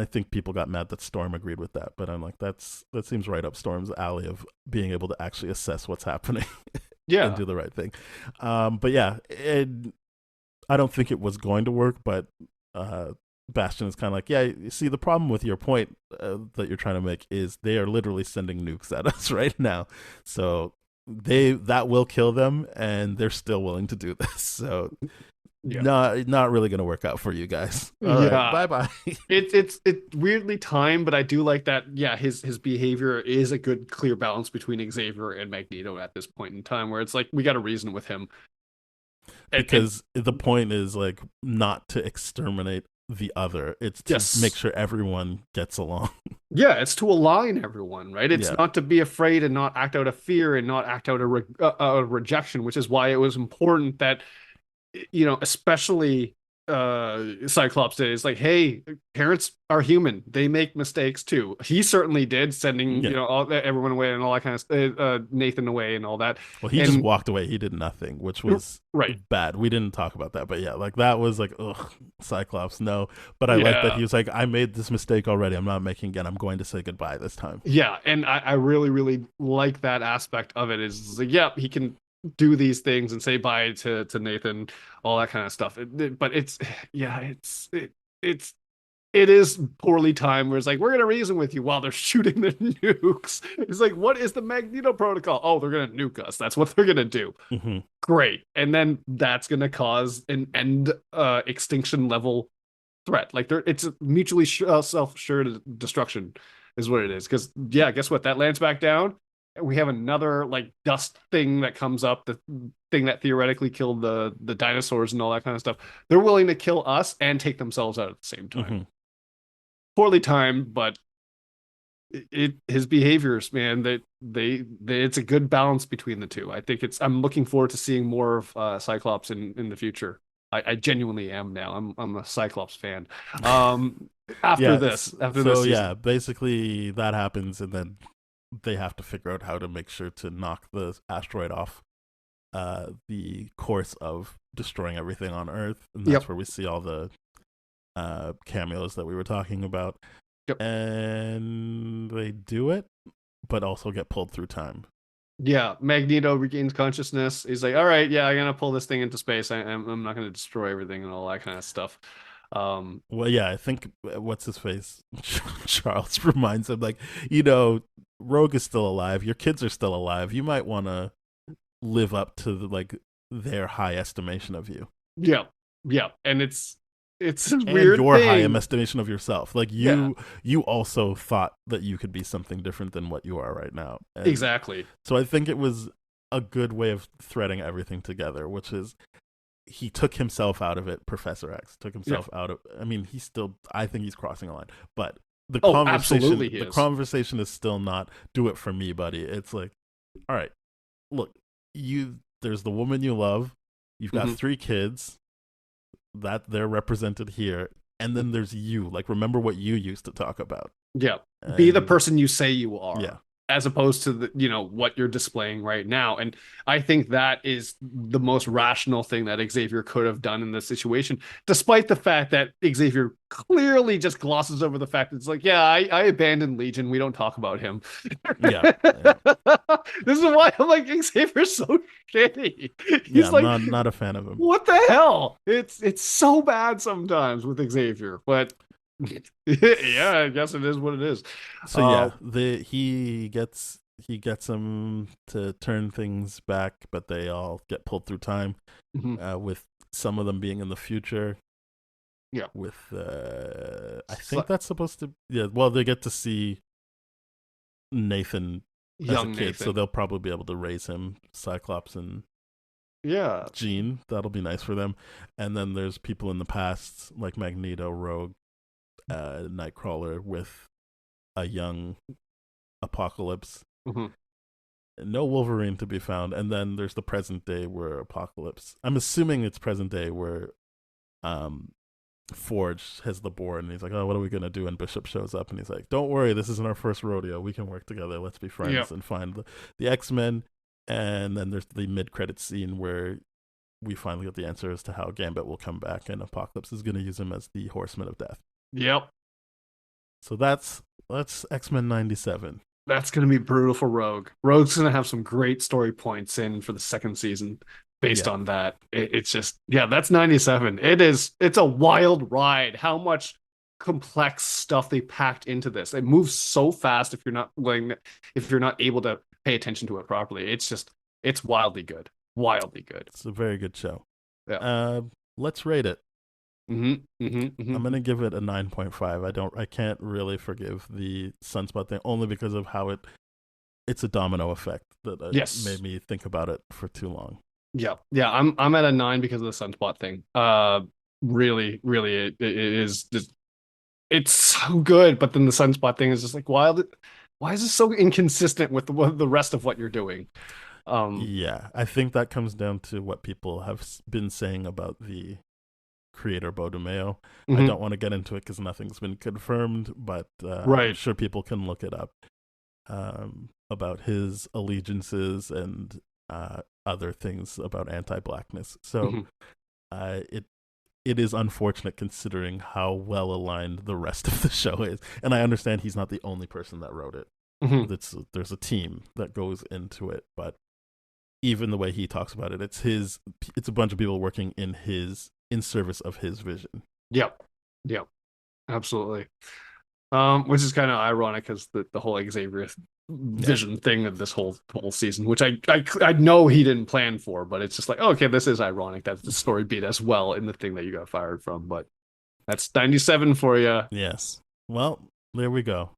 I think people got mad that Storm agreed with that, but I'm like, that seems right up Storm's alley of being able to actually assess what's happening, and do the right thing. But yeah, I don't think it was going to work. But Bastion is kind of like, yeah, you see, the problem with your point that you're trying to make is they are literally sending nukes at us right now, so that will kill them, and they're still willing to do this. So not really going to work out for you guys. All right, bye. It's weirdly timed, but I do like that. Yeah, his behavior is a good clear balance between Xavier and Magneto at this point in time, where it's like we got to reason with him. Because the point is like not to exterminate the other. It's to Yes. make sure everyone gets along. Yeah, it's to align everyone, right? It's Yeah. not to be afraid and not act out of fear and not act out of rejection, which is why it was important that, especially Cyclops did. It's like, hey, parents are human. They make mistakes too. He certainly did, sending, Yeah. everyone away and all that kind of Nathan away and all that. Well, he just And walked away. He did nothing, which was right. bad. We didn't talk about that, but yeah, like that was like, ugh, Cyclops, no. But I like that Yeah. he was like, I made this mistake already. I'm not making again. I'm going to say goodbye this time. Yeah, and I really, really like that aspect of it. Is like, yeah, he can do these things and say bye to Nathan, all that kind of stuff. But it's, yeah, it's it is poorly timed. Where it's like, we're gonna reason with you while they're shooting the nukes. It's like, what is the Magneto protocol? Oh, they're gonna nuke us. That's what they're gonna do. Hmm. Great, and then that's gonna cause an end extinction level threat. Like, it's a mutually self-assured destruction is what it is. Because yeah, guess what? That lands back down, and we have another like dust thing that comes up, the thing that theoretically killed the dinosaurs and all that kind of stuff. They're willing to kill us and take themselves out at the same time. Hmm. Poorly timed, but his behaviors, man, they it's a good balance between the two. I think I'm looking forward to seeing more of Cyclops in the future. I genuinely am now. I'm a Cyclops fan. After this season. Yeah, basically that happens, and then they have to figure out how to make sure to knock the asteroid off the course of destroying everything on Earth, and that's where we see all the cameos that we were talking about. Yep. And they do it, but also get pulled through time. Yeah, Magneto regains consciousness. He's like, all right, yeah, I'm gonna pull this thing into space. I'm not gonna destroy everything and all that kind of stuff. Well, yeah, I think what's his face, Charles, reminds him like, Rogue is still alive. Your kids are still alive. You might want to live up to like their high estimation of you. Yeah, and it's a and weird your thing. high estimation of yourself. Like you also thought that you could be something different than what you are right now. And exactly. So I think it was a good way of threading everything together, which is he took himself out of it. Professor X took himself out of. I mean, I think he's crossing a line, but the conversation is still not do it for me, buddy. It's like, all right, look, there's the woman you love. You've got 3 kids that they're represented here, and then there's you. Like, remember what you used to talk about. Yeah, be the person you say you are. Yeah. As opposed to what you're displaying right now. And I think that is the most rational thing that Xavier could have done in this situation, despite the fact that Xavier clearly just glosses over the fact that it's like, yeah, I abandoned Legion. We don't talk about him. Yeah. This is why I'm like, Xavier's so shitty. He's like, not a fan of him. What the hell? It's so bad sometimes with Xavier, but yeah, I guess it is what it is. So he gets them to turn things back, but they all get pulled through time, with some of them being in the future. Yeah, with I think that's supposed to. Yeah, well, they get to see Nathan young as a kid, Nathan. so they'll probably be able to raise him, Cyclops and Jean. That'll be nice for them. And then there's people in the past like Magneto, Rogue, Nightcrawler with a young Apocalypse. No Wolverine to be found. And then there's the present day where Apocalypse. I'm assuming it's present day where Forge has the board and he's like, oh, what are we gonna do? And Bishop shows up and he's like, don't worry, this isn't our first rodeo. We can work together. Let's be friends and find the X-Men. And then there's the mid-credit scene where we finally get the answer as to how Gambit will come back, and Apocalypse is going to use him as the Horseman of Death. Yep. So that's X-Men 97. That's going to be brutal for Rogue. Rogue's going to have some great story points in for the second season based on that. It's just, that's 97. It's a wild ride. How much complex stuff they packed into this. It moves so fast if you're not able to pay attention to it properly. It's wildly good. Wildly good. It's a very good show. Yeah. Let's rate it. I'm gonna give it a 9.5. I can't really forgive the Sunspot thing, only because of how it's a domino effect that made me think about it for too long. Yeah, I'm at a 9 because of the Sunspot thing. really, really, it is just, it's so good. But then the Sunspot thing is just like, why is this so inconsistent with the rest of what you're doing? Yeah, I think that comes down to what people have been saying about the creator Beau DeMayo. I Mhm. don't want to get into it because nothing's been confirmed, but I'm Right. sure people can look it up about his allegiances and other things about anti-blackness. So Mhm. it is unfortunate considering how well aligned the rest of the show is, and I understand he's not the only person that wrote it. Mhm. There's a team that goes into it, but even the way he talks about it, it's a bunch of people working in service of his vision. Yep. Yep. Absolutely. Which is kind of ironic because the whole Xavier vision thing of this whole season, which I know he didn't plan for, but it's just like, oh, okay, this is ironic that the story beat as well in the thing that you got fired from. But that's 97 for you. Yes. Well, there we go.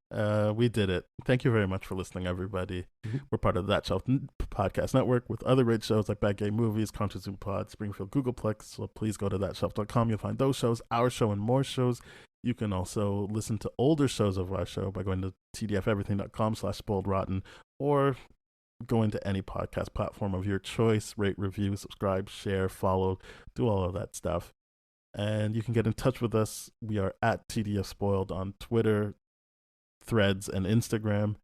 We did it. Thank you very much for listening, everybody. Mhm. We're part of the That Shelf Podcast Network with other great shows like Bad Gay Movies, Contra Zoom Pod, Springfield Googleplex. So please go to thatshelf.com. You'll find those shows, our show, and more shows. You can also listen to older shows of our show by going to tdfeverything.com/spoiledrotten or going to any podcast platform of your choice. Rate, review, subscribe, share, follow, do all of that stuff. And you can get in touch with us. We are at TDF Spoiled on Twitter, Threads, and Instagram.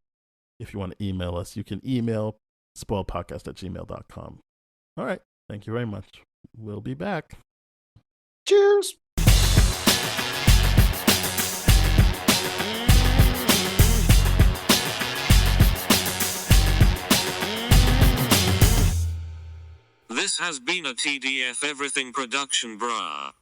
If you want to email us, you can email spoiledpodcast@gmail.com. All right. Thank you very much. We'll be back. Cheers. This has been a TDF Everything production, brah.